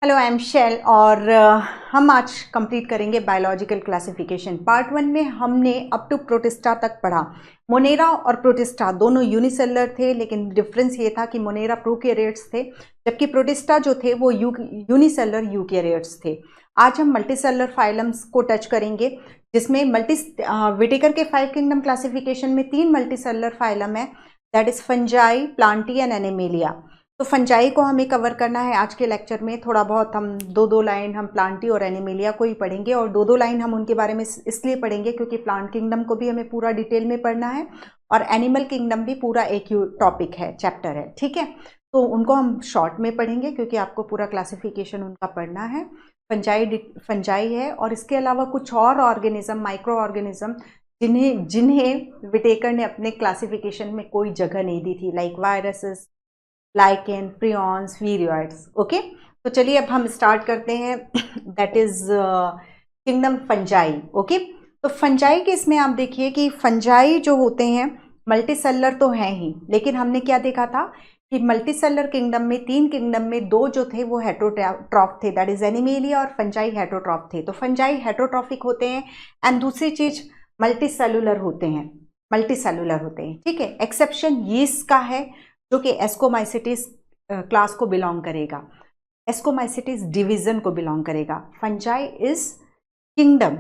Hello, I am shell और हम आज कंप्लीट करेंगे बायोलॉजिकल क्लासिफिकेशन। पार्ट 1 में हमने अप टू प्रोटिस्टा तक पढ़ा। मोनेरा और प्रोटिस्टा दोनों यूनिसेलुलर थे, लेकिन डिफरेंस ये था कि मोनेरा प्रोकैरियोट्स थे जबकि प्रोटिस्टा जो थे वो यूनिसेलुलर यूकैरियोट्स थे। आज हम मल्टीसेलुलर फाइलम्स को टच करेंगे, जिसमें विटेकर के 5 किंगडम क्लासिफिकेशन में 3 मल्टीसेलुलर फाइलम है, that is fungi, Plantae and animalia. तो फंजाई को हमें कवर करना है आज के लेक्चर में। थोड़ा बहुत हम दो लाइन हम प्लांटी और एनिमेलिया को ही पढ़ेंगे, और दो लाइन हम उनके बारे में इसलिए पढ़ेंगे क्योंकि प्लांट किंगडम को भी हमें पूरा डिटेल में पढ़ना है और एनिमल किंगडम भी पूरा एक टॉपिक है, चैप्टर है, ठीक है। तो उनको हम शॉर्ट में पढ़ेंगे क्योंकि आपको पूरा क्लासिफिकेशन उनका पढ़ना है। फंजाई है, और इसके अलावा कुछ और ऑर्गेनिज्म, माइक्रो ऑर्गेनिज्म जिन्हें विटेकर ने अपने क्लासिफिकेशन में कोई जगह नहीं दी थी, like viruses, lichen, prions, viroids. Okay, तो चलिए अब हम स्टार्ट करते हैं। That is kingdom fungi. Okay, तो फंजाई के इसमें आप देखिए कि फंजाई जो होते हैं मल्टीसेलुलर तो हैं ही, लेकिन हमने क्या देखा था कि मल्टीसेलुलर किंगडम में 3 किंगडम में 2 जो थे वो हेटरोट्रॉफ थे, दैट इज एनिमेलिया और फंजाई हेटरोट्रॉफ थे। तो फंजाई हेटरोट्रॉफिक होते हैं, एंड दूसरी चीज मल्टीसेलुलर होते हैं, ठीक है। एक्सेप्शन यीस्ट का है जो कि एस्कोमाइसिटिस क्लास को बिलोंग करेगा, एस्कोमाइसिटिस डिवीजन को बिलोंग करेगा। फंजाई इज किंगडम,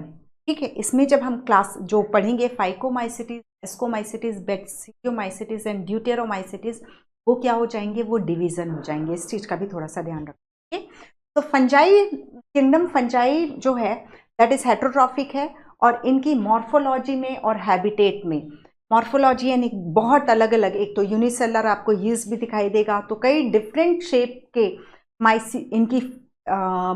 ठीक है। इसमें जब हम क्लास जो पढ़ेंगे फाइकोमाइसिटिस, एस्कोमाइसिटिस, बैक्टीरियोमाइसिटिस एंड ड्यूटेरोमाइसिटिस, वो क्या हो जाएंगे, वो डिवीजन हो जाएंगे। इस चीज का भी थोड़ा सा ध्यान रखें। तो फंजाई किंगडम, फंजाई जो है दैट इज हेटरोट्रॉफिक है, और इनकी मॉर्फोलॉजी में और हैबिटेट में, मॉर्फोलॉजी यानी बहुत अलग अलग, एक तो यूनिसेलर आपको यीस्ट भी दिखाई देगा, तो कई डिफरेंट शेप के इनकी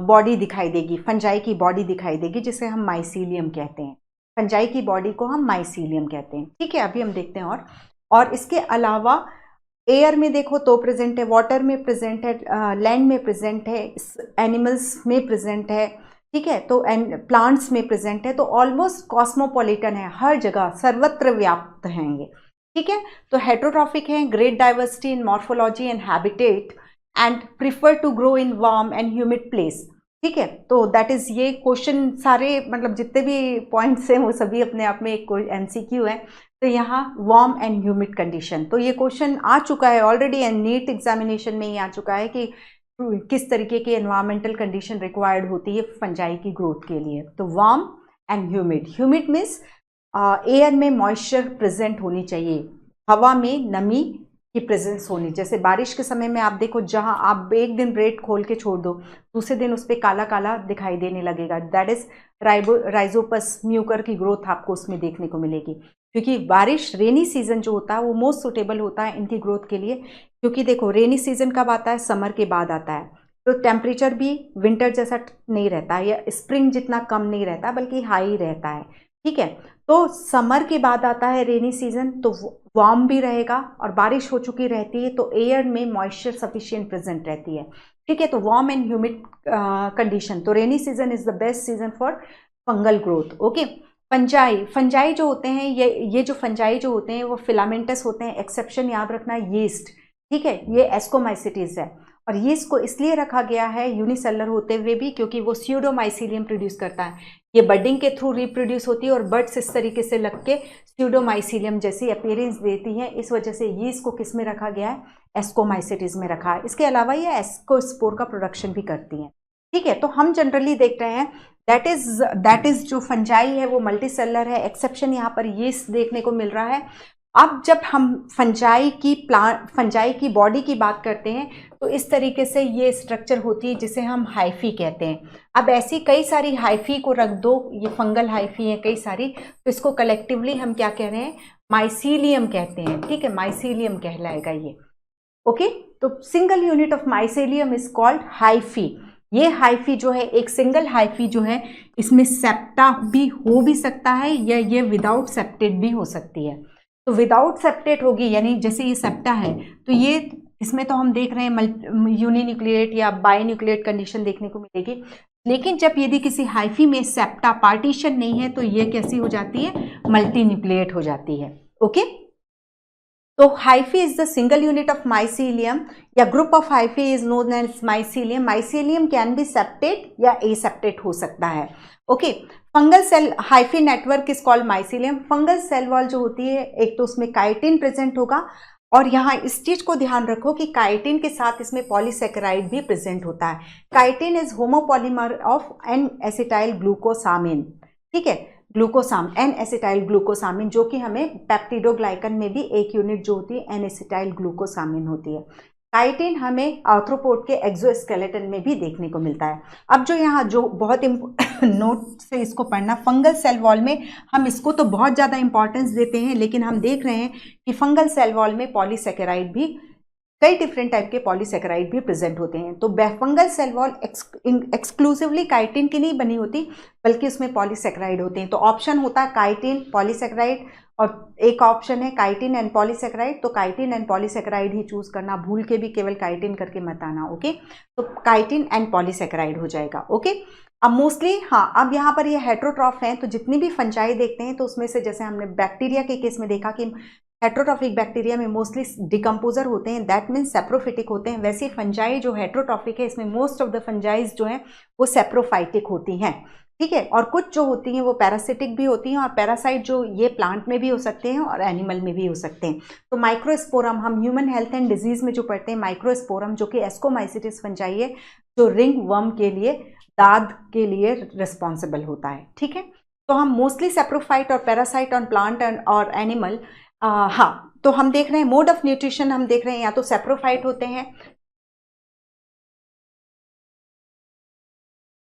बॉडी दिखाई देगी, फंजाई की बॉडी दिखाई देगी, जिसे हम माइसीलियम कहते हैं। फंजाई की बॉडी को हम माइसीलियम कहते हैं, ठीक है। अभी हम देखते हैं और इसके अलावा एयर में देखो तो प्रेजेंट है, वाटर में प्रेजेंट है, लैंड में प्रेजेंट है, एनिमल्स में प्रेजेंट है, ठीक है। तो प्लांट्स में प्रेजेंट है, तो ऑलमोस्ट कॉस्मोपॉलिटन है, हर जगह सर्वत्र व्याप्त हैं ये, ठीक है। तो हेटरोट्रॉफिक है, great diversity in morphology and habitat, and prefer to grow in warm and humid place, ठीक है। तो दैट इज, ये क्वेश्चन सारे मतलब जितने भी पॉइंट्स हैं वो सभी अपने आप में एक MCQ है। तो यहाँ वार्म एंड ह्यूमिड कंडीशन, तो ये क्वेश्चन आ चुका है ऑलरेडी, एंड नीट एग्जामिनेशन में ही आ चुका है कि किस तरीके की एनवायरमेंटल कंडीशन रिक्वायर्ड होती है फंजाई की ग्रोथ के लिए। तो warm and humid, humid means air में मॉइस्चर प्रेजेंट होनी चाहिए, हवा में नमी की प्रेजेंस होनी। जैसे बारिश के समय में आप देखो, जहां आप एक दिन ब्रेड खोल के छोड़ दो, दूसरे दिन उस पर काला काला दिखाई देने लगेगा, दैट इज राइजोपस म्यूकर की ग्रोथ आपको उसमें देखने को मिलेगी। क्योंकि बारिश, रेनी सीजन जो होता है वो मोस्ट सुटेबल होता है इनकी ग्रोथ के लिए, क्योंकि देखो रेनी सीजन कब आता है, समर के बाद आता है, तो टेम्परेचर भी विंटर जैसा नहीं रहता है, या स्प्रिंग जितना कम नहीं रहता, बल्कि हाई रहता है, ठीक है। तो समर के बाद आता है रेनी सीजन, तो वार्म भी रहेगा और बारिश हो चुकी रहती है, तो एयर में मॉइस्चर सफिशिएंट प्रेजेंट रहती है, ठीक है। तो वार्म एंड ह्यूमिड कंडीशन, तो rainy season is the best season for fungal growth. Okay, fungi जो होते हैं, ये जो फंजाई जो होते हैं वो फिलामेंटस होते हैं, एक्सेप्शन याद रखना यीस्ट, ठीक है। ये एस्कोमाइसिटीज है, और यीस्ट को इसलिए रखा गया है यूनिसेलुलर होते हुए भी क्योंकि वो स्यूडोमाइसीलियम प्रोड्यूस करता है। ये बडिंग के थ्रू रिप्रोड्यूस होती है, और बड्स इस तरीके से लग के स्यूडोमाइसीलियम जैसी अपीयरेंस देती है। इस वजह से यीस्ट को किस में रखा गया है, एस्कोमाइसिटीज में रखा है। इसके अलावा ये एस्कोस्पोर का प्रोडक्शन भी करती हैं, ठीक है। तो हम जनरली देख रहे हैं दैट इज जो फंजाई है वो मल्टीसेलुलर है, एक्सेप्शन यहाँ पर यीस्ट देखने को मिल रहा है। अब जब हम फंजाई की बॉडी की बात करते हैं, तो इस तरीके से ये स्ट्रक्चर होती है जिसे हम हाइफी कहते हैं। अब ऐसी कई सारी हाइफी को रख दो, ये फंगल हाइफी है कई सारी, तो इसको कलेक्टिवली हम क्या कह रहे हैं, माइसीलियम कहते हैं, ठीक है। माइसीलियम कहलाएगा ये, ओके। तो single unit of mycelium is called hyphae. ये हाइफी जो है, एक सिंगल हाइफी जो है, इसमें सेप्टा भी हो भी सकता है, या ये विदाउट सेप्टेट भी हो सकती है। तो विदाउट सेप्टेट होगी, यानी जैसे ये सेप्टा है, तो ये इसमें तो हम देख रहे हैं यूनिन्यूक्लिएट या बाइन्यूक्लिएट कंडीशन देखने को मिलेगी। लेकिन जब यदि किसी हाइफी में सेप्टा पार्टीशन नहीं है, तो ये कैसी हो जाती है, मल्टीन्यूक्लिएट हो जाती है, ओके। तो hyphae is the single unit of mycelium या group of hyphae is known as mycelium. Mycelium can be septate या एसेप्टेट हो सकता है. Okay, fungal cell hyphae network is called mycelium. Fungal cell wall जो होती है, एक तो उसमें काइटिन प्रेजेंट होगा, और यहाँ इस चीज को ध्यान रखो कि काइटिन के साथ इसमें पॉलीसेकेराइड भी प्रेजेंट होता है. Chitin is homopolymer of N acetyl glucosamine. ठीक है, ग्लूकोसाम एन एसिटाइल ग्लूकोसामिन, जो कि हमें पेप्टिडोग्लाइकन में भी एक यूनिट जो होती है एन एसिटाइल ग्लूकोसामिन होती है. काइटिन हमें आर्थ्रोपोड के एक्सोस्केलेटन में भी देखने को मिलता है. अब जो यहाँ जो बहुत नोट से इसको पढ़ना, फंगल सेल वॉल में हम इसको तो बहुत ज़्यादा इंपॉर्टेंस देते हैं, लेकिन हम देख रहे हैं कि फंगल सेल वॉल में पॉलीसेकेराइड भी, कई डिफरेंट टाइप के पॉलीसेकेराइड भी प्रेजेंट होते हैं. तो fungal cell wall exclusively chitin की नहीं बनी होती, बल्कि उसमें पॉलीसेकेराइड होते हैं. तो ऑप्शन होता है काइटिन पॉलीसेकेराइड, और एक ऑप्शन है काइटिन एंड पॉलीसेकेराइड. तो chitin and polysaccharide he choose करना, भूल के भी केवल काइटिन करके मत आना. ओके, तो काइटिन एंड पॉलीसेकेराइड हो जाएगा. ओके, अब मोस्टली हाँ, अब यहाँ पर ये हेट्रोट्रॉफ हैं, तो जितनी भी फंजाई देखते हैं तो उसमें से जैसे हमने बैक्टीरिया के केस में देखा कि हेट्रोट्रॉफिक बैक्टीरिया में मोस्टली डिकम्पोजर होते हैं, दैट मीन्स सेप्रोफिटिक होते हैं. वैसे फंजाई जो हेट्रोट्रॉफिक है, इसमें मोस्ट ऑफ द फंजाइज जो हैं वो सेप्रोफाइटिक होती हैं. ठीक है, और कुछ जो होती हैं वो पैरासिटिक भी होती हैं, और पैरासाइट जो ये प्लांट में भी हो सकते हैं और एनिमल में भी हो सकते हैं. तो माइक्रोस्पोरम हम ह्यूमन हेल्थ एंड डिजीज में जो पढ़ते हैं, माइक्रोस्पोरम जो कि एस्कोमाइसिटिस फंजाई है, जो रिंग वर्म के लिए, दाद के लिए रिस्पॉन्सिबल होता है. ठीक है, तो हम मोस्टली सेप्रोफाइट और पैरासाइट ऑन प्लांट और एनिमल. हाँ, तो हम देख रहे हैं मोड ऑफ न्यूट्रिशन, हम देख रहे हैं या तो सेप्रोफाइट होते हैं,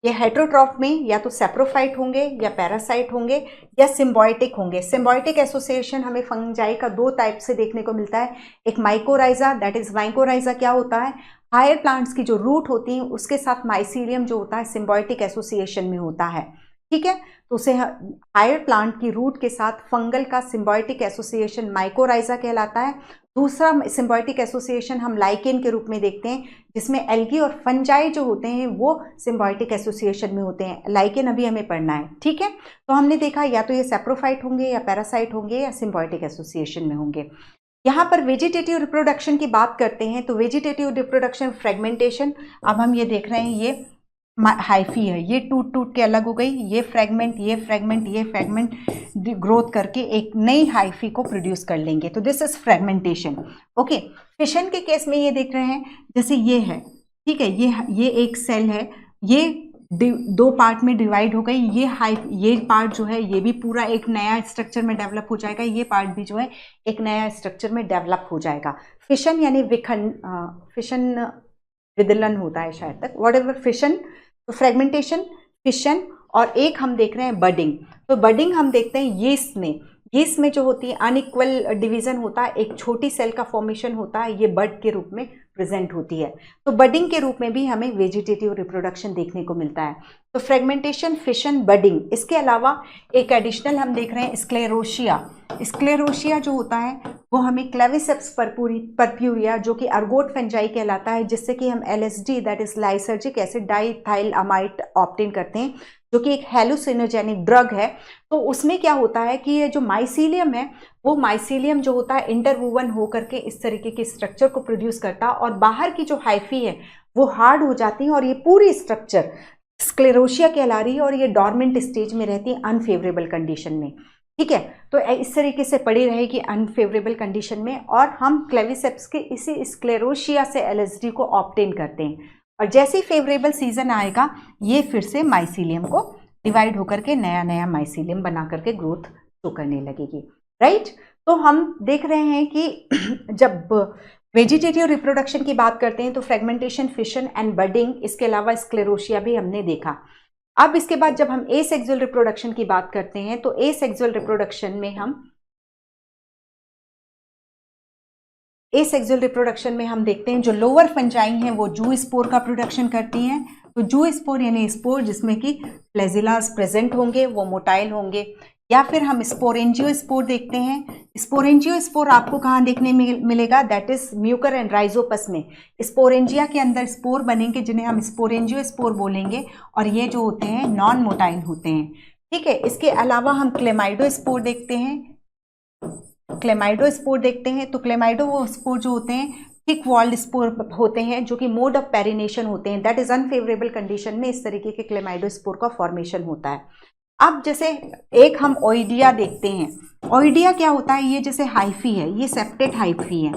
ये हेट्रोट्रॉफ में या तो सेप्रोफाइट होंगे या पैरासाइट होंगे या सिम्बायोटिक होंगे. सिम्बायोटिक एसोसिएशन हमें फंजाई का दो टाइप से देखने को मिलता है. एक माइकोराइजा, दैट इज माइकोराइजा क्या होता है, हायर प्लांट्स की जो रूट होती है उसके साथ माइसीलियम जो होता है सिम्बायोटिक एसोसिएशन में होता है. ठीक है, तो उसे हायर प्लांट की रूट के साथ फंगल का सिम्बायोटिक एसोसिएशन माइकोराइजा कहलाता है. दूसरा सिम्बायोटिक एसोसिएशन हम लाइकेन के रूप में देखते हैं, जिसमें एल्गी और फंजाई जो होते हैं वो सिम्बायोटिक एसोसिएशन में होते हैं. लाइकेन अभी हमें पढ़ना है. ठीक है, तो हमने देखा या तो ये सेप्रोफाइट होंगे या पैरासाइट होंगे या सिम्बायोटिक एसोसिएशन में होंगे. यहाँ पर वेजिटेटिव रिप्रोडक्शन की बात करते हैं, तो वेजिटेटिव रिप्रोडक्शन फ्रेगमेंटेशन, अब हम ये देख रहे हैं ये हाइफी है, ये टूट टूट के अलग हो गई, ये फ्रेगमेंट ये फ्रेगमेंट ये फ्रेगमेंट ग्रोथ करके एक नई हाइफी को प्रोड्यूस कर लेंगे. तो this is fragmentation. Okay, fission के केस में ये देख रहे हैं, जैसे ये है. ठीक है, ये एक सेल है, ये दो पार्ट में डिवाइड हो गई. ये पार्ट जो है ये भी पूरा एक नया स्ट्रक्चर में डेवलप हो जाएगा, ये पार्ट भी जो है एक नया स्ट्रक्चर में डेवलप हो जाएगा. फिशन यानी फिशन विदलन होता है शायद तक, वॉट एवर फिशन. तो फ्रेगमेंटेशन, फिशन, और एक हम देख रहे हैं बडिंग. तो बडिंग हम देखते हैं यीस्ट में जो होती है अनइक्वल डिवीजन होता है, एक छोटी सेल का फॉर्मेशन होता है, ये बड के रूप में प्रेजेंट होती है. तो बडिंग के रूप में भी हमें वेजिटेटिव रिप्रोडक्शन देखने को मिलता है. तो फ्रेगमेंटेशन, फिशन, बडिंग. इसके अलावा एक एडिशनल हम देख रहे हैं स्क्लेरोशिया. स्क्लेरोशिया जो होता है वो हमें क्लेविसेप्स परप्यूरिया जो कि अर्गोट फंजाई कहलाता है, जिससे कि हम LSD that is lysergic acid diethylamide obtain करते हैं, जो कि एक हेलुसिनोजेनिक ड्रग है. तो उसमें क्या होता है कि ये जो माइसीलियम है, वो माइसीलियम जो होता है इंटरवूवन हो करके इस तरीके के स्ट्रक्चर को प्रोड्यूस करता है, और बाहर की जो हाइफी है वो हार्ड हो जाती है, और ये पूरी स्ट्रक्चर स्क्लेरोशिया कहला रही है, और ये डॉर्मेंट स्टेज में रहती है अनफेवरेबल कंडीशन में. ठीक है, तो इस तरीके से पड़ी रहेगी अनफेवरेबल कंडीशन में, और हम क्लेविसेप्स के इसी स्क्लेरोशिया से LSD को ऑब्टेन करते हैं, और जैसे ही फेवरेबल सीजन आएगा ये फिर से माइसीलियम को डिवाइड होकर के नया नया माइसीलियम बना करके ग्रोथ शो करने लगेगी. राइट, तो हम देख रहे हैं कि जब वेजिटेटिव रिप्रोडक्शन की बात करते हैं तो फ्रेगमेंटेशन, फिशन एंड बडिंग, इसके अलावा स्क्लेरोशिया भी हमने देखा. अब इसके बाद जब हम एसेक्सुअल रिप्रोडक्शन की बात करते हैं तो एसेक्सुअल रिप्रोडक्शन में हम देखते हैं जो लोअर फंजाई हैं वो जू स्पोर का प्रोडक्शन करती हैं. तो जू स्पोर यानी स्पोर जिसमें कि फ्लैजिलास प्रेजेंट होंगे, वो मोटाइल होंगे. या फिर हम स्पोरेंजियो स्पोर देखते हैं. स्पोरेंजियो स्पोर आपको कहाँ देखने मिलेगा, that is Mucor and Rhizopus में. स्पोरेंजिया के अंदर स्पोर बनेंगे जिन्हें हम स्पोरेंजियो स्पोर बोलेंगे, और ये जो होते हैं नॉन मोटाइल होते हैं. ठीक है, इसके अलावा हम क्लेमाइडो स्पोर देखते हैं. क्लेमाइडोस्पोर देखते हैं, तो क्लेमाइडोस्पोर जो होते हैं थिक वॉल्ड स्पोर होते हैं, जो कि मोड ऑफ पेरिनेशन होते हैं, दैट इज अनफेवरेबल कंडीशन में इस तरीके के क्लेमाइडोस्पोर का फॉर्मेशन होता है। अब जैसे एक हम ओइडिया देखते हैं, ओइडिया क्या होता है, ये जैसे हाइफी है, ये सेप्टेट हाइफी है,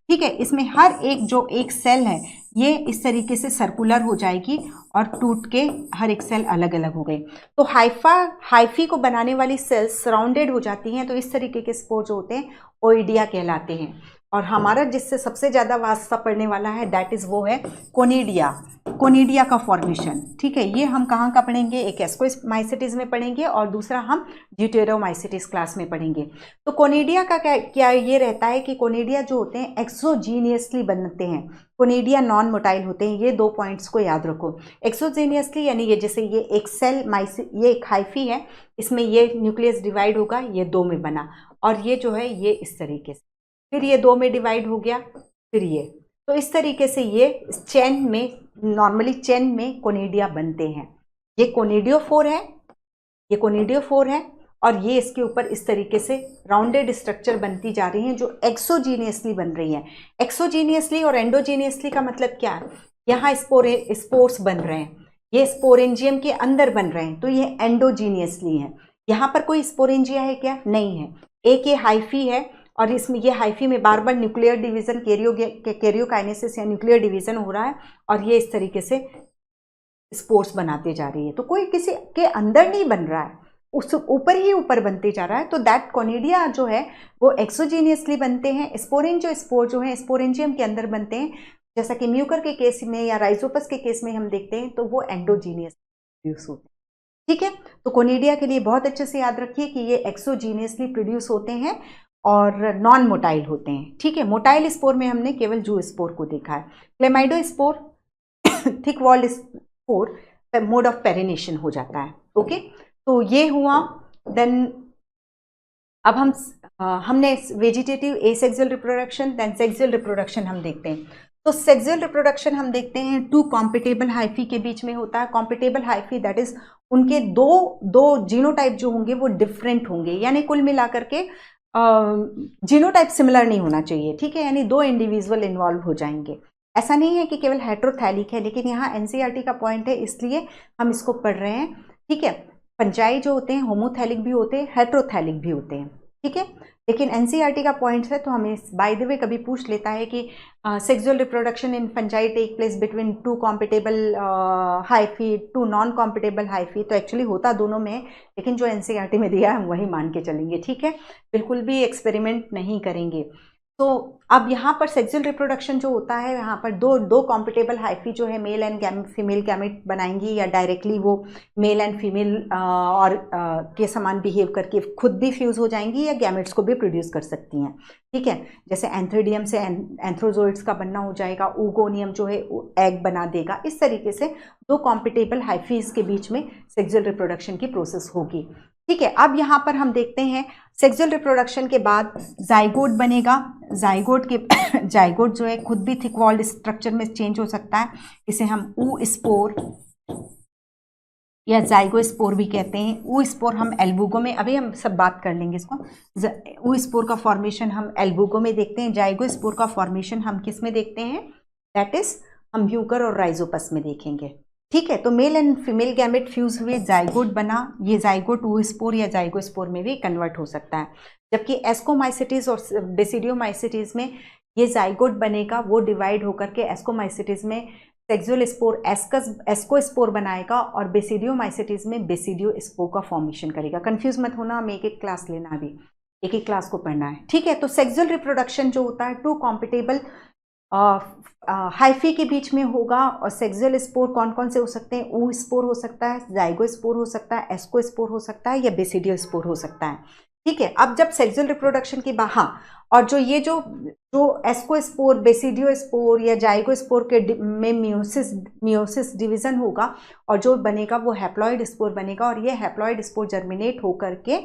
ठीक है, इसमें हर एक जो एक सेल है ये इस तरीके से सर्कुलर हो जाएगी और टूट के हर एक सेल अलग अलग हो गए। तो हाइफी को बनाने वाली सेल्स सराउंडेड हो जाती हैं, तो इस तरीके के स्पोर जो होते हैं ओइडिया कहलाते हैं। और हमारा जिससे सबसे ज़्यादा वास्ता पड़ने वाला है दैट इज़ वो है कोनिडिया, कोनिडिया का फॉर्मेशन, ठीक है। ये हम कहाँ का पढ़ेंगे, एक एस्कोमाइसिटीज में पढ़ेंगे और दूसरा हम ड्यूटेरोमाइसिटीज क्लास में पढ़ेंगे। तो कोनिडिया का क्या ये रहता है कि कोनिडिया जो होते हैं एक्सोजीनियसली बनते हैं, कोनिडिया नॉन मोटाइल होते हैं। ये 2 पॉइंट्स को याद रखो, एक्सोजीनियसली यानी ये जैसे ये एक सेल ये एक हाइफी है, इसमें ये न्यूक्लियस डिवाइड होगा, ये 2 में बना, और ये जो है ये इस तरीके से, फिर ये 2 में डिवाइड हो गया, फिर ये, तो इस तरीके से ये चेन में, नॉर्मली चेन में कोनिडिया बनते हैं। ये कोनिडियोफोर है, ये कोनिडियोफोर है, और ये इसके ऊपर इस तरीके से राउंडेड स्ट्रक्चर बनती जा रही हैं जो एक्सोजीनियसली बन रही हैं। एक्सोजीनियसली और एंडोजीनियसली का मतलब क्या है, यहाँ स्पोर्स बन रहे हैं, ये स्पोरेंजियम के अंदर बन रहे हैं, तो ये एंडोजीनियसली है। यहाँ पर कोई स्पोरेंजिया है क्या, नहीं है, एक ये हाइफी है, और इसमें ये हाइफी में बार बार न्यूक्लियर डिवीजन कैरियोकाइनेसिस या न्यूक्लियर डिवीजन हो रहा है, और ये इस तरीके से स्पोर्स बनाते जा रही है। तो कोई किसी के अंदर नहीं बन रहा है, उस ऊपर ही ऊपर बनते जा रहा है। तो दैट कोनिडिया जो है वो एक्सोजीनियसली बनते हैं। स्पोर जो है स्पोरेंजियम के अंदर बनते हैं, जैसा कि म्यूकर के केस में या राइजोपस के केस में हम देखते हैं, तो वो एंडोजीनियस प्रोड्यूस होते हैं, ठीक है। तो कोनिडिया के लिए बहुत अच्छे से याद रखिए कि ये एक्सोजीनियसली प्रोड्यूस होते हैं और नॉन मोटाइल होते हैं, ठीक है। मोटाइल स्पोर में हमने केवल जू स्पोर को देखा है। Chlamydo spore thick walled spore mode of perennation हो जाता है, ओके। तो ये हुआ। देन अब हमने vegetative asexual reproduction, then sexual reproduction हम देखते हैं। तो सेक्सुअल रिप्रोडक्शन हम देखते हैं 2 कॉम्पिटेबल हाइफी के बीच में होता है। कॉम्पिटेबल हाइफी दैट इज उनके दो जीनोटाइप जो होंगे वो डिफरेंट होंगे, यानी कुल मिलाकर के जीनोटाइप सिमिलर नहीं होना चाहिए, ठीक है, यानी 2 इंडिविजुअल इन्वॉल्व हो जाएंगे। ऐसा नहीं है कि केवल हेट्रोथैलिक है, लेकिन यहाँ एनसीईआरटी का पॉइंट है इसलिए हम इसको पढ़ रहे हैं, ठीक है। फंजाई जो होते हैं होमोथैलिक भी होते हैं, हेट्रोथैलिक भी होते हैं, ठीक है, लेकिन एनसीईआरटी का पॉइंट है, तो हमें बाय द वे कभी पूछ लेता है कि sexual reproduction in fungi take place between 2 compatible hyphae 2 non compatible hyphae, तो एक्चुअली होता दोनों में है, लेकिन जो एनसीईआरटी में दिया है हम वही मान के चलेंगे, ठीक है, बिल्कुल भी एक्सपेरिमेंट नहीं करेंगे। तो अब यहाँ पर सेक्सुअल रिप्रोडक्शन जो होता है, यहाँ पर दो कॉम्पिटेबल हाइफी जो है मेल एंड फीमेल गैमेट बनाएंगी, या डायरेक्टली वो मेल एंड फीमेल और के समान बिहेव करके खुद भी फ्यूज हो जाएंगी, या गैमेट्स को भी प्रोड्यूस कर सकती हैं, ठीक है। जैसे एंथ्रीडियम से एंथ्रोजोइड्स का बनना हो जाएगा, ऊगोनियम जो है एग बना देगा, इस तरीके से 2 कॉम्पिटेबल हाइफीज के बीच में सेक्सुअल रिप्रोडक्शन की प्रोसेस होगी, ठीक है। अब यहाँ पर हम देखते हैं सेक्सुअल रिप्रोडक्शन के बाद जाइगोट बनेगा। जाइगोट जो है खुद भी थिक वॉल्ड स्ट्रक्चर में चेंज हो सकता है, इसे हम ऊ स्पोर या जाइगोस्पोर भी कहते हैं। ऊ स्पोर हम एल्बुगो में, अभी हम सब बात कर लेंगे इसको। ऊ स्पोर का फॉर्मेशन हम एल्बुगो में देखते हैं, जाइगोस्पोर का फॉर्मेशन हम किस में देखते हैं, दैट इज हम म्यूकर और राइजोपस में देखेंगे, ठीक है। तो male and female gamete fuse हुए, जाइगोट बना, ये जाइगोट ऊ स्पोर या जाइगोस्पोर में भी कन्वर्ट हो सकता है। जबकि एस्कोमाइसिटीज और बेसिडियोमाइसिटीज में ये जाइगोट बनेगा, वो डिवाइड होकर के एस्कोमाइसिटीज में सेक्सुअल स्पोर एस्कोस्पोर बनाएगा, और बेसिडियोमाइसिटीज में बेसिडियो स्पोर का फॉर्मेशन करेगा। कंफ्यूज मत होना, हमें एक क्लास लेना, अभी एक क्लास को पढ़ना है, ठीक है। तो सेक्सुअल रिप्रोडक्शन जो होता है 2 कॉम्पिटेबल हाइफी के बीच में होगा, और सेक्सुअल स्पोर कौन कौन से हो सकते हैं, ऊ स्पोर हो सकता है, जाइगो स्पोर हो सकता है, एस्को स्पोर हो सकता है, या बेसिडियो स्पोर हो सकता है, ठीक है। अब जब सेक्सुअल रिप्रोडक्शन की हाँ, और जो ये जो एस्को स्पोर, बेसिडियो स्पोर या जाइगो स्पोर के में मियोसिस डिवीजन होगा, और जो बनेगा वो हैप्लॉइड स्पोर बनेगा, और ये हैप्लॉइड स्पोर जर्मिनेट होकर के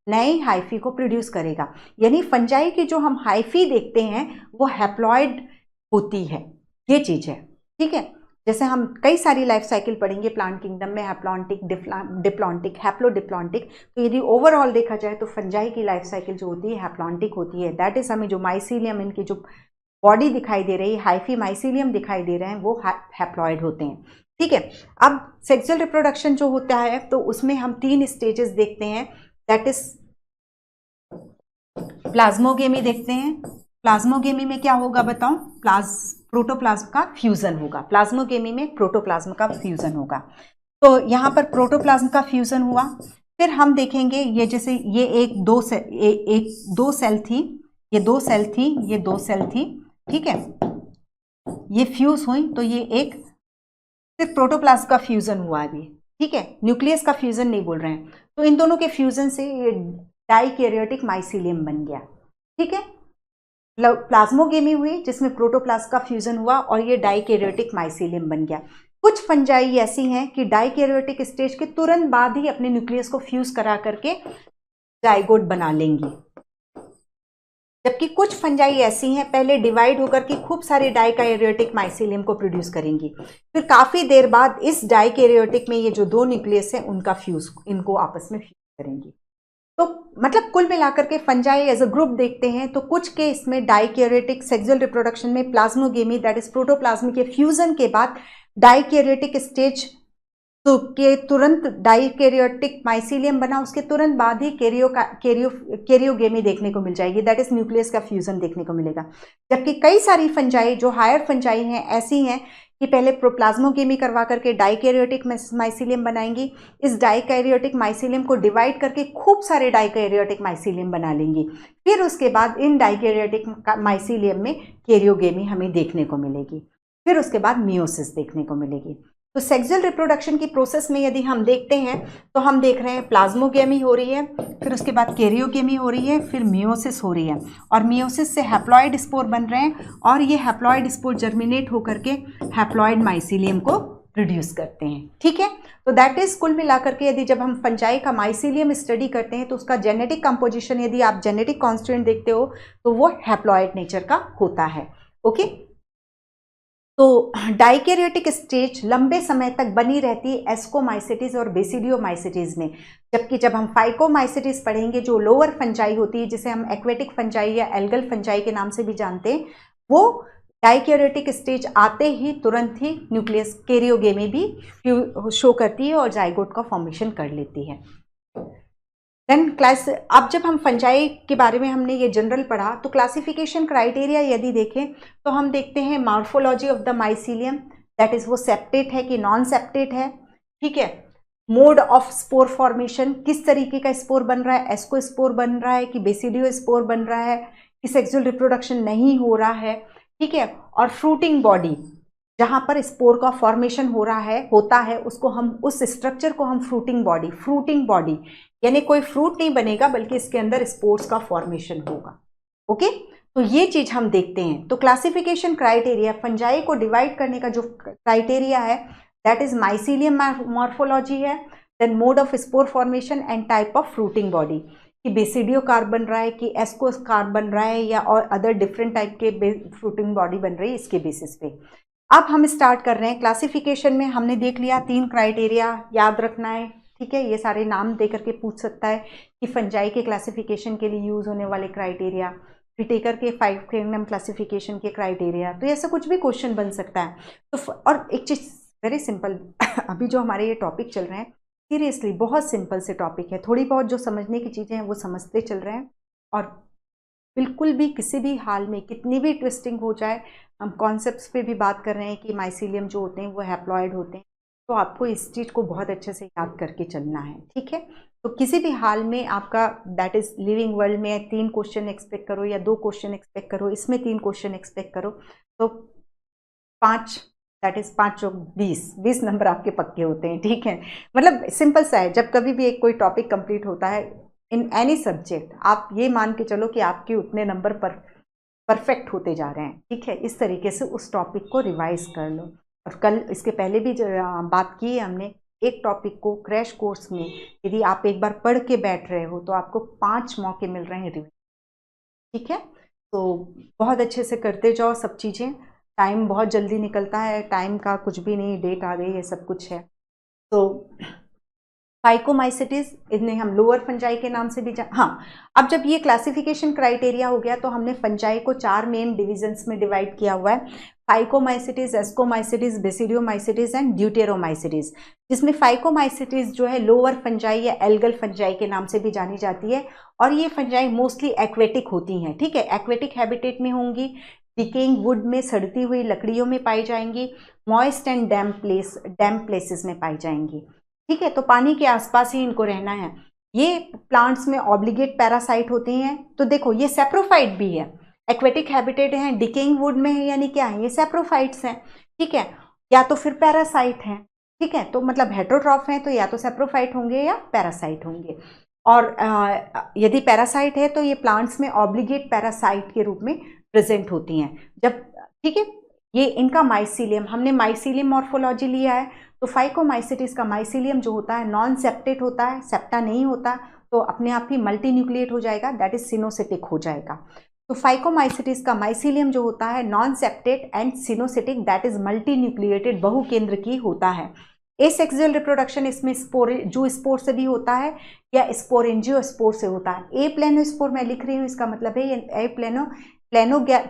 नई हाइफी को प्रोड्यूस करेगा। यानी फंजाई की जो हम हाइफी देखते हैं वो हैप्लॉइड होती है, ये चीज है, ठीक है। जैसे हम कई सारी लाइफ साइकिल पढ़ेंगे प्लांट किंगडम में, हैप्लॉन्टिक, डिप्लॉन्टिक, हैप्लोडिप्लॉन्टिक। तो यदि ओवरऑल देखा जाए तो फंजाई की लाइफ साइकिल जो होती है हैप्लॉन्टिक होती है। दैट इज हमें जो माइसीलियम, इनकी जो बॉडी दिखाई दे रही है, हाइफी माइसीलियम दिखाई दे रहे हैं, वो हैप्लॉइड होते हैं। ठीक है, अब सेक्सुअल रिप्रोडक्शन जो होता है तो उसमें हम 3 स्टेजेस देखते हैं। दैट इज प्लाज्मोगेमी देखते हैं। प्लाज्मोगेमी में क्या होगा बताओ? प्रोटोप्लाज्म का फ्यूजन होगा। प्लाज्मोगेमी में प्रोटोप्लाज्म का फ्यूजन होगा। तो यहाँ पर प्रोटोप्लाज्म का फ्यूजन हुआ। फिर हम देखेंगे ये जैसे ये दो सेल थी, ये 2 सेल थी, ये 2 सेल थी। ठीक है, ये फ्यूज हुई तो ये एक सिर्फ प्रोटोप्लाज्म का फ्यूजन हुआ अभी। ठीक है, न्यूक्लियस का फ्यूजन नहीं बोल रहे हैं। तो इन दोनों के फ्यूजन से ये डाइकैरियोटिक माइसीलियम बन गया। ठीक है, प्लाज्मोगेमी हुई जिसमें प्रोटोप्लाज्म का फ्यूजन हुआ और ये डाइकैरियोटिक माइसीलियम बन गया। कुछ फंजाई ऐसी हैं कि डाइकैरियोटिक स्टेज के तुरंत बाद ही अपने न्यूक्लियस को फ्यूज करा करके जाइगोट बना लेंगी, जबकि कुछ फंजाई ऐसी हैं पहले डिवाइड होकर के खूब सारे डाइकैरियोटिक माइसीलियम को प्रोड्यूस करेंगी, फिर काफी देर बाद इस डाइकैरियोटिक में ये जो 2 न्यूक्लियस है उनका फ्यूज, इनको आपस में फ्यूज करेंगी। तो मतलब कुल मिलाकर के फंजाई एज अ ग्रुप देखते हैं तो कुछ के इसमें डाइकैरियोटिक सेक्सुअल रिप्रोडक्शन में प्लाज्मोगेमी दैट इज प्रोटोप्लाज्म के फ्यूजन के बाद डाइकैरियोटिक स्टेज तो के तुरंत डाइकैरियोटिक माइसीलियम बना, उसके तुरंत बाद ही कैरियोगेमी देखने को मिल जाएगी, दैट इज न्यूक्लियस का फ्यूजन देखने को मिलेगा। जबकि कई सारी फंजाई जो हायर फंजाई हैं ऐसी हैं कि पहले प्लाज्मोगेमी करवा करके डाइकैरियोटिक माइसीलियम बनाएंगी, इस डाइकैरियोटिक माइसीलियम को डिवाइड करके खूब सारे डाइकैरियोटिक माइसीलियम बना लेंगी, फिर उसके बाद इन डाइकैरियोटिक माइसीलियम में कैरियोगेमी हमें देखने को मिलेगी, फिर उसके बाद मियोसिस देखने को मिलेगी। तो सेक्सुअल रिप्रोडक्शन की प्रोसेस में यदि हम देखते हैं तो हम देख रहे हैं प्लाज्मोगेमी हो रही है, फिर उसके बाद कैरियोगेमी हो रही है, फिर मियोसिस हो रही है, और मियोसिस से हैप्लॉइड स्पोर बन रहे हैं और ये हैप्लॉइड स्पोर जर्मिनेट होकर के हैप्लॉइड माइसीलियम को प्रोड्यूस करते हैं। ठीक है, तो दैट इज कुल मिलाकर के यदि जब हम फंजाई का माइसीलियम स्टडी करते हैं तो उसका जेनेटिक कंपोजिशन यदि आप जेनेटिक कॉन्स्टिट्यूएंट देखते हो तो वो हैप्लॉइड नेचर का होता है। ओके, तो डाइकैरियोटिक स्टेज लंबे समय तक बनी रहती है एस्कोमाइसिटीज और बेसिडियोमाइसिटीज में, जबकि जब हम फाइकोमाइसिटीज पढ़ेंगे जो लोअर फंजाई होती है, जिसे हम एक्वेटिक फंजाई या एल्गल फंजाई के नाम से भी जानते हैं, वो डाइकैरियोटिक स्टेज आते ही तुरंत ही न्यूक्लियस कैरियोगेमी भी शो करती है और जाइगोट का फॉर्मेशन कर लेती है। देन क्लास, अब जब हम फंजाई के बारे में हमने ये जनरल पढ़ा तो क्लासिफिकेशन क्राइटेरिया यदि देखें तो हम देखते हैं morphology of the mycelium, that is वो सेप्टेट है कि नॉन सेप्टेट है। ठीक है, मोड ऑफ स्पोर फॉर्मेशन, किस तरीके का स्पोर बन रहा है, एस्को स्पोर बन रहा है कि बेसिडियो स्पोर बन रहा है कि सेक्सुअल रिप्रोडक्शन नहीं हो रहा है। ठीक है, और फ्रूटिंग बॉडी जहां पर स्पोर का फॉर्मेशन हो रहा है होता है उसको हम, उस स्ट्रक्चर को हम फ्रूटिंग बॉडी यानी कोई फ्रूट नहीं बनेगा बल्कि इसके अंदर स्पोर्स का फॉर्मेशन होगा। ओके, तो ये चीज हम देखते हैं। तो क्लासिफिकेशन क्राइटेरिया, फंजाई को डिवाइड करने का जो क्राइटेरिया है दैट इज माइसीलियम मॉर्फोलॉजी है, then mode of spore formation and type of fruiting body, कि बेसिडियो कार्ब बन रहा है कि एस्को कार्ब बन रहा है या और अदर डिफरेंट टाइप के फ्रूटिंग बॉडी बन रही है, इसके बेसिस पे अब हम स्टार्ट कर रहे हैं। क्लासिफिकेशन में हमने देख लिया 3 क्राइटेरिया, याद रखना है। ठीक है, ये सारे नाम दे करके पूछ सकता है कि फंजाई के क्लासिफिकेशन के लिए यूज होने वाले क्राइटेरिया, टेकर के 5 किंगडम क्लासिफिकेशन के क्राइटेरिया, तो ऐसा कुछ भी क्वेश्चन बन सकता है। तो और एक चीज वेरी सिंपल अभी जो हमारे ये टॉपिक चल रहे हैं सीरियसली बहुत सिंपल से टॉपिक है, थोड़ी बहुत जो समझने की चीज़ें हैं वो समझते चल रहे हैं, और बिल्कुल भी किसी भी हाल में कितनी भी ट्विस्टिंग हो जाए, हम कॉन्सेप्ट्स पे भी बात कर रहे हैं कि माइसीलियम जो होते हैं वो हैप्लॉइड होते हैं, तो आपको इस चीज़ को बहुत अच्छे से याद करके चलना है। ठीक है, तो किसी भी हाल में आपका दैट इज लिविंग वर्ल्ड में 3 क्वेश्चन एक्सपेक्ट करो या 2 क्वेश्चन एक्सपेक्ट करो, इसमें 3 क्वेश्चन एक्सपेक्ट करो, तो 5 दैट इज 5 चौक 20 नंबर आपके पक्के होते हैं। ठीक है, मतलब सिंपल सा है, जब कभी भी एक कोई टॉपिक कंप्लीट होता है इन एनी सब्जेक्ट, आप ये मान के चलो कि आपके उतने नंबर पर परफेक्ट होते जा रहे हैं। ठीक है, इस तरीके से उस टॉपिक को रिवाइज कर लो। और कल इसके पहले भी जो बात की है हमने, एक टॉपिक को क्रैश कोर्स में यदि आप एक बार पढ़ के बैठ रहे हो तो आपको 5 मौके मिल रहे हैं रिवीजन। ठीक है, तो बहुत अच्छे से करते जाओ सब चीज़ें। टाइम बहुत जल्दी निकलता है, टाइम का कुछ भी नहीं, डेट आ गई है, सब कुछ है। तो फाइकोमाइसिटिस, इन्हें हम लोअर फंजाई के नाम से भी हाँ, अब जब ये क्लासिफिकेशन क्राइटेरिया हो गया तो हमने फंजाई को 4 मेन डिविजन्स में डिवाइड किया हुआ है, फाइकोमाइसिटिस, एस्कोमाइसिटिस, बेसिडियोमाइसिटिस एंड ड्यूटेरोमाइसिटिस, जिसमें फाइकोमाइसिटिस जो है लोअर फंजाई या एल्गल फंजाई के नाम से भी जानी जाती है, और ये फंजाई मोस्टली एक्वेटिक होती हैं, ठीक है, एक्वेटिक हैबिटेट में होंगी, डिकेइंग वुड में, सड़ती हुई लकड़ियों में पाई जाएंगी, मॉइस्ट एंड डैम्प प्लेसेस में पाई जाएंगी, ठीक है, तो पानी के आसपास ही इनको रहना है। ये प्लांट्स में ऑब्लिगेट पैरासाइट होते हैं, तो देखो ये सेप्रोफाइट भी है, एक्वेटिक हैबिटेट है, डिकेइंग वुड में है, यानी क्या है, ये सेप्रोफाइट्स हैं, ठीक है, या तो फिर पैरासाइट हैं, ठीक है, तो मतलब हेटेरोट्रॉफ हैं तो या तो सेप्रोफाइट होंगे या पैरासाइट होंगे, और यदि पैरासाइट है तो ये प्लांट्स में ऑब्लिगेट पैरासाइट के रूप में प्रेजेंट होती हैं जब, ठीक है। ये इनका माइसीलियम, हमने माइसीलियम मॉर्फोलॉजी लिया है, तो फाइकोमाइसिटिस का माइसीलियम जो होता है नॉन सेप्टेट होता है, सेप्टा नहीं होता, तो अपने आप ही मल्टी न्यूक्लिएट हो जाएगा, दैट इज सिनोसिटिक हो जाएगा। तो फाइकोमाइसिटिस का माइसीलियम जो होता है non septate and coenocytic, that is multi nucleated, बहुकेंद्र की होता है। एसेक्सुअल रिप्रोडक्शन इसमें स्पोर, जू स्पोर से भी होता है या स्पोरेंजियो स्पोर से होता है। ए प्लेनोस्पोर मैं लिख रही हूँ, इसका मतलब है ए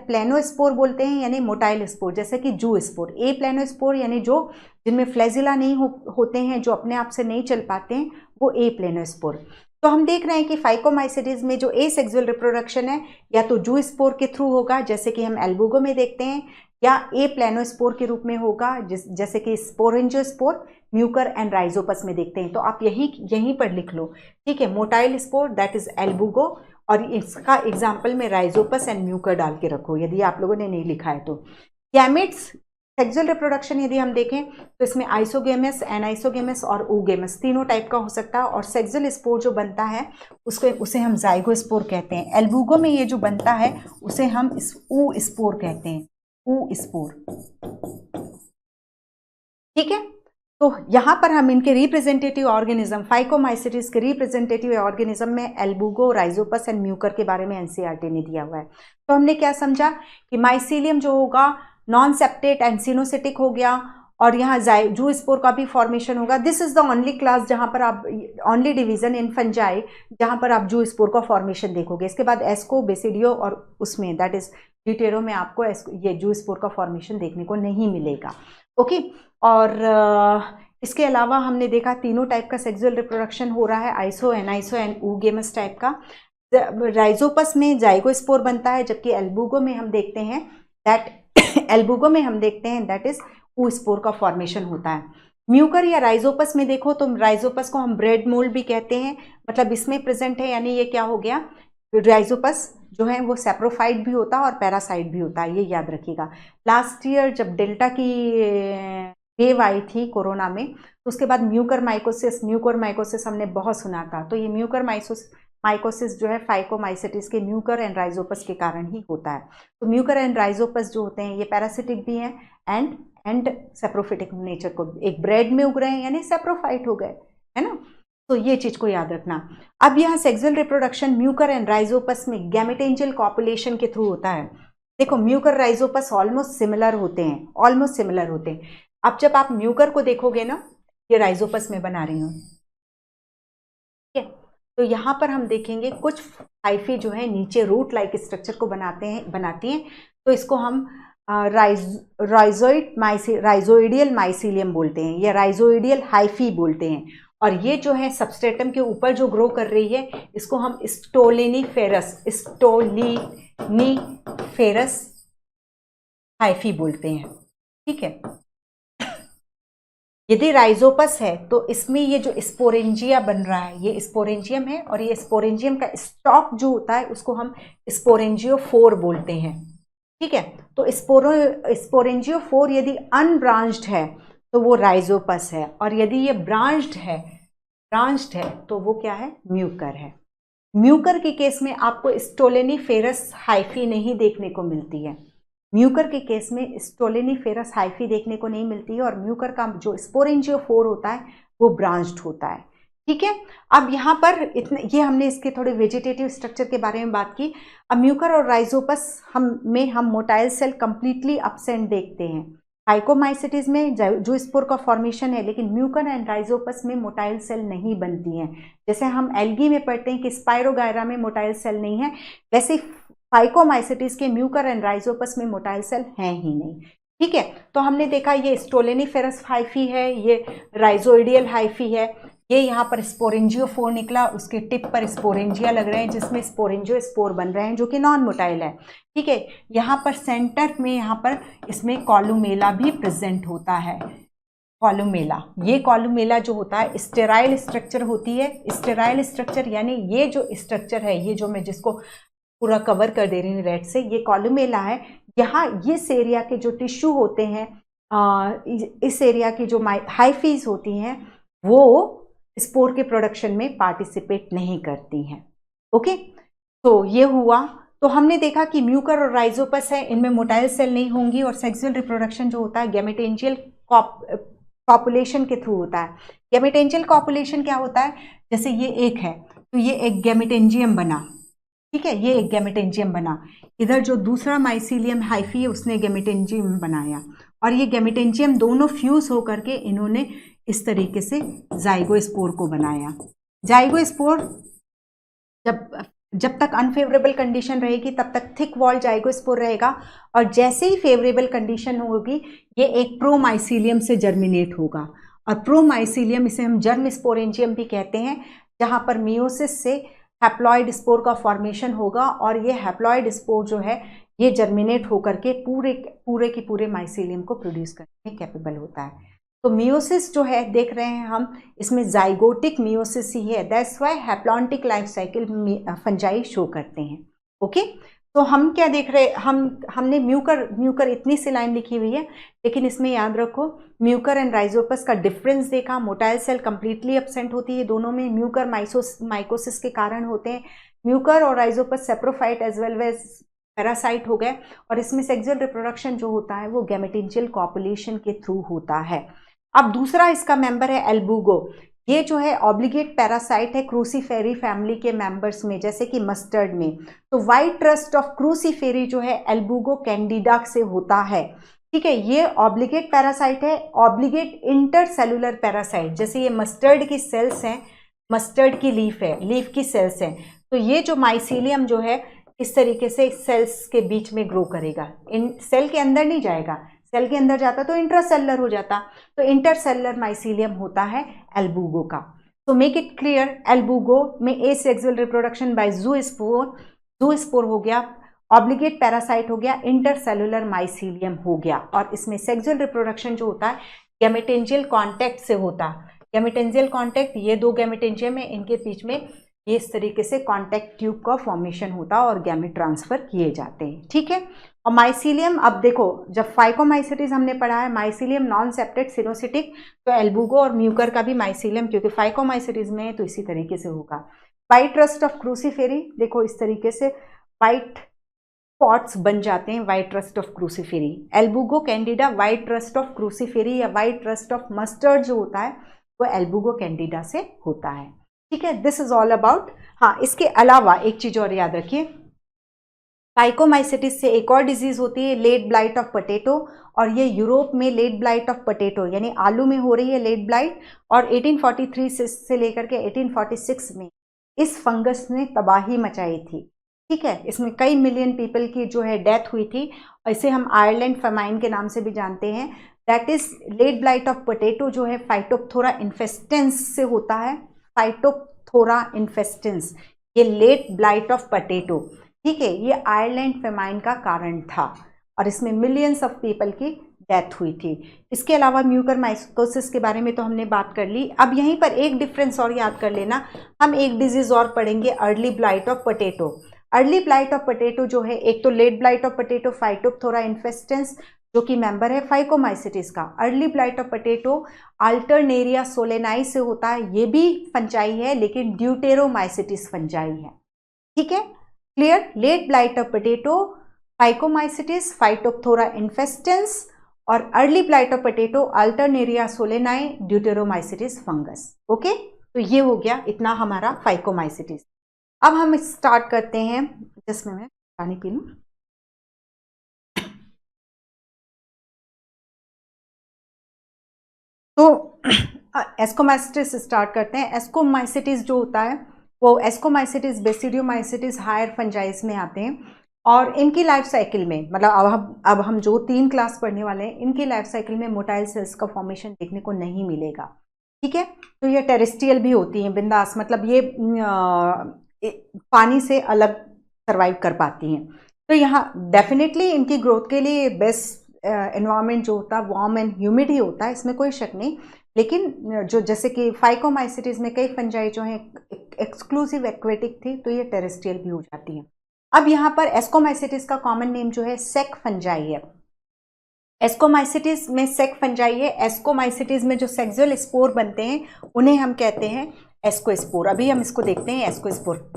प्लेनोस्पोर बोलते हैं, यानी मोटाइल स्पोर, जैसे कि जू स्पोर। ए प्लेनोस्पोर यानी जो जिनमें फ्लैजिला नहीं होते हैं, जो अपने आप से नहीं चल पाते हैं, वो ए प्लेनोस्पोर। तो हम देख रहे हैं कि फाइकोमाइसिटिस में जो एसेक्सुअल रिप्रोडक्शन है या तो जू स्पोर के थ्रू होगा, जैसे कि हम एल्बुगो में देखते हैं, या ए प्लेनोस्पोर के रूप में होगा, जैसे कि स्पोरेंजियोस्पोर, म्यूकर एंड राइजोपस में देखते हैं। तो आप यहीं पर लिख लो, ठीक है, मोटाइल स्पोर दैट इज एल्बुगो, और इसका एग्जाम्पल में राइजोपस एंड म्यूकर डाल के रखो यदि आप लोगों ने नहीं लिखा है तो। गैमेट्स, सेक्सुअल रिप्रोडक्शन यदि हम देखें तो इसमें आइसोगेमस, एनाइसोगेमस और oogamous तीनों टाइप का हो सकता है, और सेक्सुअल स्पोर जो बनता है उसे हम जाइगोस्पोर कहते हैं। एल्बुगो में ये जो बनता है उसे हम ऊ स्पोर कहते हैं, ऊ स्पोर, ठीक है। तो यहाँ पर हम इनके रिप्रेजेंटेटिव ऑर्गेनिज्म, फाइकोमाइसिटिस के रिप्रेजेंटेटिव ऑर्गेनिज्म में एल्बुगो, राइजोपस एंड म्यूकर के बारे में एनसीईआरटी ने दिया हुआ है। तो हमने क्या समझा कि माइसीलियम जो होगा नॉन सेप्टेट एंड सिनोसिटिक हो गया, और यहाँ जू स्पोर का भी फॉर्मेशन होगा। This is the only class जहाँ पर आप, ओनली डिवीजन इन फंजाई जहाँ पर आप जू स्पोर का फॉर्मेशन देखोगे। इसके बाद एस्को, बेसिडियो और उसमें दैट इज ड्यूटेरो में आपको ये जू स्पोर का फॉर्मेशन देखने को नहीं मिलेगा, ओके। और इसके अलावा हमने देखा तीनों टाइप का सेक्सुअल रिप्रोडक्शन हो रहा है, आइसो, एनाइसो एंड oogamous टाइप का। राइजोपस में जाइगोस्पोर बनता है, जबकि एल्बुगो में हम देखते हैं दैट इज ऊ स्पोर का फॉर्मेशन होता है। म्यूकर या राइजोपस में देखो तो राइजोपस को हम ब्रेड मोल्ड भी कहते हैं, मतलब इसमें प्रेजेंट है, यानी ये क्या हो गया, राइजोपस जो है वो सेप्रोफाइट भी होता है और पैरासाइट भी होता है, ये याद रखिएगा। लास्ट ईयर जब डेल्टा की वेव आई थी कोरोना में, तो उसके बाद म्यूकर माइकोसिस हमने बहुत सुना था। तो ये म्यूकर माइकोसिस जो है फाइकोमाइसिटिस के म्यूकर एंड राइजोपस के कारण ही होता है। तो म्यूकर एंड राइजोपस जो होते हैं ये पैरासिटिक भी हैं एंड सेप्रोफिटिक नेचर को, एक ब्रेड में उग रहे हैं यानी सेप्रोफाइट हो गए, है ना। तो ये चीज को याद रखना। अब यहाँ sexual reproduction Mucor and Rhizopus में गैमेटेंजियल कॉपुलेशन के थ्रू होता है। देखो म्यूकर राइजोपस ऑलमोस्ट सिमिलर होते हैं, अब जब आप म्यूकर को देखोगे ना, ये राइजोपस में बना रही हूँ, ठीक है, तो यहाँ पर हम देखेंगे कुछ हाइफी जो है नीचे रूट लाइक स्ट्रक्चर को बनाती हैं, तो इसको हम राइजोइडियल माइसीलियम बोलते हैं या राइजोइडियल हाइफी बोलते हैं। और ये जो है सबस्ट्रेटम के ऊपर जो ग्रो कर रही है इसको हम स्टोलेनिफेरस हाइफी बोलते हैं, ठीक है। यदि राइजोपस है तो इसमें ये जो स्पोरेंजिया बन रहा है ये स्पोरेंजियम है, और ये स्पोरेंजियम का स्टॉक जो होता है उसको हम स्पोरेंजियोफोर बोलते हैं, ठीक है। तो स्पोरेंजियोफोर यदि अनब्रांच्ड है तो वो राइजोपस है, और यदि ये ब्रांच्ड है तो वो क्या है, म्यूकर है। म्यूकर के केस में आपको स्टोलेनिफेरस हाइफी नहीं देखने को मिलती है, म्यूकर के केस में स्टोलेनिफेरस हाइफी देखने को नहीं मिलती है, और म्यूकर का जो स्पोरेंजियोफोर होता है वो ब्रांच्ड होता है, ठीक है। अब यहाँ पर इतने, ये हमने इसके थोड़े वेजिटेटिव स्ट्रक्चर के बारे में बात की। अब म्यूकर और राइजोपस हम मोटाइल सेल कंप्लीटली एब्सेंट देखते हैं। फाइकोमाइसिटिस में जो स्पोर का फॉर्मेशन है, लेकिन म्यूकर एंड राइजोपस में मोटाइल सेल नहीं बनती हैं। जैसे हम एल्गी में पढ़ते हैं कि स्पाइरोगायरा में मोटाइल सेल नहीं है, वैसे फाइकोमाइसिटिस के म्यूकर एंड राइजोपस में मोटाइल सेल हैं ही नहीं। ठीक है, तो हमने देखा ये स्टोलेनिफेरस हाइफी है, ये राइजोइडियल हाइफी है, ये यहाँ पर स्पोरेंजियोफोर निकला, उसके टिप पर स्पोरेंजिया लग रहे हैं जिसमें स्पोरेंजियो स्पोर बन रहे हैं जो कि नॉन मोटाइल है। ठीक है, यहाँ पर सेंटर में यहाँ पर इसमें कॉलुमेला भी प्रेजेंट होता है। कॉलुमेला, ये कॉलुमेला जो होता है स्टेराइल स्ट्रक्चर होती है। स्टेराइल स्ट्रक्चर यानी ये जो स्ट्रक्चर है, ये जो मैं जिसको पूरा कवर कर दे रही हूँ रेड से, ये कॉलुमेला है। यहाँ इस एरिया के जो टिश्यू होते हैं, इस एरिया की जो हाइफीज होती हैं, वो स्पोर के प्रोडक्शन में पार्टिसिपेट नहीं करती हैं। ओके, तो ये हुआ। तो हमने देखा कि म्यूकर और राइजोपस है, इनमें मोटाइल सेल नहीं होंगी, और सेक्सुअल रिप्रोडक्शन जो होता है गैमेटेंजियल कॉपुलेशन के थ्रू होता है। गैमेटेंजियल कॉपुलेशन क्या होता है, जैसे ये एक है तो ये एक गैमेटेंजियम बना, ठीक है, ये एक गैमेटेंजियम बना, इधर जो दूसरा माइसीलियम हाइफी है उसने गैमेटेंजियम बनाया, और ये गैमेटेंजियम दोनों फ्यूज होकर के इन्होंने इस तरीके से जाइगोस्पोर को बनाया। जाइगोस्पोर जब तक अनफेवरेबल कंडीशन रहेगी तब तक थिक वॉल जाइगोस्पोर रहेगा, और जैसे ही फेवरेबल कंडीशन होगी ये एक प्रोमाइसीलियम से जर्मिनेट होगा, और प्रोमाइसीलियम इसे हम जर्म स्पोरेंजियम भी कहते हैं, जहां पर मियोसिस से हैप्लॉइड स्पोर का फॉर्मेशन होगा, और ये हैप्लॉइड स्पोर जो है ये जर्मिनेट होकर के पूरे के पूरे माइसीलियम को प्रोड्यूस करने में कैपेबल होता है। तो मियोसिस जो है देख रहे हैं हम, इसमें जाइगोटिक मियोसिस ही है, that's why haplontic life cycle fungi show करते हैं। ओके, तो हम क्या देख रहे हैं, हमने म्यूकर इतनी सी लाइन लिखी हुई है, लेकिन इसमें याद रखो म्यूकर एंड राइजोपस का डिफरेंस देखा। मोटाइल सेल कंप्लीटली एब्सेंट होती है दोनों में, म्यूकर माइकोसिस के कारण होते हैं, म्यूकर और rhizopus saprophyte as well as parasite हो गए, और इसमें सेक्सुअल रिप्रोडक्शन जो होता है वो गैमेटेंजियल कॉपुलेशन के थ्रू होता है। अब दूसरा इसका मेंबर है एल्बुगो, ये जो है ऑब्लिगेट पैरासाइट है क्रूसीफेरी फैमिली के मेंबर्स में, जैसे कि मस्टर्ड में। तो वाइट रस्ट ऑफ क्रूसीफेरी जो है एल्बुगो कैंडिडा से होता है। ठीक है, ये ऑब्लिगेट पैरासाइट है, ऑब्लिगेट इंटरसेलुलर पैरासाइट, जैसे ये मस्टर्ड की सेल्स हैं, मस्टर्ड की लीफ है, लीफ की सेल्स हैं, तो ये जो माइसीलियम जो है इस तरीके से सेल्स के बीच में ग्रो करेगा, इन सेल के अंदर नहीं जाएगा, सेल के अंदर जाता तो इंट्रासेलुलर हो जाता, तो इंटरसेलुलर माइसीलियम होता है एल्बुगो का। तो मेक इट क्लियर, एल्बुगो में एसेक्सुअल रिप्रोडक्शन बाय ज़ूस्पोर हो गया, ऑब्लिगेट पैरासाइट हो गया, इंटरसेलुलर माइसीलियम हो गया, और इसमें सेक्सुअल रिप्रोडक्शन जो होता है गैमेटेंजियल कॉन्टैक्ट से होता है। गैमेटेंजियल कॉन्टैक्ट, ये दो गैमेटेंजियम है, इनके बीच में ये इस तरीके से कॉन्टैक्ट ट्यूब का फॉर्मेशन होता है और गैमेट ट्रांसफर किए जाते हैं। ठीक है, और माइसीलियम, अब देखो जब फाइकोमाइसिटिस हमने पढ़ा है, माइसीलियम नॉन सेप्टेड सिनोसिटिक, तो एल्बुगो और म्यूकर का भी माइसीलियम क्योंकि फाइकोमाइसिटिस में है तो इसी तरीके से होगा। वाइट रस्ट ऑफ क्रूसीफेरी, देखो इस तरीके से वाइट स्पॉट्स बन जाते हैं, white rust of cruciferae. Albugo candida white rust of cruciferae या वाइट रस्ट ऑफ मस्टर्ड जो होता है वो एल्बुगो कैंडिडा से होता है। ठीक है, दिस इज ऑल अबाउट। हाँ, इसके अलावा एक चीज और याद रखिए, फाइकोमाइसिटिस से एक और डिजीज होती है लेट ब्लाइट ऑफ पोटैटो, और ये यूरोप में लेट ब्लाइट ऑफ पोटैटो यानी आलू में हो रही है लेट ब्लाइट, और 1843 से लेकर के 1846 में इस फंगस ने तबाही मचाई थी। ठीक है, इसमें कई मिलियन पीपल की जो है डेथ हुई थी, इसे हम आयरलैंड फेमाइन के नाम से भी जानते हैं। That is late blight of potato जो है फाइटोप्थोरा इन्फेस्टेंस से होता है, फाइटोप्थोरा इन्फेस्टेंस, ये लेट ब्लाइट ऑफ पोटैटो। ठीक है, ये आयरलैंड फेमाइन का कारण था, और इसमें मिलियंस ऑफ पीपल की डेथ हुई थी। इसके अलावा म्यूकर माइकोसिस के बारे में तो हमने बात कर ली। अब यहीं पर एक डिफरेंस और याद कर लेना, हम एक डिजीज और पढ़ेंगे, early blight of potato. Early blight of potato जो है, एक तो late blight of potato phytophthora infestans जो कि मेंबर है फाइकोमाइसिटिस का। Early blight of potato alternaria solani से होता है, ये भी फंजाई है लेकिन ड्यूटेरोमाइसिटिस फंजाई है। ठीक है, clear. Late blight of potato, phycomycetes, phytophthora infestans, और early blight of potato alternaria solani, deuteromycetes fungus. Okay, तो ये हो गया इतना हमारा फाइकोमाइसिटीज। अब हम स्टार्ट करते हैं, जिसमें मैं पानी पी लूं। तो एस्कोमाइसिटिस स्टार्ट करते हैं। एस्कोमाइसिटिस जो होता है वो एस्कोमाइसिटिस, बेसिडियोमाइसिटिस हायर फंजाइज में आते हैं, और इनकी लाइफ साइकिल में, मतलब अब हम जो 3 क्लास पढ़ने वाले हैं, इनकी लाइफ साइकिल में मोटाइल सेल्स का फॉर्मेशन देखने को नहीं मिलेगा। ठीक है, तो ये टेरेस्ट्रियल भी होती हैं बिंदास, मतलब ये पानी से अलग सर्वाइव कर पाती हैं। तो यहाँ डेफिनेटली इनकी ग्रोथ के लिए बेस्ट एनवायरनमेंट जो होता है वार्म एंड ह्यूमिड ही होता है, इसमें कोई शक नहीं। लेकिन जो जैसे कि फाइकोमाइसिटिस में कई फंजाई जो हैं एक्सक्लूसिव एक्वेटिक थी, तो ये टेरेस्ट्रियल भी हो जाती हैं। अब यहाँ पर एस्कोमाइसिटिस का कॉमन नेम जो है सेक फंजाई है। एस्कोमाइसिटिस में सेक फंजाई है। एस्कोमाइसिटिस में जो सेक्सुअल स्पोर बनते हैं उन्हें हम कहते हैं एस्कोस्पोर। अभी हम इसको देखते हैं एस्कोस्पोर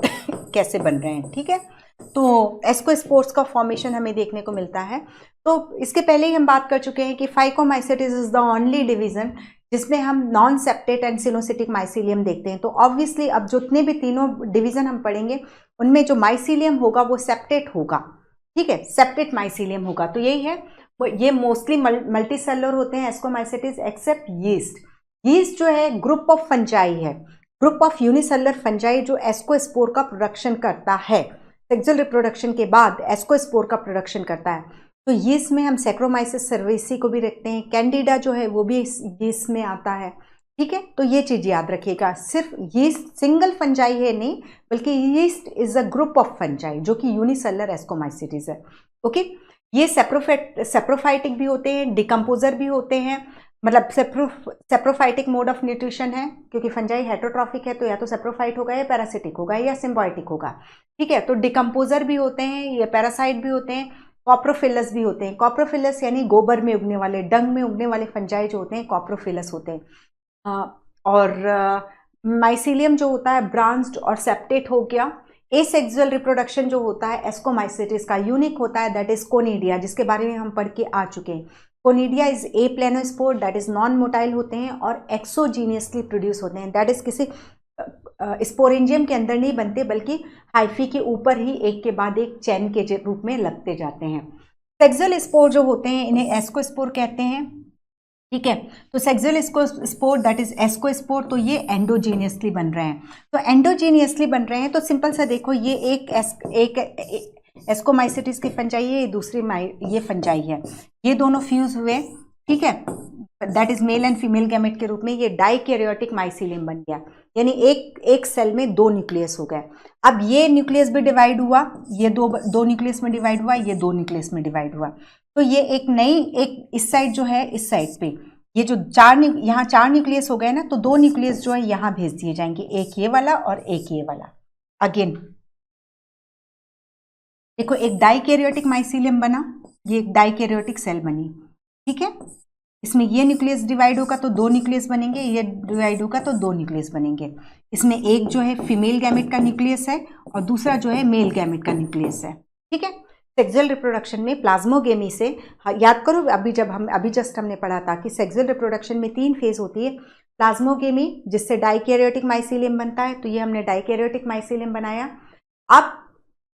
कैसे बन रहे हैं। ठीक है, तो एस्कोस्पोर्स का फॉर्मेशन हमें देखने को मिलता है। तो इसके पहले ही हम बात कर चुके हैं कि phycomycetes is the only division जिसमें हम non septate and coenocytic mycelium देखते हैं। तो ऑब्वियसली अब जितने भी तीनों डिवीजन हम पढ़ेंगे उनमें जो माइसीलियम होगा वो सेप्टेट होगा। ठीक है, सेप्टेट माइसीलियम होगा। तो यही है, ये मोस्टली मल्टी सेलुलर होते हैं एस्कोमाइसिटिस एक्सेप्ट यीस्ट। यीस्ट जो है ग्रुप ऑफ फंजाई है, ग्रुप ऑफ यूनिसेलुलर फंजाई जो एस्कोस्पोर का प्रोडक्शन करता है। सेक्सुअल रिप्रोडक्शन के बाद एस्कोस्पोर का प्रोडक्शन करता है। तो यीस्ट में हम सैक्रोमाइसिस सर्वेसी को भी रखते हैं। कैंडिडा जो है वो भी यीस्ट में आता है। ठीक है, तो ये चीज याद रखिएगा, सिर्फ यीस्ट सिंगल फंजाई है नहीं, बल्कि yeast is a group of fungi जो कि यूनिसेलुलर एस्कोमाइसिटिस है। ओके, ये सेप्रोफाइटिक भी होते हैं, डिकम्पोजर भी होते हैं, मतलब सेप्रोफाइटिक मोड ऑफ न्यूट्रिशन है, क्योंकि फंजाई हेटरोट्रॉफिक है तो या तो सेप्रोफाइट होगा या पैरासिटिक होगा या सिम्बायोटिक होगा। ठीक है, तो डिकम्पोजर भी होते हैं, ये पैरासाइट भी होते हैं, कॉप्रोफिलस भी होते हैं। कॉप्रोफिलस यानी गोबर में उगने वाले, डंग में उगने वाले फंजाई जो होते हैं कॉप्रोफिलस होते हैं। और माइसीलियम जो होता है ब्रांच्ड और सेप्टेट हो गया। एसेक्सुअल रिप्रोडक्शन जो होता है एस्कोमाइसिटिस का यूनिक होता है, दैट इज कोनिडिया, जिसके बारे में हम पढ़ के आ चुके हैं। Conidia is a planospore, that is non motile होते हैं और एक्सोजीनियसली प्रोड्यूस होते हैं, दैट इज किसी स्पोरेंजियम के अंदर नहीं बनते, बल्कि हाइफी के ऊपर ही एक के बाद एक चैन के रूप में लगते जाते हैं। सेक्सुअल स्पोर जो होते हैं इन्हें एस्कोस्पोर कहते हैं। ठीक है, तो sexual spore that is ascospore, तो ये एंडोजीनियसली बन रहे हैं। तो एंडोजीनियसली बन रहे हैं तो सिंपल सा देखो, ये एक एस्कोमाइसिटिस की फंजाई है, ये दूसरी ये फंजाई है, ये दोनों फ्यूज हुए। ठीक है, that is male and female gamete के रूप में ये डाइकैरियोटिक माइसीलियम बन गया, यानी एक सेल में 2 न्यूक्लियस हो गए। अब ये न्यूक्लियस भी डिवाइड हुआ, ये दो न्यूक्लियस में डिवाइड हुआ, ये 2 न्यूक्लियस में डिवाइड हुआ। तो ये एक नई, एक इस साइड जो है, इस साइड पे ये जो यहाँ 4 न्यूक्लियस हो गए ना, तो 2 न्यूक्लियस जो है यहाँ भेज दिए जाएंगे, एक ये वाला और एक ये वाला। अगेन देखो, एक डाइकैरियोटिक माइसीलियम बना, ये एक डाइकैरियोटिक सेल बनी। ठीक है, इसमें ये न्यूक्लियस डिवाइड होगा तो 2 न्यूक्लियस बनेंगे, ये डिवाइड होगा तो 2 न्यूक्लियस बनेंगे। इसमें एक जो है फीमेल गैमेट का न्यूक्लियस है और दूसरा जो है मेल गैमेट का न्यूक्लियस है। ठीक है, सेक्सुअल रिप्रोडक्शन में प्लाज्मोगेमी से, याद करो अभी जस्ट हमने पढ़ा था कि सेक्सुअल रिप्रोडक्शन में 3 फेज होती है। प्लाज्मोगेमी जिससे डाइकैरियोटिक माइसीलियम बनता है, तो ये हमने डाइकैरियोटिक माइसीलियम बनाया। अब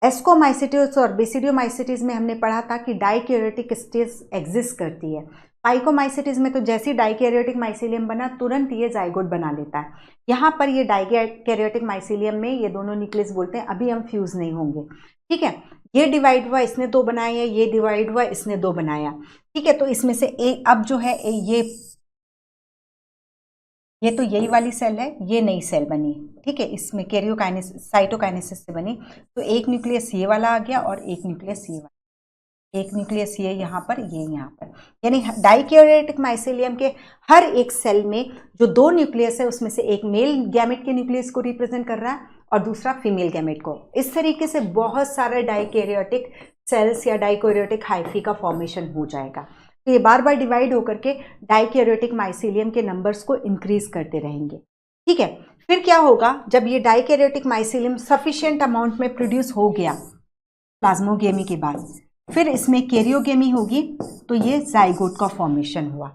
एस्कोमाइसिटिस और बेसिडियोमाइसिटिस में हमने पढ़ा था कि डाइकैरियोटिक स्टेज एग्जिस्ट करती है। फाइकोमाइसिटिस में तो जैसे डाइकैरियोटिक माइसीलियम बना तुरंत ये जाइगोट बना लेता है। यहाँ पर ये डाइकैरियोटिक माइसीलियम में ये दोनों न्यूक्लियस बोलते हैं, अभी हम फ्यूज नहीं होंगे। ठीक है, ये डिवाइड हुआ, इसने 2 बनाया, ये डिवाइड हुआ, इसने 2 बनाया। ठीक है, तो इसमें से एक अब जो है ये तो यही वाली सेल है, ये नई सेल बनी। ठीक है, इसमें कैरियोकाइनेसिस साइटोकाइनेसिस से बनी, तो एक न्यूक्लियस ये वाला आ गया और एक न्यूक्लियस ये वाला, एक न्यूक्लियस ये यहाँ पर, ये यहाँ पर, यानी डाइकैरियोटिक माइसीलियम के हर एक सेल में जो 2 न्यूक्लियस है उसमें से एक मेल गैमेट के न्यूक्लियस को रिप्रेजेंट कर रहा है और दूसरा फीमेल गैमेट को। इस तरीके से बहुत सारे डाइकैरियोटिक सेल्स या डाइकैरियोटिक हाइफी का फॉर्मेशन हो जाएगा। तो ये बार बार डिवाइड होकर के डाइकैरियोटिक माइसीलियम के नंबर्स को इंक्रीज करते रहेंगे। ठीक है, फिर क्या होगा, जब ये डाइकैरियोटिक माइसीलियम सफिशिएंट अमाउंट में प्रोड्यूस हो गया प्लाज्मोगेमी के बाद, फिर इसमें कैरियोगेमी होगी, तो ये जाइगोट का फॉर्मेशन हुआ।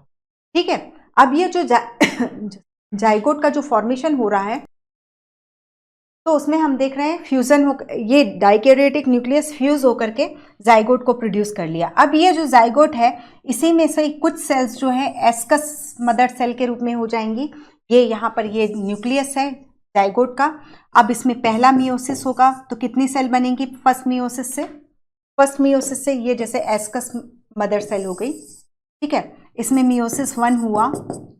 ठीक है, अब ये जो जाइगोट का जो फॉर्मेशन हो रहा है तो उसमें हम देख रहे हैं फ्यूजन हो, ये डाइकैरियोटिक न्यूक्लियस फ्यूज होकर के जाइगोट को प्रोड्यूस कर लिया। अब ये जो जाइगोट है इसी में से कुछ सेल्स जो है एस्कस मदर सेल के रूप में हो जाएंगी। ये यहाँ पर ये न्यूक्लियस है जाइगोट का। अब इसमें पहला मियोसिस होगा तो कितनी सेल बनेंगी फर्स्ट मियोसिस से ये जैसे एस्कस मदर सेल हो गई, ठीक है। इसमें मियोसिस 1 हुआ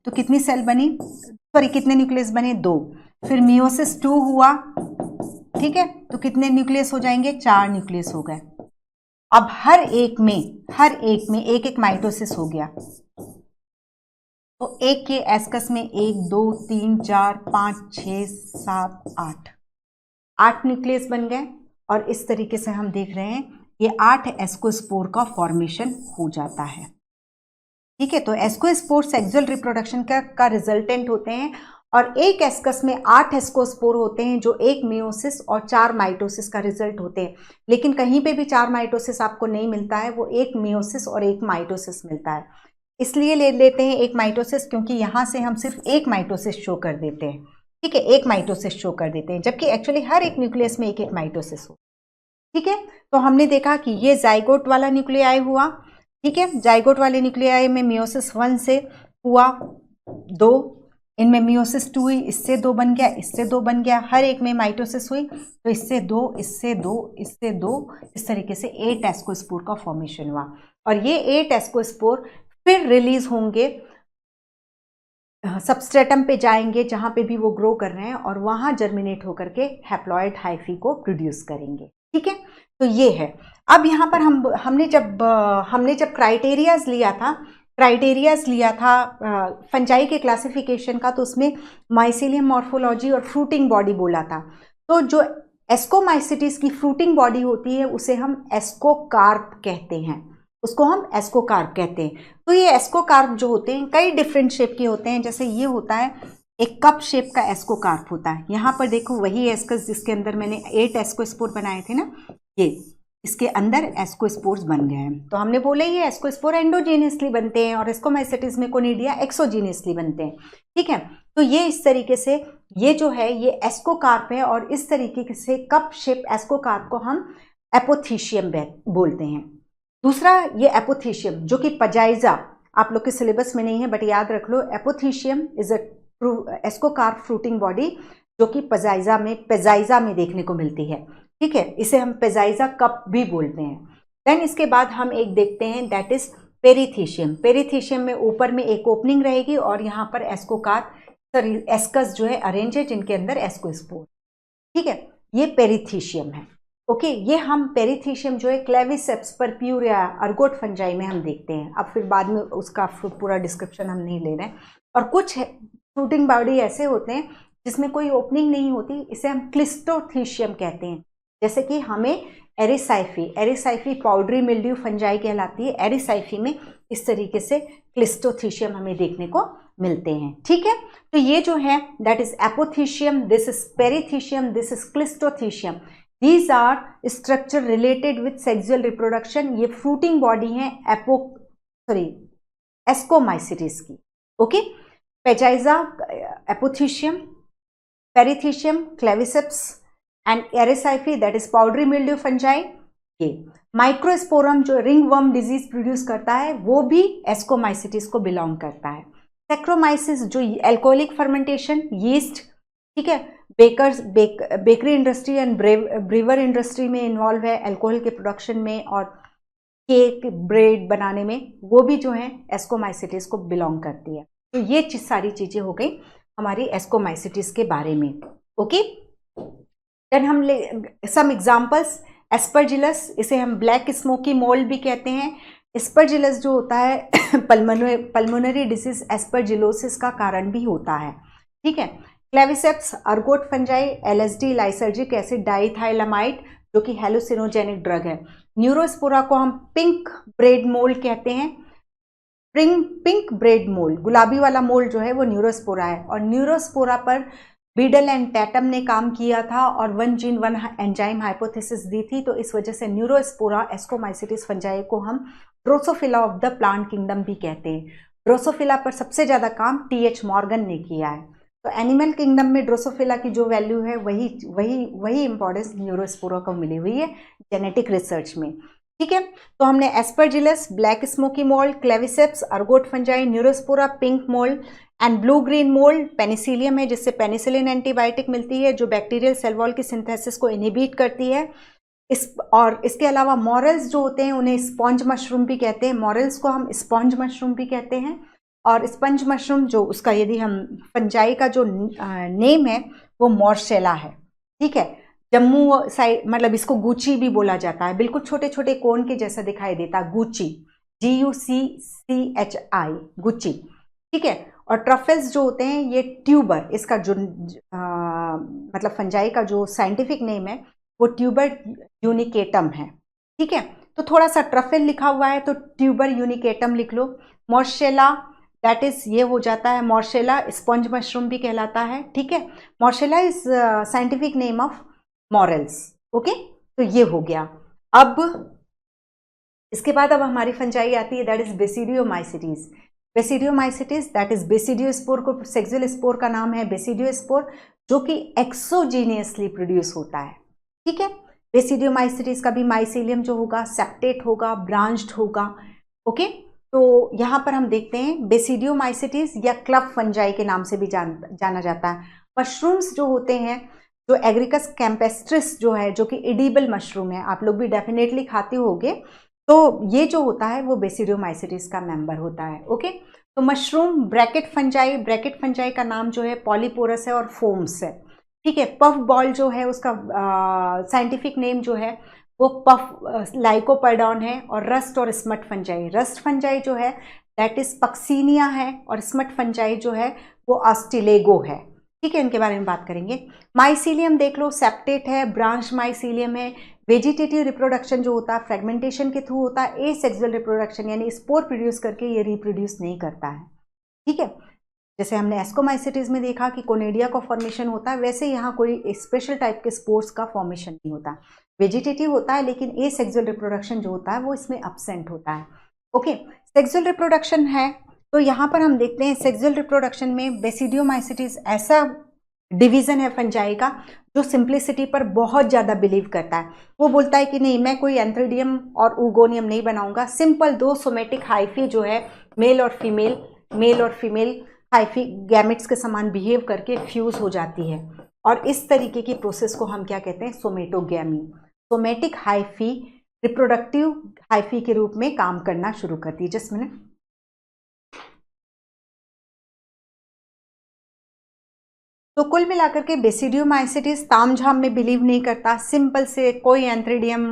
तो कितनी सेल बनी, सॉरी कितने न्यूक्लियस बने, 2। फिर मियोसिस 2 हुआ, ठीक है, तो कितने न्यूक्लियस हो जाएंगे, 4 न्यूक्लियस हो गए। अब हर एक में एक एक माइटोसिस हो गया। तो एक के एस्कस में 1 2 3 4 5 6 7 8 न्यूक्लियस बन गए। और इस तरीके से हम देख रहे हैं ये 8 एस्कोस्पोर का फॉर्मेशन हो जाता है, ठीक है। तो एस्कोस्पोर सेक्सुअल रिप्रोडक्शन का रिजल्टेंट होते हैं और एक एस्कस में 8 एस्कोस्पोर होते हैं जो एक मियोसिस और 4 माइटोसिस का रिजल्ट होते हैं। लेकिन कहीं पे भी 4 माइटोसिस आपको नहीं मिलता है, वो एक मियोसिस और एक माइटोसिस मिलता है। इसलिए ले लेते हैं एक माइटोसिस क्योंकि यहाँ से हम सिर्फ एक माइटोसिस शो कर देते हैं, ठीक है, एक माइटोसिस शो कर देते हैं, जबकि एक्चुअली हर एक न्यूक्लियस में एक एक माइटोसिस हो, ठीक है। तो हमने देखा कि ये जाइगोट वाला न्यूक्लियाई हुआ, ठीक है। जाइगोट वाले न्यूक्लियाई में मियोसिस 1 से हुआ 2, इनमें मियोसिस 2 हुई, इससे 2 बन गया, इससे 2 बन गया, हर एक में माइटोसिस हुई तो इससे 2 इससे 2 इससे 2, इस तरीके से 8 एस्कोस्पोर का फॉर्मेशन हुआ। और ये 8 एस्कोस्पोर फिर रिलीज होंगे, सबस्ट्रेटम पे जाएंगे जहां पे भी वो ग्रो कर रहे हैं और वहां जर्मिनेट होकर के हैप्लॉइड हाइफी को प्रोड्यूस करेंगे, ठीक है। तो ये है। अब यहाँ पर हमने जब क्राइटेरियाज लिया था फंजाई के क्लासिफिकेशन का, तो उसमें माइसीलियम मॉर्फोलॉजी और फ्रूटिंग बॉडी बोला था। तो जो एस्कोमाइसिटिस की फ्रूटिंग बॉडी होती है उसे हम एस्कोकार्प कहते हैं, उसको हम एस्कोकार्प कहते हैं। तो ये एस्कोकार्प जो होते हैं कई डिफरेंट शेप के होते हैं, जैसे ये होता है एक कप शेप का एस्कोकार्प होता है। यहाँ पर देखो वही एस्कस जिसके अंदर मैंने 8 एस्कोस्पोर बनाए थे ना, ये इसके अंदर एस्कोस्पोर्स बन गए हैं। तो हमने बोला ये एस्कोस्पोर एंडोजीनियसली बनते हैं और एस्कोमाइसिटिस में कोनिडिया एक्सोजीनियसली बनते हैं, ठीक है। तो ये इस तरीके से ये जो है ये एस्कोकार्प है और इस तरीके से कप शेप एस्कोकार्प को हम एपोथीशियम बोलते हैं। दूसरा ये एपोथीशियम जो कि पजाइजा आप लोग के सिलेबस में नहीं है बट याद रख लो, apothecium is a ascocarp fruiting body जो कि पेजाइजा में देखने को मिलती है, ठीक है। इसे हम पेजाइजा कप भी बोलते हैं। देन इसके बाद हम एक देखते हैं दैट इज पेरीथीशियम। पेरीथीशियम में ऊपर में एक ओपनिंग रहेगी और यहाँ पर एस्कस जो है अरेंज है जिनके अंदर एस्कोस्पोर, ठीक है, ये पेरीथीशियम है। ओके, ये हम पेरीथीशियम जो है क्लेविसेप्स परप्यूरिया अर्गोट फंजाई में हम देखते हैं। अब फिर बाद में उसका पूरा डिस्क्रिप्शन हम नहीं ले रहे हैं। और कुछ फ्रूटिंग बॉडी ऐसे होते हैं जिसमें कोई ओपनिंग नहीं होती, इसे हम क्लिस्टोथीशियम कहते हैं। जैसे कि हमें एरिसाइफी पाउडरी मिल्ड्यू फंजाई कहलाती है, एरिसाइफी में इस तरीके से क्लिस्टोथीशियम हमें देखने को मिलते हैं, ठीक है। तो ये जो है that is apothecium, this is perithecium, this is cleistothecium. These are structure related with sexual reproduction। ये फ्रूटिंग बॉडी है एस्कोमाइसिटिस की, okay. Peziza, apothecium, perithecium, claviceps and erysiphe that is powdery mildew fungi. ये microsporum जो ring worm disease produce करता है वो भी ascomycetes को बिलोंग करता है। सेक्रोमाइसिस जो अल्कोहलिक फर्मेंटेशन, यीस्ट, ठीक है, bakery industry and Brewer industry में इन्वॉल्व है अल्कोहल के प्रोडक्शन में और केक ब्रेड बनाने में, वो भी जो है एस्कोमाइसिटिस को बिलोंग करती है। तो ये सारी चीजें हो गई हमारी एस्कोमाइसिटिस के बारे में, ओके। देन हम सम एग्जांपल्स, एस्परजिलस, इसे हम ब्लैक स्मोकी मोल्ड भी कहते हैं। एस्परजिलस जो होता है पल्मोनरी डिसीज एस्परजिलोसिस का कारण भी होता है, ठीक है। Claviceps ergot fungi, LSD lysergic acid diethylamide जो कि हेलुसिनोजेनिक ड्रग है। न्यूरोस्पोरा को हम पिंक ब्रेड मोल्ड कहते हैं। पिंक ब्रेड मोल्ड, गुलाबी वाला मोल्ड जो है वो न्यूरोस्पोरा है और न्यूरोस्पोरा पर बीडल एंड टैटम ने काम किया था और 1 जीन 1 एंजाइम हाइपोथेसिस दी थी। तो इस वजह से न्यूरोस्पोरा एस्कोमाइसिटिस फंजाई को हम Drosophila of the plant kingdom भी कहते हैं। ड्रोसोफिला पर सबसे ज्यादा काम TH मॉर्गन ने किया है। तो एनिमल किंगडम में ड्रोसोफिला की जो वैल्यू है वही वही वही इंपॉर्टेंस न्यूरोस्पोरा को मिली हुई है जेनेटिक रिसर्च में। ठीक है, तो हमने Aspergillus, black smoky mould, Claviceps, ergot fungi, Neurospora, pink mould and blue green mould, Penicillium है जिससे पेनिसिलिन एंटीबायोटिक मिलती है जो बैक्टीरियल सेल वॉल की सिंथेसिस को इनहिबिट करती है। और इसके अलावा मॉरल्स जो होते हैं उन्हें स्पॉन्ज मशरूम भी कहते हैं, मॉरल्स को हम स्पॉन्ज मशरूम भी कहते हैं। और स्पंज मशरूम जो उसका यदि हम फंजाई का जो नेम है वो मॉर्शेला है। ठीक है, जम्मू साइड मतलब इसको गुची भी बोला जाता है, बिल्कुल छोटे छोटे कोन के जैसा दिखाई देता है, गुची, GUCCHI, गुची। ठीक है, और ट्रफल्स जो होते हैं ये ट्यूबर, इसका जो मतलब फंजाई का जो साइंटिफिक नेम है वो ट्यूबर यूनिकेटम है। ठीक है, तो थोड़ा सा ट्रफल लिखा हुआ है तो ट्यूबर यूनिकेटम लिख लो। मॉर्शेला दैट इज ये हो जाता है, मॉर्शेला स्पंज मशरूम भी कहलाता है। ठीक है, morchella is scientific name of morels. Okay, तो ये हो गया। अब इसके बाद अब हमारी फंजाई आती है that is basidiomycetes. Basidiomycetes that is basidiospore को सेक्सुअल स्पोर का नाम है बेसिडियोस्पोर, जो कि एक्सोजीनियसली प्रोड्यूस होता है। ठीक है, बेसिडियोमाइसिटीज का भी माइसीलियम जो होगा सेप्टेट होगा, ब्रांच्ड होगा। ओके, तो यहाँ पर हम देखते हैं बेसिडियोमाइसिटीज या क्लब फंजाई के नाम से भी जाना जाता है। मशरूम्स जो होते हैं, जो एग्रिकस कैम्पेस्ट्रिस जो है, जो कि एडिबल मशरूम है, आप लोग भी डेफिनेटली खाते होंगे, तो ये जो होता है वो बेसिडियोमाइसिटीज का मेंबर होता है। ओके, तो मशरूम ब्रैकेट फंजाई का नाम जो है पॉलीपोरस है और फोम्स है। ठीक है, पफ बॉल जो है उसका साइंटिफिक नेम जो है वो पफ लाइकोपर्डॉन है। और रस्ट और स्मट फंजाई जो है दैट इज पक्सीनिया है, और स्मट फंजाई जो है वो ऑस्टिलेगो है। ठीक है, इनके बारे में बात करेंगे। माइसीलियम देख लो, सेप्टेट है, ब्रांच माइसीलियम है। वेजिटेटिव रिप्रोडक्शन जो होता है फ्रेगमेंटेशन के थ्रू होता है, एसेक्सुअल रिप्रोडक्शन यानी स्पोर प्रोड्यूस करके ये रिप्रोड्यूस नहीं करता है। ठीक है, जैसे हमने एस्कोमाइसिटीज में देखा कि कोनेडिया का फॉर्मेशन होता है, वैसे यहाँ कोई स्पेशल टाइप के स्पोर्स का फॉर्मेशन नहीं होता। वेजिटेटिव होता है लेकिन एसेक्सुअल रिप्रोडक्शन जो होता है वो इसमें एब्सेंट होता है। ओके, सेक्सुअल रिप्रोडक्शन है तो यहाँ पर हम देखते हैं सेक्सुअल रिप्रोडक्शन में बेसिडियोमाइसिटीज ऐसा डिवीजन है फंजाई का जो सिंप्लिसिटी पर बहुत ज़्यादा बिलीव करता है। वो बोलता है कि नहीं, मैं कोई एंथ्रीडियम और ऊगोनियम नहीं बनाऊंगा, सिंपल दो सोमेटिक हाइफी जो है मेल और फीमेल हाइफी गैमेट्स के समान बिहेव करके फ्यूज हो जाती है, और इस तरीके की प्रोसेस को हम क्या कहते हैं, सोमेटोगैमी। सोमेटिक हाइफी रिप्रोडक्टिव हाइफी के रूप में काम करना शुरू करती है। जस्ट मिनट, तो कुल मिलाकर के बेसिडियोमाइसिटीज तामझाम में बिलीव नहीं करता, सिंपल से कोई एंथ्रीडियम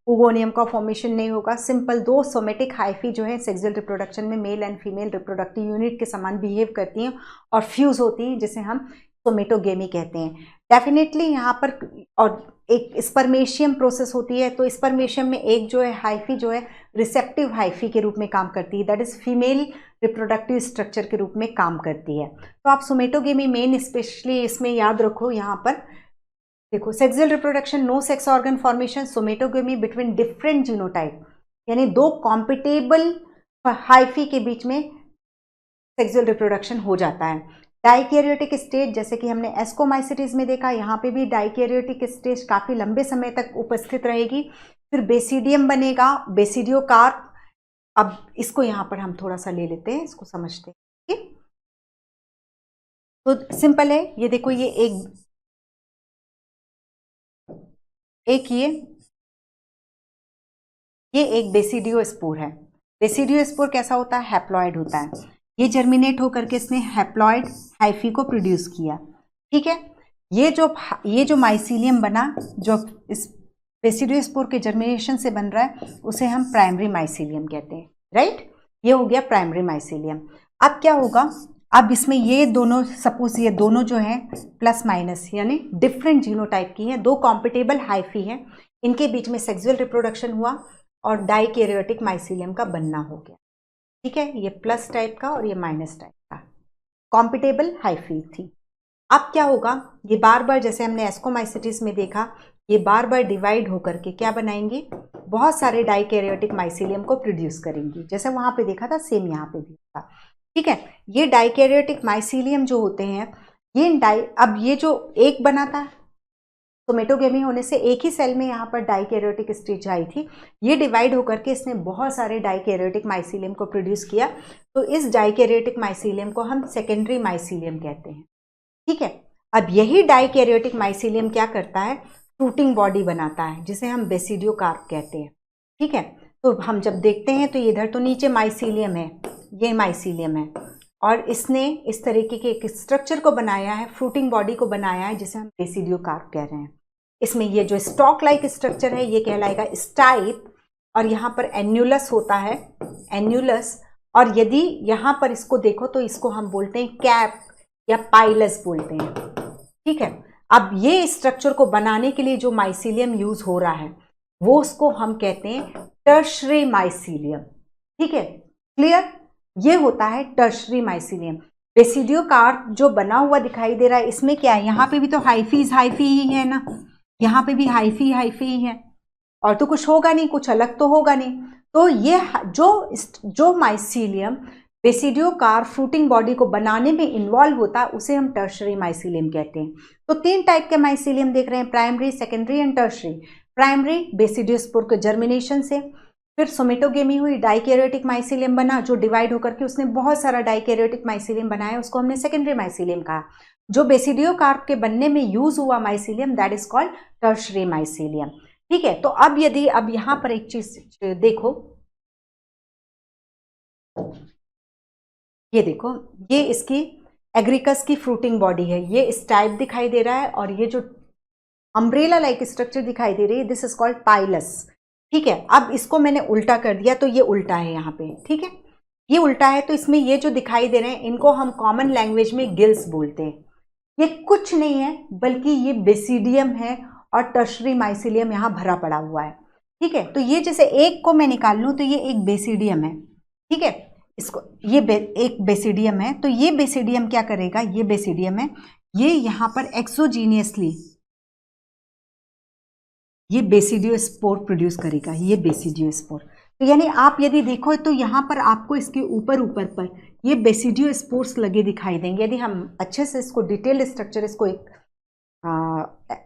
उगोनियम का फॉर्मेशन नहीं होगा, सिंपल दो सोमेटिक हाइफी जो है सेक्सुअल रिप्रोडक्शन में male and female reproductive unit के समान बिहेव करती हैं और फ्यूज होती हैं, जिसे हम सोमेटोगेमी कहते हैं। डेफिनेटली यहाँ पर और एक स्पर्मेशियम प्रोसेस होती है, तो स्पर्मेशियम में एक जो है हाइफी जो है रिसेप्टिव हाइफी के रूप में काम करती है, that is female reproductive structure के रूप में काम करती है। तो आप सोमेटोगेमी मेन स्पेशली इसमें याद रखो, यहाँ पर देखो sexual reproduction no sex organ formation, somatogamy between different genotype, यानी दो कॉम्पिटेबल हाइफी के बीच में सेक्सुअल रिप्रोडक्शन हो जाता है। डाइकैरियोटिक स्टेज जैसे कि हमने एस्कोमाइसिटीज में देखा, यहाँ पे भी डाइकैरियोटिक स्टेज काफ़ी लंबे समय तक उपस्थित रहेगी। फिर बेसिडियम बनेगा, बेसिडियोकार्प। अब इसको यहाँ पर हम थोड़ा सा ले लेते हैं, इसको समझते हैं। ठीक, तो सिंपल है, ये देखो ये ये एक बेसिडियोस्पोर है। बेसिडियोस्पोर कैसा होता है, हैप्लॉइड होता है। ये जर्मिनेट होकर के इसने हैप्लॉइड हाइफी को प्रोड्यूस किया। ठीक है, ये जो माइसीलियम बना, जो इस बेसिडियोस्पोर के जर्मिनेशन से बन रहा है, उसे हम प्राइमरी माइसीलियम कहते हैं। राइट, ये हो गया प्राइमरी माइसीलियम। अब क्या होगा, अब इसमें ये दोनों, सपोज ये दोनों जो हैं प्लस माइनस यानी डिफरेंट जीनोटाइप की हैं, दो कॉम्पिटेबल हाइफी हैं, इनके बीच में सेक्सुअल रिप्रोडक्शन हुआ और डाइकैरियोटिक माइसीलियम का बनना हो गया। ठीक है, ये प्लस टाइप का और ये माइनस टाइप का कॉम्पिटेबल हाइफी थी। अब क्या होगा, ये बार बार, जैसे हमने एस्कोमाइसिटीज में देखा, ये बार बार डिवाइड होकर के क्या बनाएंगे, बहुत सारे डाइकैरियोटिक माइसीलियम को प्रोड्यूस करेंगी, जैसे वहां पे देखा था सेम यहाँ पे भी था। ठीक है, ये डाइकैरियोटिक माइसीलियम जो होते हैं ये अब ये जो एक बना था सोमेटोगेमी होने से एक ही सेल में यहाँ पर डाइकैरियोटिक स्टेज आई थी, ये डिवाइड होकर के इसने बहुत सारे डाइकैरियोटिक माइसीलियम को प्रोड्यूस किया। तो इस डाइकैरियोटिक माइसीलियम को हम सेकेंडरी माइसीलियम कहते हैं। ठीक है, अब यही डाइकैरियोटिक माइसीलियम क्या करता है, फ्रूटिंग बॉडी बनाता है जिसे हम बेसिडियोकार्प कहते हैं। ठीक है, तो हम जब देखते हैं तो इधर तो नीचे माइसीलियम है, ये माइसीलियम है, और इसने इस तरीके के एक स्ट्रक्चर को बनाया है, फ्रूटिंग बॉडी को बनाया है जिसे हम बेसिडियोकार्प कह रहे हैं। इसमें ये जो स्टॉक लाइक स्ट्रक्चर है ये कहलाएगा स्टाइप, और यहाँ पर एन्युलस होता है, एन्युलस, और यदि यहाँ पर इसको देखो तो इसको हम बोलते हैं कैप या पाइलस बोलते हैं। ठीक है, अब ये स्ट्रक्चर को बनाने के लिए जो माइसीलियम यूज हो रहा है वो उसको हम कहते हैं टर्शरी माइसीलियम। ठीक है, क्लियर, ये होता है टर्शरी माइसीलियम। बेसिडियोकार्प जो बना हुआ दिखाई दे रहा है इसमें क्या है, यहाँ पे भी तो हाइफी ही है ना, यहाँ पे भी हाइफी ही है, और तो कुछ होगा नहीं, कुछ अलग तो होगा नहीं। तो ये जो माइसीलियम बेसिडियोकार्प फ्रूटिंग बॉडी को बनाने में इन्वॉल्व होता है उसे हम टर्शरी माइसीलियम कहते हैं। तो 3 टाइप के माइसीलियम देख रहे हैं, primary, secondary and tertiary. Primary basidiospore के जर्मिनेशन से, फिर सोमेटोगेमी हुई, डाइकैरियोटिक माइसीलियम बना जो डिवाइड होकर के उसने बहुत सारा डाइकैरियोटिक माइसीलियम बनाया, उसको हमने सेकेंडरी माइसीलियम कहा। जो बेसिडियोकार्प के बनने में यूज हुआ mycelium that is called tertiary mycelium. ठीक है, तो अब यदि अब यहां पर एक चीज देखो, ये देखो, ये इसकी एग्रिकस की फ्रूटिंग बॉडी है, ये स्टाइप दिखाई दे रहा है, और ये जो अम्ब्रेला लाइक स्ट्रक्चर दिखाई दे रही है दिस इज कॉल्ड पाइलस। ठीक है, अब इसको मैंने उल्टा कर दिया तो ये उल्टा है यहाँ पे। ठीक है, ये उल्टा है, तो इसमें ये जो दिखाई दे रहे हैं इनको हम कॉमन लैंग्वेज में गिल्स बोलते हैं। ये कुछ नहीं है बल्कि ये बेसिडियम है और टर्शरी माइसीलियम यहाँ भरा पड़ा हुआ है। ठीक है, तो ये जैसे एक को मैं निकाल लूँ तो ये एक बेसिडियम है। ठीक है, इसको ये एक बेसिडियम है, तो ये बेसिडियम क्या करेगा, ये बेसिडियम है, ये यहाँ पर एक्सोजीनियसली ये बेसिडियोस्पोर प्रोड्यूस करेगा, ये बेसिडियोस्पोर। तो यानी आप यदि देखो तो यहाँ पर आपको इसके ऊपर पर ये बेसिडियोस्पोर्स लगे दिखाई देंगे। यदि हम अच्छे से इसको डिटेल स्ट्रक्चर, इसको एक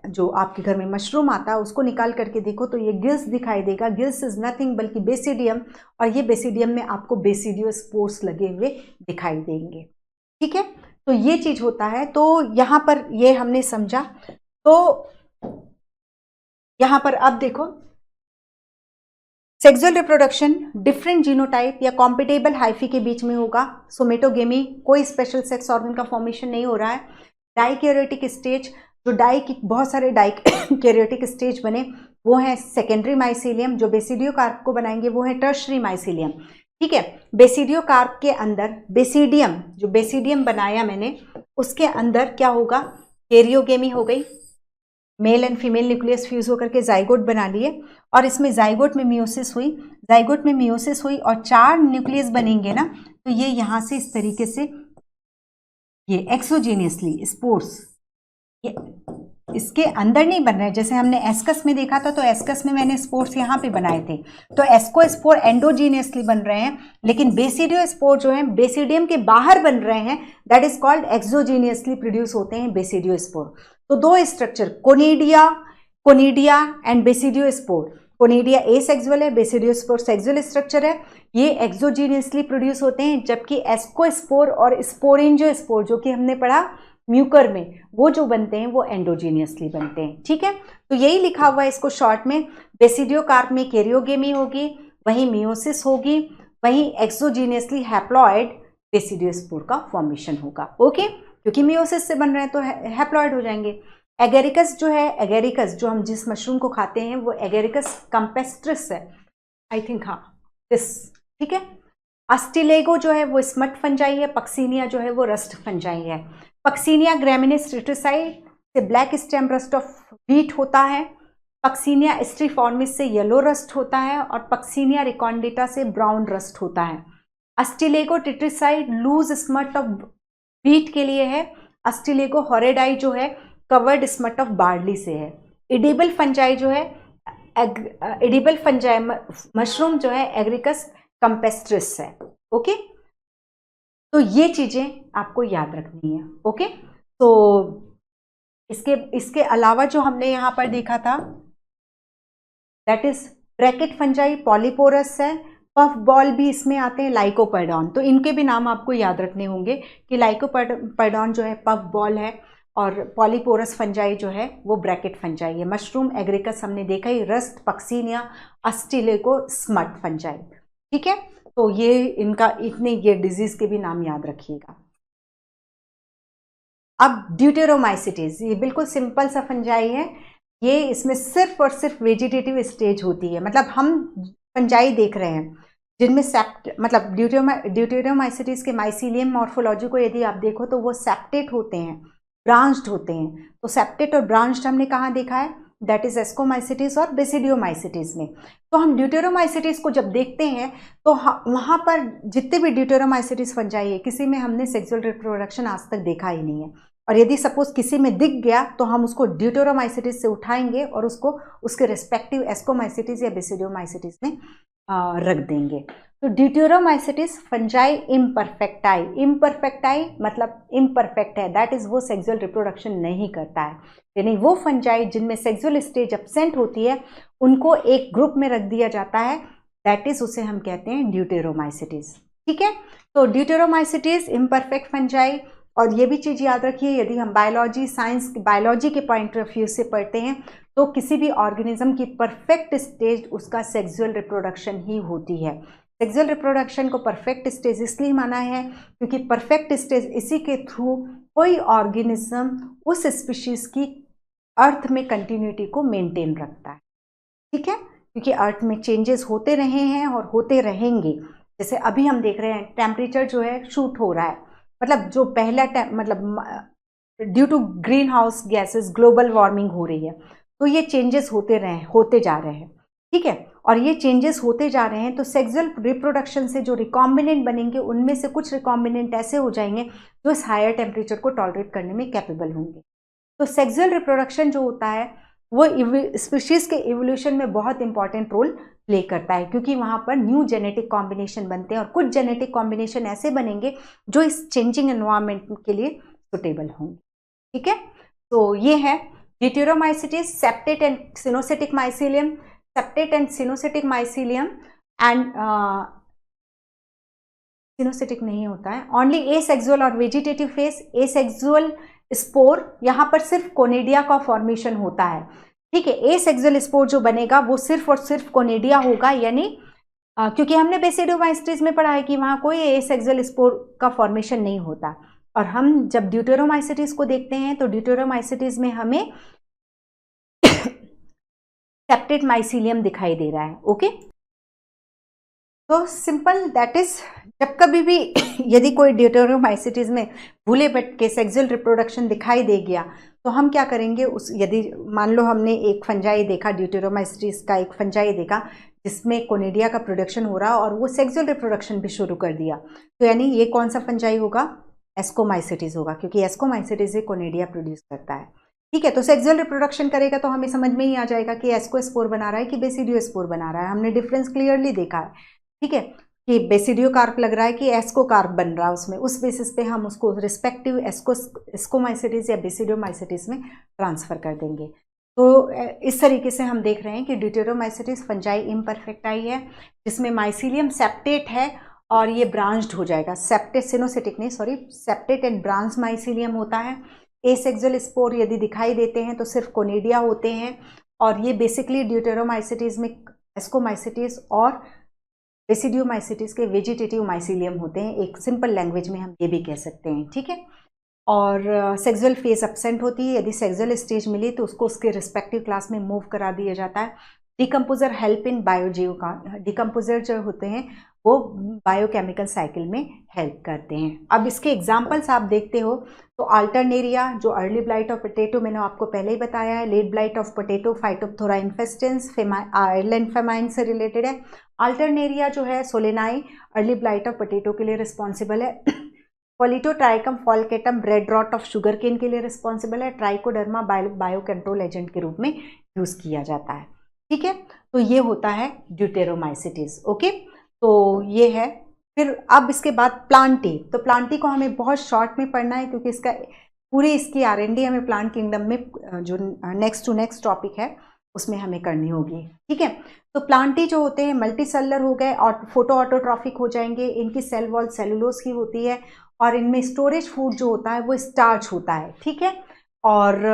जो आपके घर में मशरूम आता है उसको निकाल करके देखो तो ये गिल्स दिखाई देगा। गिल्स इज नथिंग बल्कि बेसिडियम, और ये बेसिडियम में आपको बेसिडियोस्पोर्स लगे हुए दिखाई देंगे। ठीक है, तो ये चीज होता है। तो यहाँ पर ये हमने समझा। तो यहाँ पर अब देखो, सेक्सुअल रिप्रोडक्शन डिफरेंट जीनोटाइप या कॉम्पिटेबल हाइफी के बीच में होगा। सोमेटोगेमी, कोई स्पेशल सेक्स ऑर्गन का फॉर्मेशन नहीं हो रहा है। डाइकैरियोटिक स्टेज, जो बहुत सारे डाइकैरियोटिक स्टेज बने वो है सेकेंडरी माइसीलियम, जो बेसिडियोकार्प को बनाएंगे वो है टर्शरी माइसीलियम। ठीक है, बेसिडियोकार्प के अंदर बेसिडियम, जो बेसिडियम बनाया मैंने उसके अंदर क्या होगा, कैरियोगेमी हो गई, male and female nucleus fuse होकर के जाइगोट बना लिए, और इसमें जाइगोट में मियोसिस हुई, जाइगोट में मियोसिस हुई और 4 न्यूक्लियस बनेंगे ना, तो ये यहाँ से इस तरीके से ये एक्सोजीनियसली स्पोर्स ये इसके अंदर नहीं बन रहे हैं। जैसे हमने एस्कस में देखा था, तो एस्कस में मैंने स्पोर्स यहाँ पे बनाए थे, तो एस्कोस्पोर एंडोजीनियसली बन रहे हैं, लेकिन बेसिडियोस्पोर जो है बेसिडियम के बाहर बन रहे हैं, दैट इज कॉल्ड एक्सोजीनियसली प्रोड्यूस होते हैं बेसिडियोस्पोर। तो 2 structure, conidia and basidiospore. Conidia asexual है, बेसिडियोस्पोर सेक्सुअल स्ट्रक्चर है, ये एक्सोजीनियसली प्रोड्यूस होते हैं, जबकि एस्कोस्पोर और स्पोरेंजियोस्पोर जो कि हमने पढ़ा म्यूकर में, वो जो बनते हैं वो एंडोजीनियसली बनते हैं। ठीक है, तो यही लिखा हुआ है इसको शॉर्ट में, बेसिडियोकार्प में कैरियोगेमी होगी, वहीं मियोसिस होगी, वहीं एक्सोजीनियसली हैप्लॉइड बेसिडियोस्पोर का फॉर्मेशन होगा। ओके, क्योंकि मियोसिस से बन रहे हैं तो हैप्लॉइड हो जाएंगे। एगेरिकस जो है, एगेरिकस जो हम जिस मशरूम को खाते हैं वो एगेरिकस कैम्पेस्ट्रिस है, आई थिंक, हाँ दिस। ठीक है, अस्टिलेगो जो है वो स्मट फंजाई है, पक्सीनिया जो है वो रस्ट फंजाई है। पक्सीनिया ग्रैमिनेस ट्रिटिसाइड से black stem rust of wheat होता है, पक्सीनिया स्ट्रीफॉर्मिस से येलो रस्ट होता है, और पक्सीनिया रिकॉन्डिटा से ब्राउन रस्ट होता है। Ustilago tritici loose smut of wheat के लिए है, अस्टिलेगो हॉरेडाई जो है कवर्ड स्मट ऑफ बार्ली से है। इडिबल फंजाई जो है, इडिबल फंजाई मशरूम जो है एग्रिकस कैम्पेस्ट्रिस है। ओके, तो ये चीजें आपको याद रखनी है। ओके, तो इसके अलावा जो हमने यहाँ पर देखा था दैट इज ब्रैकेट फंजाई, पॉलीपोरस है, पफ बॉल भी इसमें आते हैं, लाइकोपर्डॉन। तो इनके भी नाम आपको याद रखने होंगे कि लाइकोपर्डॉन जो है पफ बॉल है और पॉलीपोरस फंजाई जो है वो ब्रैकेट फंजाई है। मशरूम एग्रिकस हमने देखा ही, रस्ट पक्सीन या अस्टिलेको स्मट फंजाई। ठीक है, तो ये इनका इतने ये डिजीज के भी नाम याद रखिएगा। अब ड्यूटेरोमाइसिटीज, ये बिल्कुल सिंपल सा फंजाई है। ये इसमें सिर्फ और सिर्फ वेजिटेटिव स्टेज होती है, मतलब हम फंजाई देख रहे हैं जिनमें मतलब ड्यूटेरोमाइसिटीज के माइसीलियम मॉर्फोलॉजी को यदि आप देखो तो वो सेप्टेट होते हैं, ब्रांच्ड होते हैं। तो सेप्टेट और ब्रांच्ड हमने कहाँ देखा है, दैट इज एस्कोमाइसिटीज और बेसिडियोमाइसिटीज में। तो हम ड्यूटेरोमाइसिटीज को जब देखते हैं तो वहाँ पर जितने भी ड्यूटेरोमाइसिटीज फंजाई है किसी में हमने सेक्सुअल रिप्रोडक्शन आज तक देखा ही नहीं है। और यदि सपोज किसी में दिख गया तो हम उसको ड्यूटेरोमाइसिटीज से उठाएंगे और उसको उसके रिस्पेक्टिव एस्कोमाइसिटीज या बेसिडियोमाइसिटीज में रख देंगे। तो ड्यूटेरोमाइसिटीज फंजाई इम्परफेक्टाई, इम्परफेक्टाई मतलब इम्परफेक्ट है, दैट इज वो सेक्सुअल रिप्रोडक्शन नहीं करता है। यानी वो फंजाई जिनमें सेक्सुअल स्टेज एब्सेंट होती है उनको एक ग्रुप में रख दिया जाता है, दैट इज उसे हम कहते हैं ड्यूटेरोमाइसिटीज। ठीक है, तो ड्यूटेरोमाइसिटीज इम्परफेक्ट फंजाई। और ये भी चीज़ याद रखिए, यदि हम बायोलॉजी साइंस बायोलॉजी के पॉइंट ऑफ व्यू से पढ़ते हैं तो किसी भी ऑर्गेनिज्म की परफेक्ट स्टेज उसका सेक्सुअल रिप्रोडक्शन ही होती है। सेक्सुअल रिप्रोडक्शन को परफेक्ट स्टेज इसलिए माना है क्योंकि परफेक्ट स्टेज इसी के थ्रू कोई ऑर्गेनिज्म उस स्पीशीज की अर्थ में कंटिन्यूटी को मेंटेन रखता है। ठीक है, क्योंकि अर्थ में चेंजेस होते रहे हैं और होते रहेंगे। जैसे अभी हम देख रहे हैं टेम्परेचर जो है शूट हो रहा है, मतलब जो पहला मतलब due to greenhouse gases global warming हो रही है, तो ये चेंजेस होते जा रहे हैं। ठीक है, और ये चेंजेस होते जा रहे हैं तो सेक्सुअल रिप्रोडक्शन से जो रिकॉम्बिनेंट बनेंगे उनमें से कुछ रिकॉम्बिनेंट ऐसे हो जाएंगे जो इस हायर टेम्परेचर को टॉलरेट करने में कैपेबल होंगे। तो सेक्सुअल रिप्रोडक्शन जो होता है वो स्पीशीज के इवोल्यूशन में बहुत इंपॉर्टेंट रोल प्ले करता है, क्योंकि वहाँ पर न्यू जेनेटिक कॉम्बिनेशन बनते हैं और कुछ जेनेटिक कॉम्बिनेशन ऐसे बनेंगे जो इस चेंजिंग एनवायरनमेंट के लिए सुटेबल होंगे। ठीक है, तो ये है deuteromycetes, septate and coenocytic mycelium, septate and coenocytic mycelium and coenocytic नहीं होता है, ओनली एसेक्सुअल और वेजिटेटिव फेस। एसेक्सुअल स्पोर यहाँ पर सिर्फ कोनेडिया का फॉर्मेशन होता है। ठीक है, एसेक्सुअल स्पोर जो बनेगा वो सिर्फ और सिर्फ कोनेडिया होगा, यानी क्योंकि हमने बेसिडियोमाइसिटीज में पढ़ा है कि वहाँ कोई एसेक्सुअल स्पोर का फॉर्मेशन नहीं होता। और हम जब ड्यूटेरोमाइसिटीज को देखते हैं तो ड्यूटेरोमाइसिटीज में हमें सेप्टेट माइसीलियम दिखाई दे रहा है। ओके, तो सिंपल दैट इज, जब कभी भी यदि कोई ड्यूटेरोमाइसिटीज में भूले भटके सेक्सुअल रिप्रोडक्शन दिखाई दे गया तो हम क्या करेंगे, उस यदि मान लो हमने एक फंजाई देखा, ड्यूटेरोमाइसिटीज का एक फंजाई देखा जिसमें कोनेडिया का प्रोडक्शन हो रहा और वो सेक्सुअल रिप्रोडक्शन भी शुरू कर दिया, तो यानी ये कौन सा फंजाई होगा, एस्कोमाइसिटीज होगा, क्योंकि एस्कोमाइसिटीज से कोनेडिया प्रोड्यूस करता है। ठीक है, तो सेक्सुअल रिप्रोडक्शन करेगा तो हमें समझ में ही आ जाएगा कि एस्कोस्पोर बना रहा है कि बेसिडियोस्पोर बना रहा है। हमने डिफरेंस क्लियरली देखा है। ठीक है, कि बेसिडियो कार्प लग रहा है कि एस्को कार्प बन रहा है उसमें, उस बेसिस पे हम उसको रिस्पेक्टिव एस्कोमाइसिटीज या बेसिडियोमाइसिटीज में ट्रांसफर कर देंगे। तो इस तरीके से हम देख रहे हैं कि ड्यूटेरोमाइसिटीज फंजाई इम्परफेक्टाई है जिसमें माइसीलियम सेप्टेट है और ये ब्रांच्ड हो जाएगा। सेप्टेट सिनोसिटिक नहीं, sorry, septate and branch mycelium होता है। एसेक्सुअल स्पोर यदि दिखाई देते हैं तो सिर्फ कोनेडिया होते हैं और ये बेसिकली ड्यूटेरोमाइसिटीज में एस्कोमाइसिटीज और बेसिडियोमाइसिटीज के वेजिटेटिव माइसीलियम होते हैं। एक सिंपल लैंग्वेज में हम ये भी कह सकते हैं। ठीक है, और सेक्सुअल फेज एब्सेंट होती है, यदि सेक्सुअल स्टेज मिली तो उसको उसके रिस्पेक्टिव क्लास में मूव करा दिया जाता है। डिकम्पोजर हेल्प इन बायोजीव का, डिकम्पोजर जो होते हैं वो बायोकेमिकल साइकिल में हेल्प करते हैं। अब इसके एग्जाम्पल्स आप देखते हो तो अल्टरनेरिया जो अर्ली ब्लाइट ऑफ पोटैटो मैंने आपको पहले ही बताया है, late blight of potato phytophthora infestans Ireland famine से रिलेटेड है। अल्टरनेरिया जो है solani early blight of potato के लिए रिस्पॉन्सिबल है। Colletotrichum falcatum red rot of sugar cane के लिए रिस्पॉन्सिबल है। ट्राइकोडर्मा बायो कंट्रोल एजेंट के रूप में यूज किया जाता है। ठीक है, तो ये होता है ड्यूटेरोमाइसिटीज। ओके, तो ये है। फिर अब इसके बाद प्लांटी, तो प्लांटी को हमें बहुत शॉर्ट में पढ़ना है क्योंकि इसका पूरी इसकी R&D हमें प्लांट किंगडम में जो नेक्स्ट टू नेक्स्ट टॉपिक है उसमें हमें करनी होगी, ठीक है। तो प्लांटी जो होते हैं मल्टी सेलुलर हो गए और फोटो ऑटोट्रॉफिक हो जाएंगे। इनकी सेल वॉल सेलुलोज की होती है और इनमें स्टोरेज फूड जो होता है वो स्टार्च होता है, ठीक है। और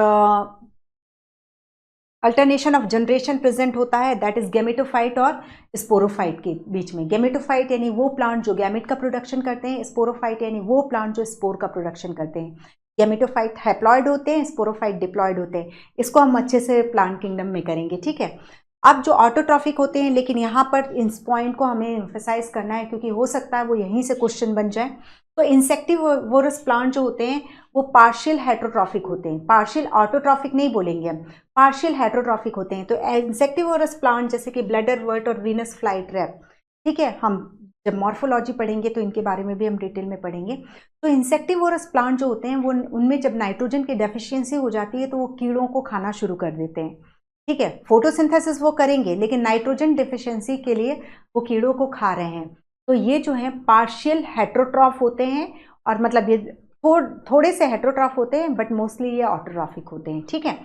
अल्टरनेशन ऑफ जनरेशन प्रेजेंट होता है, दैट इज गैमेटोफाइट और स्पोरोफाइट के बीच में। गैमेटोफाइट यानी वो प्लांट जो गैमेट का प्रोडक्शन करते हैं, स्पोरोफाइट यानी वो प्लांट जो स्पोर का प्रोडक्शन करते हैं। गैमेटोफाइट हैप्लॉइड होते हैं, स्पोरोफाइट डिप्लॉइड होते हैं। इसको हम अच्छे से प्लांट किंगडम में करेंगे, ठीक है। अब जो ऑटोट्रॉफिक होते हैं, लेकिन यहाँ पर इस पॉइंट को हमें एम्फेसाइज करना है क्योंकि हो सकता है वो यहीं से क्वेश्चन बन जाए। तो इंसेक्टिवोरस प्लांट जो होते हैं वो पार्शियल हेटरोट्रॉफिक होते हैं, पार्शियल ऑटोट्रॉफिक नहीं बोलेंगे हम, पार्शियल हेटरोट्रॉफिक होते हैं। तो इंसेक्टिवोरस प्लांट जैसे कि ब्लडर वर्ट और वीनस फ्लाई ट्रैप, ठीक है, हम जब मॉर्फोलॉजी पढ़ेंगे तो इनके बारे में भी हम डिटेल में पढ़ेंगे। तो इंसेक्टिवोरस प्लांट जो होते हैं वो उनमें जब नाइट्रोजन की डेफिशिएंसी हो जाती है तो वो कीड़ों को खाना शुरू कर देते हैं, ठीक है। फोटोसिंथेसिस वो करेंगे लेकिन नाइट्रोजन डेफिशिएंसी के लिए वो कीड़ों को खा रहे हैं। तो ये जो है पार्शियल हेटरोट्रॉफ होते हैं और मतलब ये थोड़े से हेटरोट्रॉफ होते हैं बट मोस्टली ये ऑटोट्रॉफिक होते हैं, ठीक है।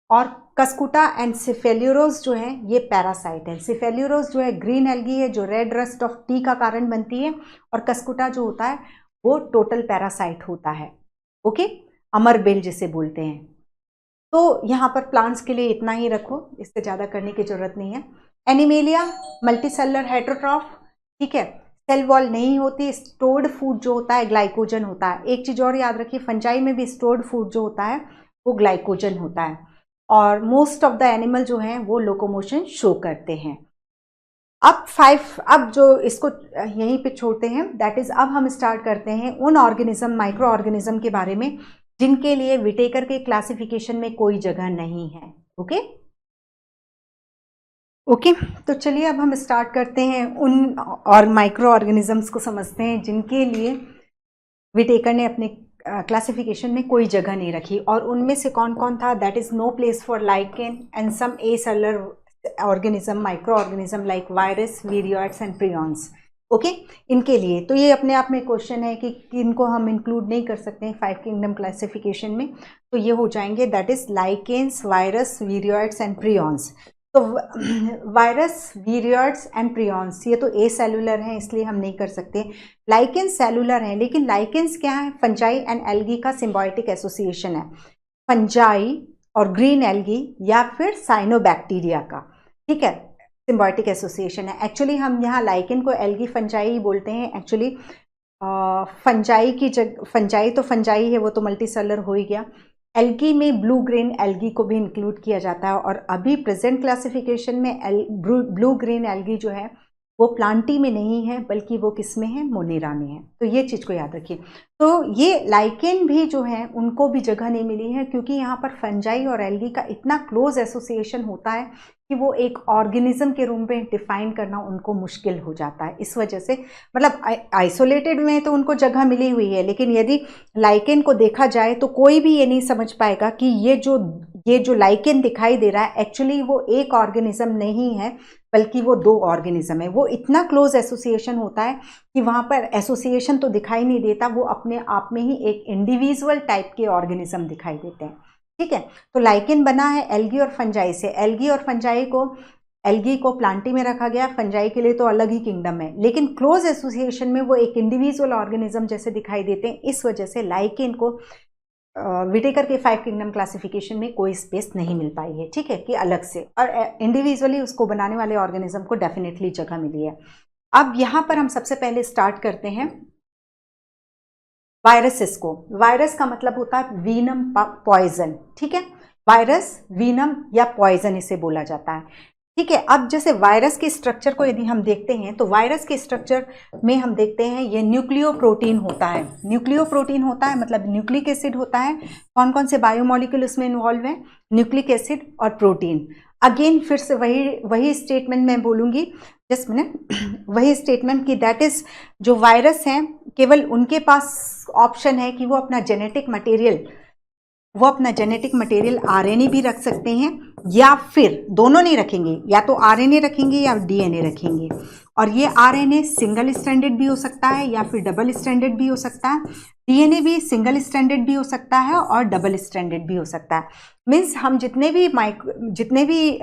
और कस्कुटा एंड सिफेल्यूरोज जो है ये पैरासाइट है। सिफेल्यूरोज जो है ग्रीन एल्गी है जो रेड रस्ट ऑफ टी का कारण बनती है और कस्कुटा जो होता है वो टोटल पैरासाइट होता है, ओके, अमर बेल जिसे बोलते हैं। तो यहाँ पर प्लांट्स के लिए इतना ही रखो, इससे ज़्यादा करने की जरूरत नहीं है। एनिमेलिया मल्टीसेलुलर हेटरोट्रॉफ, ठीक है, सेल वॉल नहीं होती, स्टोर्ड फूड जो होता है ग्लाइकोजन होता है। एक चीज़ और याद रखिए, फंजाई में भी स्टोर्ड फूड जो होता है वो ग्लाइकोजन होता है। और मोस्ट ऑफ द एनिमल जो हैं वो लोकोमोशन शो करते हैं। अब जो इसको यहीं पे छोड़ते हैं, दैट इज अब हम स्टार्ट करते हैं उन ऑर्गेनिज्म माइक्रो ऑर्गेनिज्म के बारे में जिनके लिए विटेकर के क्लासिफिकेशन में कोई जगह नहीं है, ओके ओके। तो चलिए अब हम स्टार्ट करते हैं उन और माइक्रो ऑर्गेनिजम्स को समझते हैं जिनके लिए विटेकर ने अपने क्लासिफिकेशन में कोई जगह नहीं रखी। और उनमें से कौन कौन था, that is no place for lichen and some acellular organism micro organism like virus, viroids and prions, okay. इनके लिए तो ये अपने आप में क्वेश्चन है कि इनको हम इंक्लूड नहीं कर सकते हैं 5 किंगडम क्लासिफिकेशन में। तो ये हो जाएंगे that is lichens, virus, viroids and prions. तो वायरस, वीरियोइड्स एंड प्रियॉन्स ये तो ए सेलुलर हैं इसलिए हम नहीं कर सकते। लाइकेन्स सेलुलर हैं, लेकिन लाइकेन्स क्या है, फंजाई एंड एल्गी का सिम्बायोटिक एसोसिएशन है, फंजाई और ग्रीन एल्गी या फिर साइनोबैक्टीरिया का, ठीक है, सिम्बायोटिक एसोसिएशन है। एक्चुअली हम यहाँ लाइकेन को एल्गी फंजाई बोलते हैं। एक्चुअली फंजाई की फंजाई तो फंजाई है, वो तो मल्टीसेलुलर हो ही गया। एल्गी में ब्लू ग्रीन एल्गी को भी इंक्लूड किया जाता है और अभी प्रेजेंट क्लासिफिकेशन में ब्लू ग्रीन एल्गी जो है वो प्लांटी में नहीं है बल्कि वो किस में है, मोनेरा में है। तो ये चीज़ को याद रखिए। तो ये लाइकेन भी जो है उनको भी जगह नहीं मिली है क्योंकि यहाँ पर फंजाई और एल्गी का इतना क्लोज एसोसिएशन होता है कि वो एक ऑर्गेनिज्म के रूप में डिफाइन करना उनको मुश्किल हो जाता है। इस वजह से मतलब आइसोलेटेड में तो उनको जगह मिली हुई है, लेकिन यदि लाइकेन को देखा जाए तो कोई भी ये नहीं समझ पाएगा कि ये जो लाइकेन दिखाई दे रहा है एक्चुअली वो एक ऑर्गेनिज्म नहीं है बल्कि वो 2 ऑर्गेनिज्म है। वो इतना क्लोज एसोसिएशन होता है कि वहाँ पर एसोसिएशन तो दिखाई नहीं देता, वो अपने आप में ही एक इंडिविजुअल टाइप के ऑर्गेनिज्म दिखाई देते हैं, ठीक है। तो लाइकेन बना है एल्गी और फंजाई से। एल्गी को प्लांटी में रखा गया, फंजाई के लिए तो अलग ही किंगडम है, लेकिन क्लोज एसोसिएशन में वो एक इंडिविजुअल ऑर्गेनिज्म जैसे दिखाई देते हैं। इस वजह से लाइकेन को विटेकर के 5 किंगडम क्लासिफिकेशन में कोई स्पेस नहीं मिल पाई है, ठीक है, कि अलग से, और इंडिविजुअली उसको बनाने वाले ऑर्गेनिज्म को डेफिनेटली जगह मिली है। अब यहाँ पर हम सबसे पहले स्टार्ट करते हैं वायरसेस को। वायरस का मतलब होता है वीनम पॉइजन, ठीक है, वायरस, वीनम या पॉइजन इसे बोला जाता है, ठीक है। अब जैसे वायरस के स्ट्रक्चर को यदि हम देखते हैं तो वायरस के स्ट्रक्चर में हम देखते हैं ये न्यूक्लियोप्रोटीन होता है। न्यूक्लियोप्रोटीन होता है मतलब न्यूक्लिक एसिड होता है। कौन कौन से बायोमोलिक्यूल उसमें इन्वॉल्व हैं, न्यूक्लिक एसिड और प्रोटीन। अगेन फिर से वही स्टेटमेंट मैं बोलूँगी, जस्ट मिनट, वही स्टेटमेंट कि दैट इज जो वायरस हैं केवल उनके पास ऑप्शन है कि वो अपना जेनेटिक मटेरियल आरएनए भी रख सकते हैं या फिर दोनों नहीं रखेंगे, या तो आरएनए रखेंगे या डीएनए रखेंगे। और ये आरएनए सिंगल स्ट्रैंडेड भी हो सकता है या फिर डबल स्ट्रैंडेड भी हो सकता है। डीएनए भी सिंगल स्ट्रैंडेड भी हो सकता है और डबल स्ट्रैंडेड भी हो सकता है। मीन्स हम जितने भी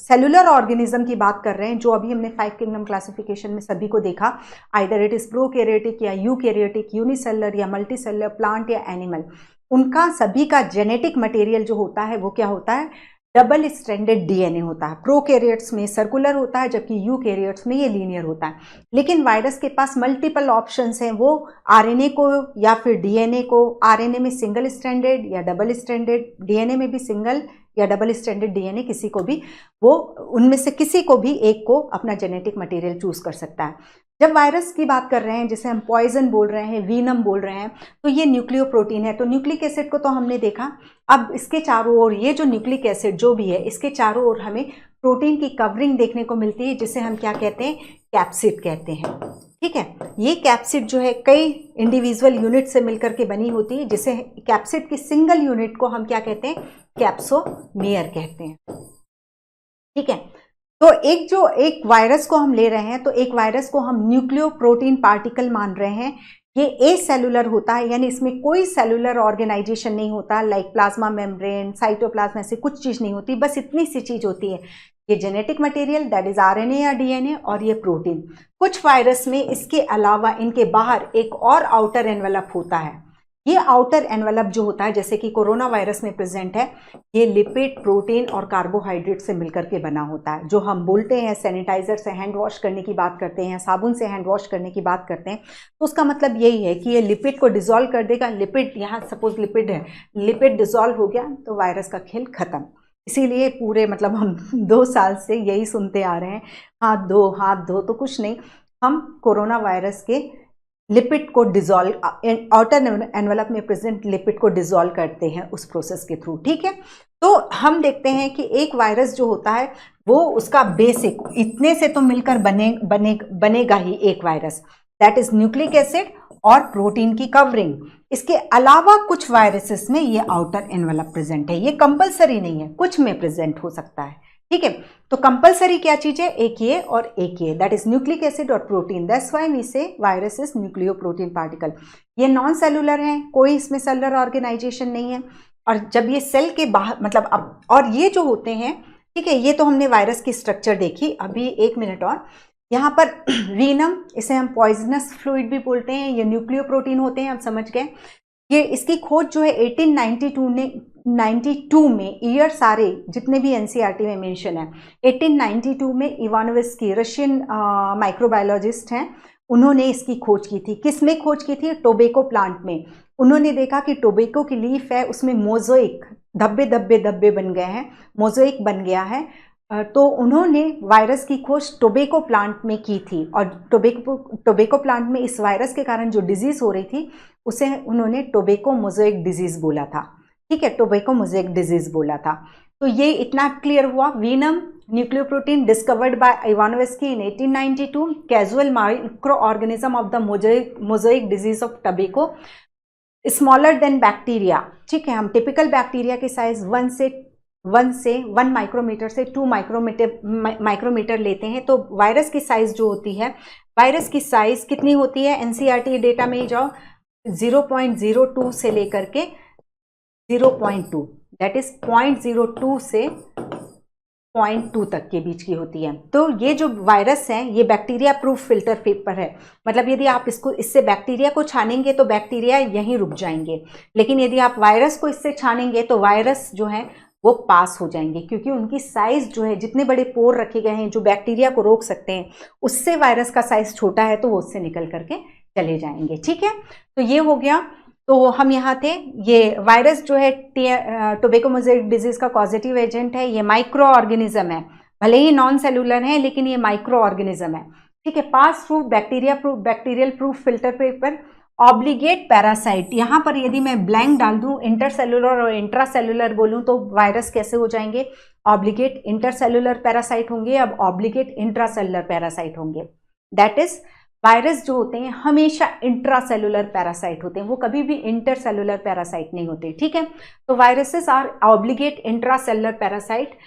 सेलुलर ऑर्गेनिज्म की बात कर रहे हैं, जो अभी हमने 5 किंगडम क्लासिफिकेशन में सभी को देखा, आइदर इट इज प्रोकैरियोटिक या यूकैरियोटिक, यूनिसेलुलर या मल्टीसेलुलर, प्लांट या एनिमल, उनका सभी का जेनेटिक मटेरियल जो होता है वो क्या होता है, डबल स्ट्रैंडेड डीएनए होता है। प्रोकैरियोट्स में सर्कुलर होता है जबकि यूकैरियोट्स में ये लीनियर होता है। लेकिन वायरस के पास मल्टीपल ऑप्शंस हैं, वो आरएनए को या फिर डीएनए को, आरएनए में सिंगल स्ट्रैंडेड या डबल स्ट्रैंडेड, डीएनए में भी सिंगल या डबल स्ट्रैंडेड डीएनए, किसी को भी, वो उनमें से किसी को भी एक को अपना जेनेटिक मटेरियल चूज कर सकता है। जब वायरस की बात कर रहे हैं, जिसे हम पॉइजन बोल रहे हैं, वीनम बोल रहे हैं, तो ये न्यूक्लियोप्रोटीन है। तो न्यूक्लिक एसिड को तो हमने देखा, अब इसके चारों ओर ये जो न्यूक्लिक एसिड जो भी है, इसके चारों ओर हमें प्रोटीन की कवरिंग देखने को मिलती है, जिसे हम क्या कहते हैं, कैप्सिड कहते हैं। ठीक है, ये कैप्सिड जो है कई इंडिविजुअल यूनिट से मिलकर के बनी होती है, जिसे कैप्सिड की सिंगल यूनिट को हम क्या कहते हैं, कैप्सोमेयर कहते हैं। ठीक है, तो एक वायरस को हम ले रहे हैं, तो एक वायरस को हम न्यूक्लियोप्रोटीन पार्टिकल मान रहे हैं। ये ए सेलुलर होता है, यानी इसमें कोई सेलुलर ऑर्गेनाइजेशन नहीं होता, लाइक प्लाज्मा मेम्ब्रेन, साइटोप्लाज्म, ऐसी कुछ चीज नहीं होती, बस इतनी सी चीज होती है, ये genetic material that is RNA या डीएनए, और ये प्रोटीन। कुछ वायरस में इसके अलावा इनके बाहर एक और आउटर एनवेलप होता है। ये आउटर एनवेलप जो होता है, जैसे कि कोरोना वायरस में प्रेजेंट है, ये लिपिड, प्रोटीन और कार्बोहाइड्रेट से मिलकर के बना होता है। जो हम बोलते हैं सैनिटाइजर से हैंड वॉश करने की बात करते हैं, साबुन से हैंड वॉश करने की बात करते हैं, तो उसका मतलब यही है कि ये लिपिड को डिसॉल्व कर देगा। लिपिड, यहाँ सपोज लिपिड है, लिपिड डिसॉल्व हो गया तो वायरस का खेल खत्म। इसीलिए पूरे मतलब हम 2 साल से यही सुनते आ रहे हैं, हाथ धो हाथ धो, तो कुछ नहीं, हम कोरोना वायरस के लिपिड को डिसॉल्व, आउटर एनवेलप में प्रेजेंट लिपिड को डिसॉल्व करते हैं उस प्रोसेस के थ्रू। ठीक है, तो हम देखते हैं कि एक वायरस जो होता है वो उसका बेसिक, इतने से तो मिलकर बनेगा ही एक virus, that is nucleic acid और प्रोटीन की कवरिंग। इसके अलावा कुछ वायरसेस में ये आउटर एनवेलप प्रेजेंट है, ये कंपलसरी नहीं है, कुछ में प्रेजेंट हो सकता है। ठीक है, तो कंपलसरी क्या चीज है, एक ये और एक ये, दैट इज न्यूक्लिक एसिड और प्रोटीन, दैट्स व्हाई वी से वायरस इज न्यूक्लियोप्रोटीन पार्टिकल। ये नॉन सेलुलर है, कोई इसमें सेलुलर ऑर्गेनाइजेशन नहीं है, और जब ये सेल के बाहर मतलब अब, और ये जो होते हैं, ठीक है, ये तो हमने वायरस की स्ट्रक्चर देखी। अभी 1 मिनट और, यहाँ पर वीनम, इसे हम पॉइजनस फ्लूइड भी बोलते हैं, ये न्यूक्लियोप्रोटीन होते हैं, आप समझ गए। ये इसकी खोज जो है 1892 में, ईयर सारे जितने भी एनसीईआरटी में मेंशन है, 1892 में इवानोव्स्की, रशियन माइक्रोबायोलॉजिस्ट हैं, उन्होंने इसकी खोज की थी। किस में खोज की थी, टोबैको प्लांट में। उन्होंने देखा कि टोबैको की लीफ है, उसमें मोज़ेक, धब्बे धब्बे धब्बे बन गए हैं, मोज़ेक बन गया है, तो उन्होंने वायरस की खोज टोबैको प्लांट में की थी, और टोबैको प्लांट में इस वायरस के कारण जो डिजीज हो रही थी उसे उन्होंने टोबैको मोज़ेक डिजीज बोला था। ठीक है, टोबैको मोज़ेक डिजीज बोला था। तो ये इतना क्लियर हुआ। Venom nucleoprotein discovered by Ivanovsky in 1892, casual micro organism of the mosaic disease of tobacco, smaller than bacteria. ठीक है, हम टिपिकल बैक्टीरिया की साइज 1 माइक्रोमीटर से 2 माइक्रोमीटर लेते हैं, तो वायरस की साइज जो होती है, वायरस की साइज कितनी होती है, एनसीईआरटी डेटा में ही जाओ, 0.02 से लेकर के 0.2, दैट इज 0.02 से 0.2 तक के बीच की होती है। तो ये जो वायरस है, ये बैक्टीरिया प्रूफ फिल्टर पेपर है, मतलब यदि आप इससे बैक्टीरिया को छानेंगे तो बैक्टीरिया यहीं रुक जाएंगे, लेकिन यदि आप वायरस को इससे छानेंगे तो वायरस जो है वो पास हो जाएंगे, क्योंकि उनकी साइज जो है, जितने बड़े पोर रखे गए हैं जो बैक्टीरिया को रोक सकते हैं, उससे वायरस का साइज छोटा है, तो वो उससे निकल करके चले जाएंगे। ठीक है, तो ये हो गया। तो हम यहाँ थे, ये वायरस जो है टोबैको मोज़ेक डिजीज का पॉजिटिव एजेंट है, ये माइक्रो ऑर्गेनिज्म है, भले ही नॉन सेलुलर है लेकिन ये माइक्रो ऑर्गेनिज्म है। ठीक है, pass through bacterial proof filter paper, obligate parasite. यहाँ पर यदि मैं ब्लैंक डाल दूं, इंटरसेलुलर और इंट्रासेलुलर बोलूं, तो वायरस कैसे हो जाएंगे, ऑब्लिगेट इंटरसेलुलर पैरासाइट होंगे, अब ऑब्लिगेट इंट्रासेलुलर पैरासाइट होंगे। दैट इज, वायरस जो होते हैं हमेशा इंट्रासेलुलर पैरासाइट होते हैं, वो कभी भी इंटरसेलुलर पैरासाइट नहीं होते। ठीक है, तो viruses are obligate intracellular parasite.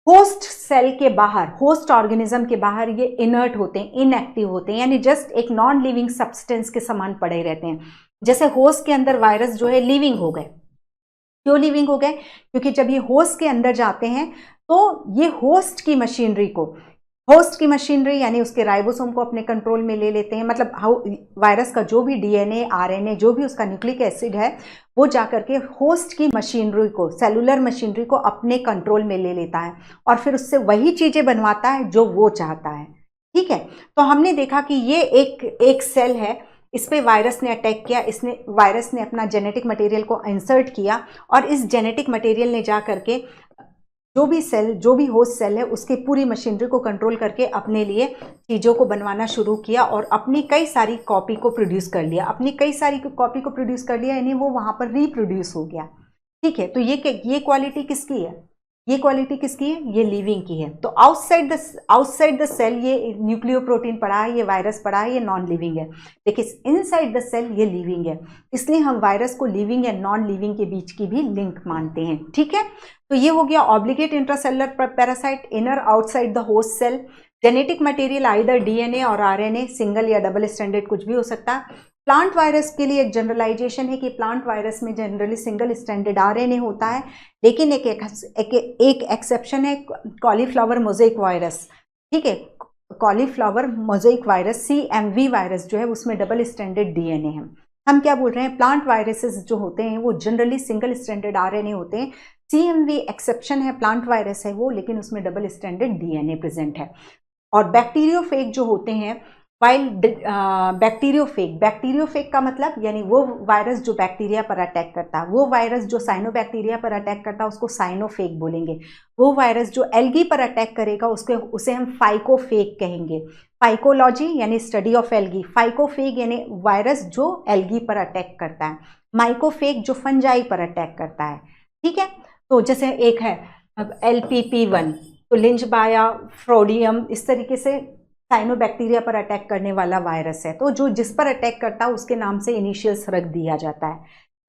Host cell के बाहर, होस्ट ऑर्गेनिज्म के बाहर ये इनर्ट होते हैं, इनएक्टिव होते हैं, यानी जस्ट एक नॉन लिविंग सब्सटेंस के समान पड़े रहते हैं। जैसे होस्ट के अंदर वायरस जो है लिविंग हो गए। क्यों लिविंग हो गए? क्योंकि जब ये होस्ट के अंदर जाते हैं तो ये होस्ट की मशीनरी यानी उसके राइबोसोम को अपने कंट्रोल में ले लेते हैं। मतलब वायरस का जो भी डीएनए, आरएनए, जो भी उसका न्यूक्लिक एसिड है, वो जाकर के होस्ट की मशीनरी को, सेलुलर मशीनरी को अपने कंट्रोल में ले लेता है और फिर उससे वही चीजें बनवाता है जो वो चाहता है। ठीक है, तो हमने देखा कि ये एक सेल है, इस पे वायरस ने अटैक किया, वायरस ने अपना जेनेटिक मटेरियल को इंसर्ट किया और इस जेनेटिक मटेरियल ने जा करके जो भी होस्ट सेल है उसकी पूरी मशीनरी को कंट्रोल करके अपने लिए चीज़ों को बनवाना शुरू किया और अपनी कई सारी कॉपी को प्रोड्यूस कर लिया, यानी वो वहाँ पर रिप्रोड्यूस हो गया। ठीक है, तो ये क्वालिटी किसकी है? ये लिविंग की है। तो आउटसाइड द सेल ये न्यूक्लियोप्रोटीन पड़ा है, ये वायरस पड़ा है, ये नॉन लिविंग है। देखिए इनसाइड द सेल ये लिविंग है, इसलिए हम वायरस को लिविंग या नॉन लिविंग के बीच की भी लिंक मानते हैं। ठीक है, तो ये हो गया obligate intracellular parasite, inner outside the host cell, genetic material either DNA और आरएनए, सिंगल या डबल स्टैंडर्ड कुछ भी हो सकता है। प्लांट वायरस के लिए एक जनरलाइजेशन है कि प्लांट वायरस में जनरली सिंगल स्टैंडर्ड आरएनए होता है, लेकिन एक एक्सेप्शन है, कॉलीफ्लावर मोज़ेक वायरस। ठीक है, cauliflower mosaic virus CMV virus जो है उसमें डबल स्टैंडर्ड डीएनए है। हम क्या बोल रहे हैं, प्लांट वायरसेस जो होते हैं वो जनरली सिंगल स्टैंडर्ड आरएनए होते हैं। CMV एक्सेप्शन है, प्लांट वायरस है वो, लेकिन उसमें डबल स्टैंडर्ड डीएनए प्रेजेंट है। और बैक्टीरियोफेग जो होते हैं, वाइल बैक्टीरियोफेग का मतलब यानी वो वायरस जो बैक्टीरिया पर अटैक करता है, वो वायरस जो साइनोबैक्टीरिया पर अटैक करता है उसको साइनोफेग बोलेंगे। वो वायरस जो एल्गी पर अटैक करेगा उसे हम फाइकोफेग कहेंगे। फाइकोलॉजी यानी स्टडी ऑफ एल्गी, फाइकोफेग यानी वायरस जो एल्गी पर अटैक करता है, माइकोफेग जो फंजाई पर अटैक करता है। ठीक है, तो जैसे एक है LPP1, तो लिंचबाया फ्रोडियम, इस तरीके से साइनोबैक्टीरिया पर अटैक करने वाला वायरस है, तो जो जिस पर अटैक करता है उसके नाम से इनिशियल्स रख दिया जाता है।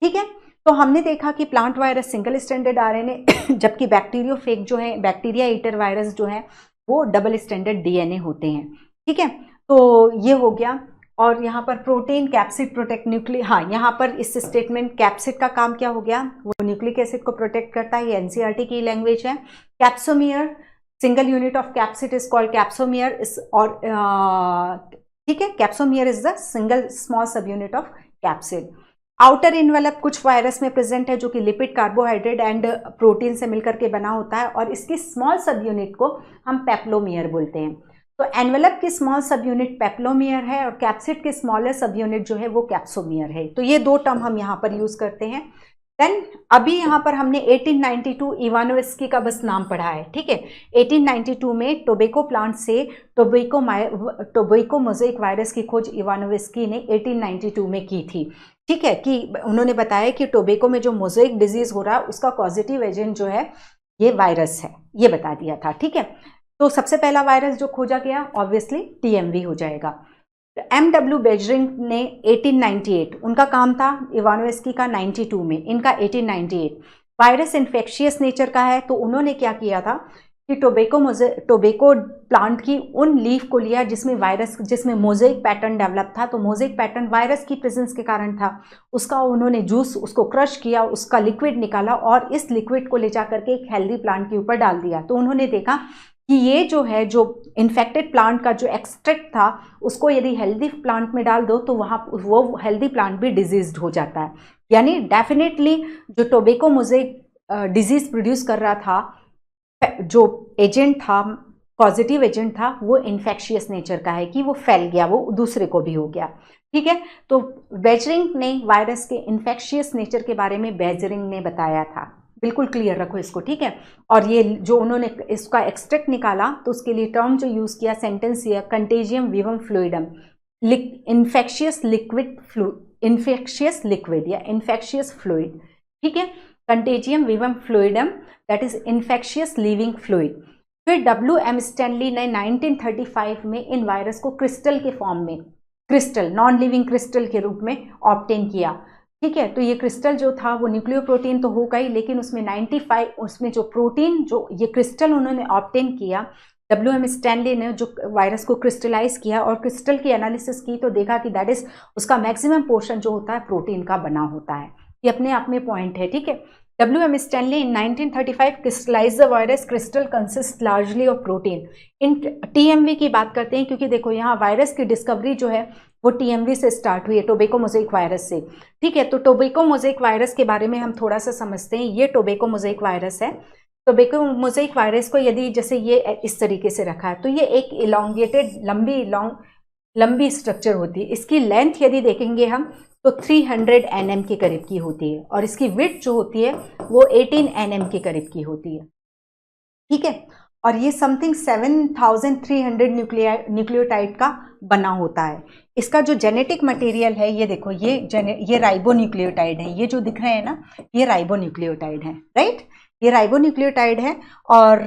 ठीक है, तो हमने देखा कि plant virus single standard RNA, जबकि बैक्टीरियोफेग जो है, बैक्टीरिया ईटर वायरस जो है वो डबल स्टैंडर्ड डीएनए होते हैं। ठीक है, तो ये हो गया। और यहाँ पर प्रोटीन कैप्सिड प्रोटेक्ट न्यूक्लिक, हाँ यहाँ पर इस स्टेटमेंट कैप्सिड का काम क्या हो गया, वो न्यूक्लिक एसिड को प्रोटेक्ट करता है। ये एनसीईआरटी की लैंग्वेज है। Capsomere, single unit of capsid is called capsomere, और ठीक है, capsomere is the single small सब unit of capsid. Outer envelope कुछ वायरस में प्रेजेंट है जो कि लिपिड, कार्बोहाइड्रेट एंड प्रोटीन से मिलकर के बना होता है, और इसकी स्मॉल सब यूनिट को हम पेप्लोमियर बोलते हैं। तो एनवेलप की स्मॉल सब यूनिट पेप्लोमियर है और कैप्सिड की स्मॉलर सब यूनिट जो है वो कैप्सोमियर है। तो ये दो टर्म हम यहाँ पर यूज करते हैं। देन अभी यहाँ पर हमने 1892 इवानोव्स्की का बस नाम पढ़ा है। ठीक है, 1892 में टोबैको प्लांट से टोबैको मोज़ेक वायरस की खोज इवानोव्स्की ने 1892 में की थी। ठीक है, कि उन्होंने बताया कि टोबैको में जो मोज़ेक डिजीज हो रहा है उसका पॉजिटिव एजेंट जो है ये वायरस है, ये बता दिया था। ठीक है, तो सबसे पहला वायरस जो खोजा गया ऑब्वियसली TMV हो जाएगा। MW बेजरिंग ने 1898, उनका काम था, इवानोव्स्की का 92 में, इनका 1898। वायरस इन्फेक्शियस नेचर का है, तो उन्होंने क्या किया था कि टोबैको प्लांट की उन लीफ को लिया जिसमें मोज़ेक पैटर्न डेवलप था। तो मोज़ेक पैटर्न वायरस की प्रेजेंस के कारण था, उसका उन्होंने जूस, उसको क्रश किया, उसका लिक्विड निकाला और इस लिक्विड को ले जा करके एक हेल्दी प्लांट के ऊपर डाल दिया। तो उन्होंने देखा कि ये जो है, जो इन्फेक्टेड प्लांट का जो एक्सट्रैक्ट था उसको यदि हेल्दी प्लांट में डाल दो तो वो हेल्दी प्लांट भी डिजीज्ड हो जाता है। यानी डेफिनेटली जो टोबैको मोज़ेक डिजीज प्रोड्यूस कर रहा था, जो एजेंट था, पॉजिटिव एजेंट था, वो इन्फेक्शियस नेचर का है कि वो फैल गया, वो दूसरे को भी हो गया। ठीक है, तो बेजरिंग ने वायरस के इन्फेक्शियस नेचर के बारे में बेजरिंग ने बताया था। बिल्कुल क्लियर रखो इसको। ठीक है, और ये जो उन्होंने इसका एक्सट्रैक्ट निकाला तो उसके लिए टर्म जो यूज किया, सेंटेंस किया, contagium vivum fluidum, infectious liquid या इन्फेक्शियस फ्लूइड। ठीक है, contagium vivum fluidum that is infectious living fluid. फिर WM स्टैनली ने 1935 में इन वायरस को क्रिस्टल के फॉर्म में, क्रिस्टल, नॉन लिविंग क्रिस्टल के रूप में ऑब्टेन किया। ठीक है। तो ये क्रिस्टल जो था वो न्यूक्लियोप्रोटीन तो होगा ही, लेकिन उसमें 95 उसमें जो प्रोटीन जो ये क्रिस्टल उन्होंने ऑब्टेन किया, WM स्टैनली ने जो वायरस को क्रिस्टलाइज किया और क्रिस्टल की एनालिसिस की तो देखा कि दैट इज उसका मैक्सिमम पोर्शन जो होता है प्रोटीन का बना होता है। ये अपने आप में पॉइंट है, ठीक है। WM Stanley in 1935 crystallise the virus, crystal consist largely of protein. In TMV की बात करते हैं क्योंकि देखो यहाँ वायरस की डिस्कवरी जो है वो TMV से स्टार्ट हुई है, टोबैको मोज़ेक वायरस से, ठीक है। तो टोबैको मोज़ेक वायरस के बारे में हम थोड़ा सा समझते हैं। ये टोबैको मोज़ेक वायरस है। टोबैको मोज़ेक वायरस को यदि जैसे ये इस तरीके से रखा है तो ये एक इलोंगेटेड लंबी स्ट्रक्चर होती है। इसकी लेंथ यदि देखेंगे हम तो 300 nm के करीब की होती है और इसकी विड्थ जो होती है वो 18 nm के करीब की होती है, ठीक है। और ये समथिंग 7300 न्यूक्लियोटाइड का बना होता है। इसका जो जेनेटिक मटेरियल है ये देखो, ये राइबोन्यूक्लियोटाइड है। ये जो दिख रहे हैं ना, ये राइबोन्यूक्लियोटाइड है, राइट। ये राइबोन्यूक्लियोटाइड है और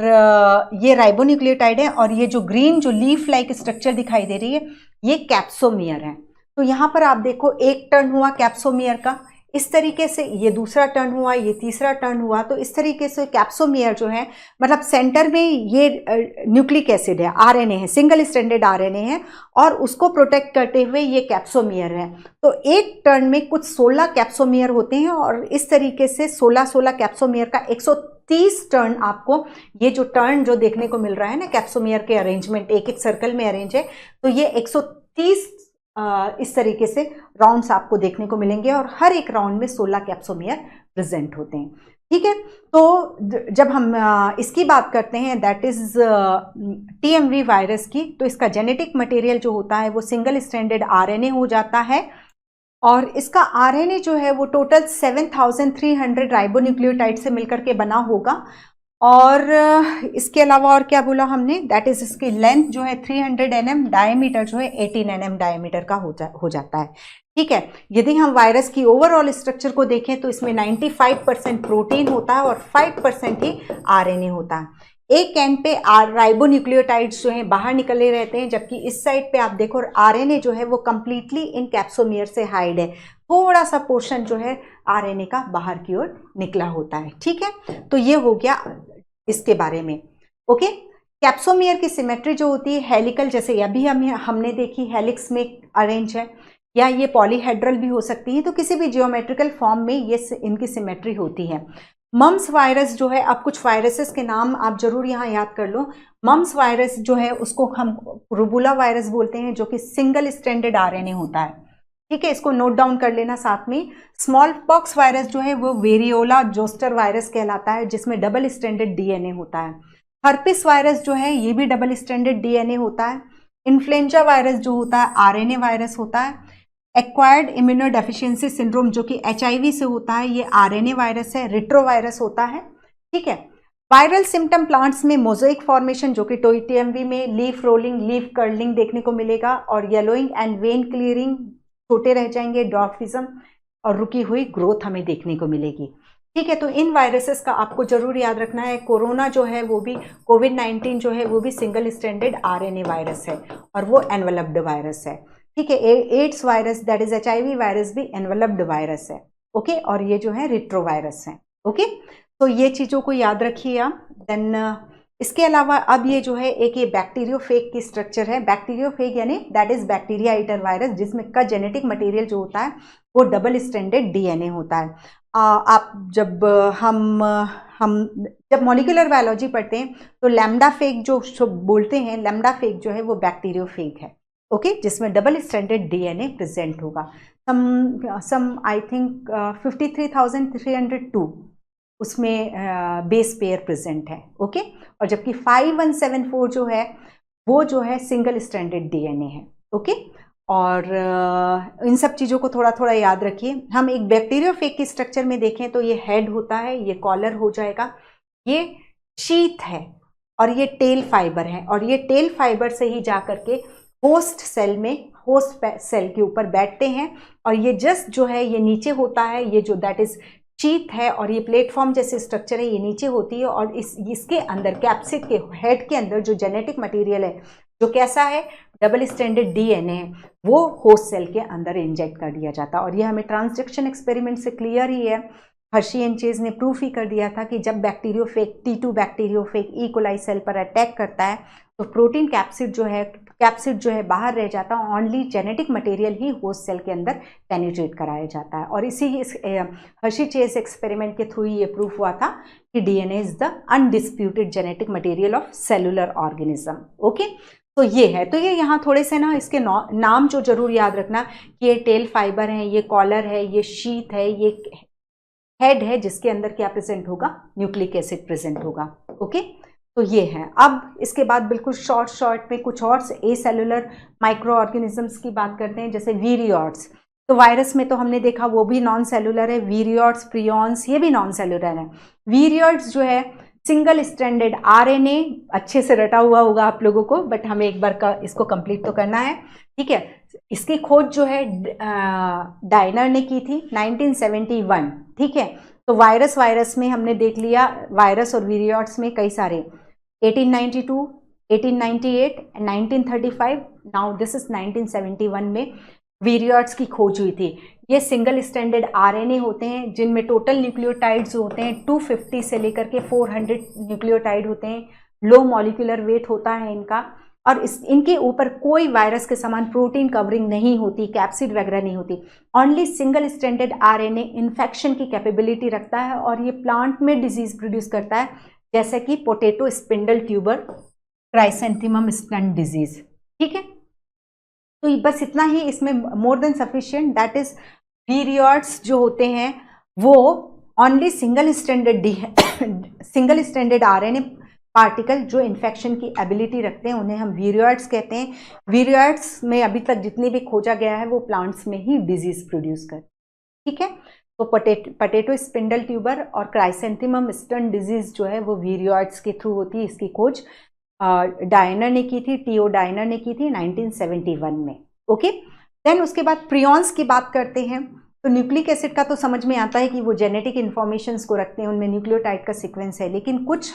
ये राइबोन्यूक्लियोटाइड है और ये जो ग्रीन जो लीफ लाइक स्ट्रक्चर दिखाई दे रही है ये कैप्सोमियर है। तो यहाँ पर आप देखो एक टर्न हुआ कैप्सोमियर का, इस तरीके से ये दूसरा टर्न हुआ, ये तीसरा टर्न हुआ। तो इस तरीके से कैप्सोमियर जो है मतलब सेंटर में ये न्यूक्लिक एसिड है, RNA है, सिंगल स्ट्रैंडेड RNA है और उसको प्रोटेक्ट करते हुए ये कैप्सोमियर है। तो एक टर्न में कुछ 16 कैप्सोमियर होते हैं और इस तरीके से 16 कैप्सोमियर का 130 टर्न आपको ये जो टर्न जो देखने को मिल रहा है ना कैप्सोमियर के अरेंजमेंट एक एक सर्कल में अरेंज है, तो ये 130 इस तरीके से राउंड्स आपको देखने को मिलेंगे और हर एक राउंड में 16 कैप्सोमियर प्रेजेंट होते हैं, ठीक है। तो जब हम इसकी बात करते हैं दैट इज TMV वायरस की, तो इसका जेनेटिक मटेरियल जो होता है वो सिंगल स्ट्रैंडेड RNA हो जाता है और इसका RNA जो है वो टोटल 7300 राइबोन्यूक्लियोटाइड से मिलकर के बना होगा। और इसके अलावा और क्या बोला हमने, दैट इज इसकी लेंथ जो है 300 nm, डायमीटर जो है 18 nm डायमीटर का हो जाता है, ठीक है। यदि हम वायरस की ओवरऑल स्ट्रक्चर को देखें तो इसमें 95% प्रोटीन होता है और 5% ही RNA होता है। एक एंड पे राइबोन्यूक्लियोटाइड्स जो हैं बाहर निकले रहते हैं, जबकि इस साइड पे आप देखो RNA जो है वो कंप्लीटली इन कैप्सोमियर से हाइड है, थोड़ा सा पोर्शन जो है RNA का बाहर की ओर निकला होता है, ठीक है। तो ये हो गया इसके बारे में, ओके। कैप्सोमियर की सिमेट्री जो होती है हेलिकल, जैसे अभी हमने देखी हेलिक्स में अरेंज है, या ये पॉलीहेड्रल भी हो सकती है। तो किसी भी जियोमेट्रिकल फॉर्म में ये इनकी सिमेट्री होती है। मम्स वायरस जो है, अब कुछ वायरसेस के नाम आप जरूर यहाँ याद कर लो। मम्स वायरस जो है उसको हम रूबुला वायरस बोलते हैं, जो कि सिंगल स्ट्रैंडेड RNA होता है, ठीक है। इसको नोट डाउन कर लेना साथ में। स्मॉल पॉक्स वायरस जो है वो वेरियोला जोस्टर वायरस कहलाता है, जिसमें डबल स्ट्रैंडेड DNA होता है। हर्पिस वायरस जो है ये भी डबल स्ट्रैंडेड DNA होता है। इन्फ्लुएंजा वायरस जो होता है RNA वायरस होता है। एक्वायर्ड इम्यूनोडेफिशिएंसी सिंड्रोम जो कि HIV से होता है, ये RNA वायरस है, रिट्रोवायरस होता है, ठीक है। वायरल सिम्टम प्लांट्स में मोज़ेक फॉर्मेशन जो कि TMV में लीफ रोलिंग, लीफ कर्लिंग देखने को मिलेगा और येलोइंग एंड वेन क्लियरिंग, छोटे रह जाएंगे, डॉर्फिज्म और रुकी हुई ग्रोथ हमें देखने को मिलेगी, ठीक है। तो इन वायरसेस का आपको जरूर याद रखना है। कोरोना जो है वो भी, कोविड-19 जो है वो भी सिंगल स्ट्रैंडेड RNA वायरस है और वो एनवेलप्ड वायरस है, ठीक है। AIDS virus that is HIV virus भी एनवेलप्ड वायरस है, ओके। और ये जो है रिट्रोवायरस है, ओके। तो ये चीज़ों को याद रखिए आप। देन इसके अलावा अब ये जो है एक ये बैक्टीरियोफेग की स्ट्रक्चर है। बैक्टीरियोफेग यानी that is bacteria eater virus, जिसमें का जेनेटिक मटेरियल जो होता है वो डबल स्ट्रैंडेड DNA होता है। आप जब जब मॉलिक्यूलर बायोलॉजी पढ़ते हैं तो लैम्डा फेग जो बोलते हैं, लैम्डा फेग जो है वो बैक्टीरियोफेग है, ओके, जिसमें डबल स्ट्रैंडेड DNA प्रेजेंट होगा। सम आई थिंक 53,302 उसमें बेस पेयर प्रेजेंट है, ओके। और जबकि 5174 जो है वो जो है सिंगल स्ट्रैंडेड DNA है, ओके। और इन सब चीज़ों को थोड़ा थोड़ा याद रखिए। हम एक बैक्टीरियोफेग की स्ट्रक्चर में देखें तो ये हेड होता है, ये कॉलर हो जाएगा, ये शीथ है और ये टेल फाइबर है और ये टेल फाइबर से ही जा करके होस्ट सेल में, होस्ट सेल के ऊपर बैठते हैं और ये जस्ट जो है ये नीचे होता है, ये जो दैट इज शीथ है और ये प्लेटफॉर्म जैसे स्ट्रक्चर है, ये नीचे होती है और इसके अंदर कैप्सिड के हेड के अंदर जो जेनेटिक मटेरियल है जो कैसा है, डबल स्ट्रैंडेड डीएनए है, वो होस्ट सेल के अंदर इंजेक्ट कर दिया जाता है। और ये हमें ट्रांसडक्शन एक्सपेरिमेंट से क्लियर ही है, हर्शी एंड चेज ने प्रूफ ही कर दिया था कि जब bacteriophage T2 bacteriophage E coli cell पर अटैक करता है तो प्रोटीन कैप्सिड जो है बाहर रह जाता है, ओनली जेनेटिक मटेरियल ही होस्ट सेल के अंदर पेनिट्रेट कराया जाता है। और इसी हर्शी चेज एक्सपेरिमेंट के थ्रू ये प्रूफ हुआ था कि DNA is the undisputed genetic material of cellular organism. Okay, तो ये है, तो ये यहाँ थोड़े से ना इसके नाम जो जरूर याद रखना कि ये टेल फाइबर है, ये कॉलर है, ये शीथ है, ये हेड है जिसके अंदर क्या प्रेजेंट होगा, न्यूक्लिक एसिड प्रेजेंट होगा। ओके, तो ये है। अब इसके बाद बिल्कुल शॉर्ट में कुछ और ए सेलुलर माइक्रो ऑर्गेनिजम्स की बात करते हैं, जैसे वीरियोट्स। तो वायरस में तो हमने देखा वो भी नॉन सेलुलर है, वीरियोट्स, प्रियॉन्स ये भी नॉन सेलुलर है। वीरियोट्स जो है सिंगल स्ट्रैंडेड आरएनए, अच्छे से रटा हुआ होगा आप लोगों को, बट हमें एक बार इसको कंप्लीट तो करना है, ठीक है। इसकी खोज जो है डायनर ने की थी 1971, ठीक है। तो वायरस में हमने देख लिया, वायरस और वीरियोट्स में कई सारे 1892, 1898 एंड 1935, नाउ दिस इज 1971 में वीरियोट्स की खोज हुई थी। ये सिंगल स्ट्रैंडेड आरएनए होते हैं जिनमें टोटल न्यूक्लियोटाइड्स होते हैं 250 से लेकर के 400 न्यूक्लियोटाइड होते हैं। लो मॉलिक्यूलर वेट होता है इनका, और इनके ऊपर कोई वायरस के समान प्रोटीन कवरिंग नहीं होती, कैप्सिड वगैरह नहीं होती। Only single stranded RNA infection की कैपेबिलिटी रखता है और ये प्लांट में डिजीज प्रोड्यूस करता है, जैसे कि potato spindle tuber chrysanthemum stunt disease, ठीक है। तो बस इतना ही इसमें more than sufficient, that is viroids जो होते हैं वो only single stranded RNA particle जो इन्फेक्शन की एबिलिटी रखते हैं उन्हें हम वीरियोट्स कहते हैं। वीरियोट्स में अभी तक जितनी भी खोजा गया है वो प्लांट्स में ही डिजीज प्रोड्यूस कर, ठीक है। तो पोटैटो स्पिंडल ट्यूबर और क्राइसेंथेमम स्टंट डिजीज जो है वो वीरियोट्स के थ्रू होती है। इसकी खोज डायनर ने की थी, टीओ डायनर ने की थी 1971 में। ओके, देन उसके बाद प्रियॉन्स की बात करते हैं। तो न्यूक्लिक एसिड का तो समझ में आता है कि वो जेनेटिक इन्फॉर्मेशंस को रखते हैं, उनमें न्यूक्लियोटाइड का सीक्वेंस है, लेकिन कुछ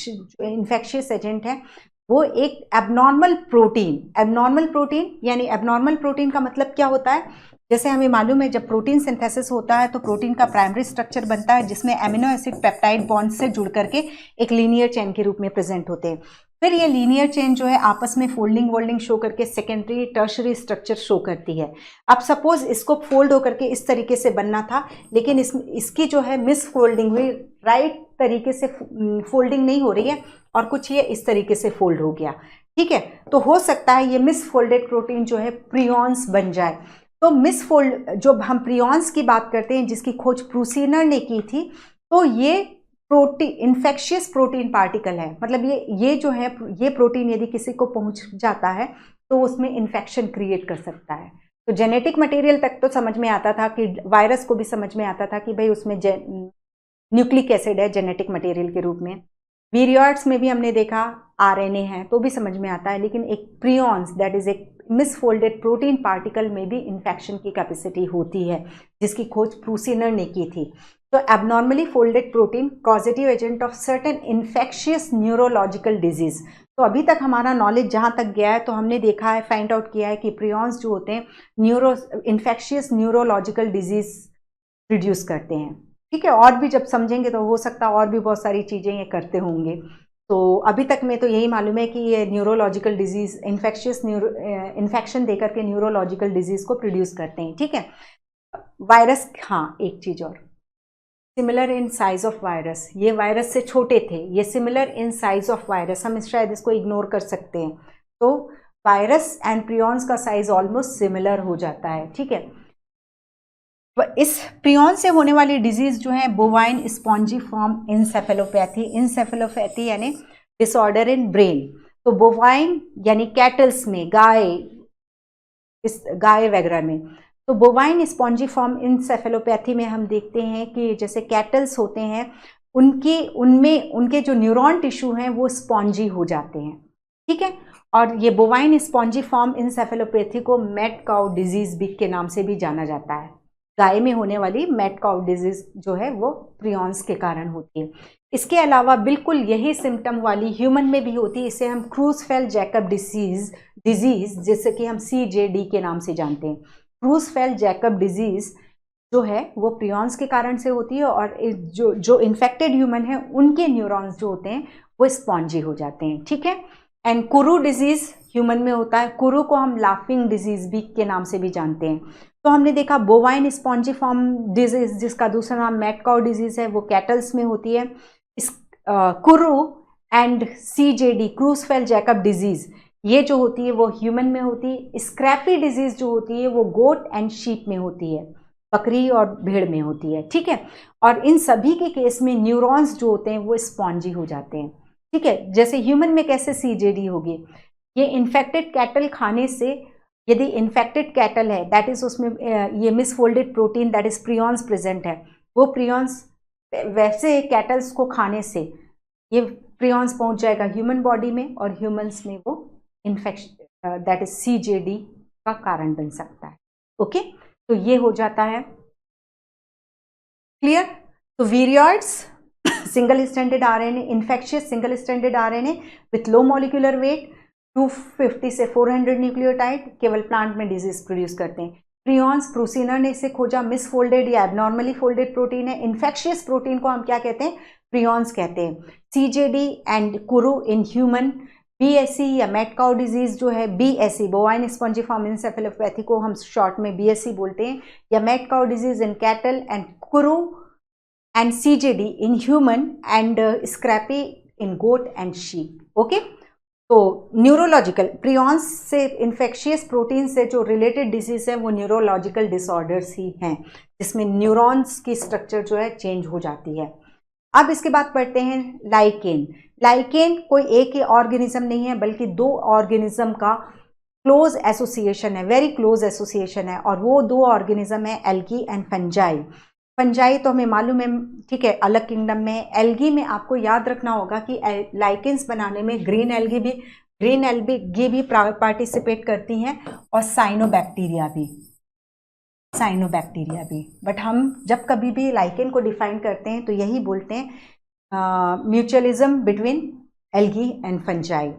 इन्फेक्शियस एजेंट है वो एक एबनॉर्मल प्रोटीन यानी एबनॉर्मल प्रोटीन का मतलब क्या होता है, जैसे हमें मालूम है जब प्रोटीन सिंथेसिस होता है तो प्रोटीन का प्राइमरी स्ट्रक्चर बनता है जिसमें एमिनो एसिड पेप्टाइड बॉन्ड से जुड़ करके एक लीनियर चेन के रूप में प्रेजेंट होते हैं। फिर ये लीनियर चेन जो है आपस में फोल्डिंग शो करके सेकेंडरी टर्शरी स्ट्रक्चर शो करती है। अब सपोज इसको फोल्ड होकर के इस तरीके से बनना था, लेकिन इसकी जो है मिस फोल्डिंग हुई, राइट तरीके से फोल्डिंग नहीं हो रही है और कुछ ये इस तरीके से फोल्ड हो गया, ठीक है। तो हो सकता है ये मिस फोल्डेड प्रोटीन जो है प्रियॉन्स बन जाए। तो मिसफोल्ड जो हम प्रियॉन्स की बात करते हैं जिसकी खोज प्रूसिनर ने की थी, तो ये इन्फेक्शियस प्रोटीन पार्टिकल है, मतलब ये जो है ये प्रोटीन यदि किसी को पहुंच जाता है तो उसमें इन्फेक्शन क्रिएट कर सकता है। तो जेनेटिक मटेरियल तक तो समझ में आता था कि वायरस को भी समझ में आता था कि भाई उसमें न्यूक्लिक एसिड है जेनेटिक मटेरियल के रूप में। वीरियोट्स में भी हमने देखा आरएनए है तो भी समझ में आता है, लेकिन एक प्रियॉन्स दैट इज एक मिसफोल्डेड प्रोटीन पार्टिकल में भी इन्फेक्शन की कैपेसिटी होती है जिसकी खोज प्रूसिनर ने की थी। तो abnormally folded protein causative agent of certain infectious neurological disease. तो अभी तक हमारा नॉलेज जहाँ तक गया है तो हमने देखा है, फाइंड आउट किया है कि प्रियॉन्स जो होते हैं इन्फेक्शियस न्यूरोलॉजिकल डिजीज प्रोड्यूस करते हैं, ठीक है। और भी जब समझेंगे तो हो सकता है और भी बहुत सारी चीज़ें ये करते होंगे। तो अभी तक में तो यही मालूम है कि ये न्यूरोलॉजिकल डिजीज इन्फेक्शन देकर के न्यूरोलॉजिकल डिजीज को प्रोड्यूस करते हैं, ठीक है। वायरस, हाँ एक चीज़ और, similar in size of virus, ये वायरस से छोटे थे, ये similar in size of virus, हम शायद इसको इग्नोर कर सकते हैं। तो वायरस एंड प्रियॉन्स का साइज ऑलमोस्ट सिमिलर हो जाता है, ठीक है। इस प्रियॉन से होने वाली डिजीज जो है बोवाइन स्पॉन्जीफॉर्म इंसेफेलोपैथी यानी डिसऑर्डर इन ब्रेन। तो बोवाइन यानी कैटल्स में, गाय वगैरह में, तो बोवाइन स्पॉन्जीफॉर्म इंसेफेलोपैथी में हम देखते हैं कि जैसे कैटल्स होते हैं उनके जो न्यूरॉन टिश्यू हैं वो स्पॉन्जी हो जाते हैं, ठीक है। और ये बोवाइन स्पॉन्जीफॉर्म इंसेफेलोपैथी को मैड काउ डिजीज भी के नाम से भी जाना जाता है। गाय में होने वाली मैड काउ डिजीज जो है वो प्रियॉन्स के कारण होती है। इसके अलावा बिल्कुल यही सिम्टम वाली ह्यूमन में भी होती है, इसे हम क्रूजफेल्ड जैकब डिजीज जिसे कि हम CJD के नाम से जानते हैं। क्रूजफेल्ड जैकब डिजीज जो है वो प्रियॉन्स के कारण से होती है, और जो इन्फेक्टेड ह्यूमन है उनके न्यूरॉन्स जो होते हैं वो स्पॉन्जी हो जाते हैं, ठीक है। एंड कुरू डिजीज ह्यूमन में होता है, कुरू को हम लाफिंग डिजीज भी के नाम से भी जानते हैं। तो हमने देखा बोवाइन स्पॉन्जीफॉर्म डिजीज जिसका दूसरा नाम मैड काउ डिजीज है वो कैटल्स में होती है। इस kuru and CJD Creutzfeldt Jakob disease ये जो होती है वो ह्यूमन में होती है। स्क्रैपी डिजीज जो होती है वो गोट एंड शीप में होती है, बकरी और भेड़ में होती है, ठीक है। और इन सभी के केस में न्यूरॉन्स जो होते हैं वो स्पॉन्जी हो जाते हैं, ठीक है। जैसे ह्यूमन में कैसे CJD होगी, ये इन्फेक्टेड कैटल खाने से, यदि इन्फेक्टेड कैटल है दैट इज उसमें ये misfolded protein that is prions present है, वो प्रियॉन्स वैसे कैटल्स को खाने से ये प्रियॉन्स पहुंच जाएगा ह्यूमन बॉडी में, और ह्यूमंस में वो इन्फेक्शन दैट इज CJD का कारण बन सकता है, ओके। तो ये हो जाता है क्लियर। तो viroids single stranded RNA, infectious single stranded RNA with low molecular weight 250 से 400 न्यूक्लियोटाइड केवल प्लांट में डिजीज प्रोड्यूस करते हैं। प्रियॉन्स प्रूसिनर ने इसे खोजा, मिसफोल्डेड या एबनॉर्मली फोल्डेड प्रोटीन है। इन्फेक्शियस प्रोटीन को हम क्या कहते हैं, प्रियॉन्स कहते हैं। CJD and Kuru in human, BSE या मैड काउ डिजीज जो है BSE बोवाइन स्पॉन्जीफॉर्म इंसेफेलोपैथी को हम शॉर्ट में BSE बोलते हैं, या mad cow disease in cattle, and kuru and CJD in human, and scrapie in goat and sheep, okay. तो न्यूरोलॉजिकल प्रियॉन्स से इन्फेक्शियस प्रोटीन से जो रिलेटेड डिजीज है वो न्यूरोलॉजिकल डिसऑर्डर्स ही हैं, जिसमें न्यूरॉन्स की स्ट्रक्चर जो है चेंज हो जाती है। अब इसके बाद पढ़ते हैं लाइकेन। लाइकेन कोई एक ही ऑर्गेनिज्म नहीं है बल्कि दो ऑर्गेनिज्म का क्लोज एसोसिएशन है, वेरी क्लोज एसोसिएशन है, और वो दो ऑर्गेनिज्म है एल्गी एंड फंजाई। फंजाई तो हमें मालूम है, ठीक है, अलग किंगडम में। एल्गी में आपको याद रखना होगा कि लाइकेंस बनाने में ग्रीन एल्गी भी पार्टिसिपेट करती हैं, और साइनोबैक्टीरिया भी। बट हम जब कभी भी लाइकेन को डिफाइन करते हैं तो यही बोलते हैं mutualism between algae and fungi.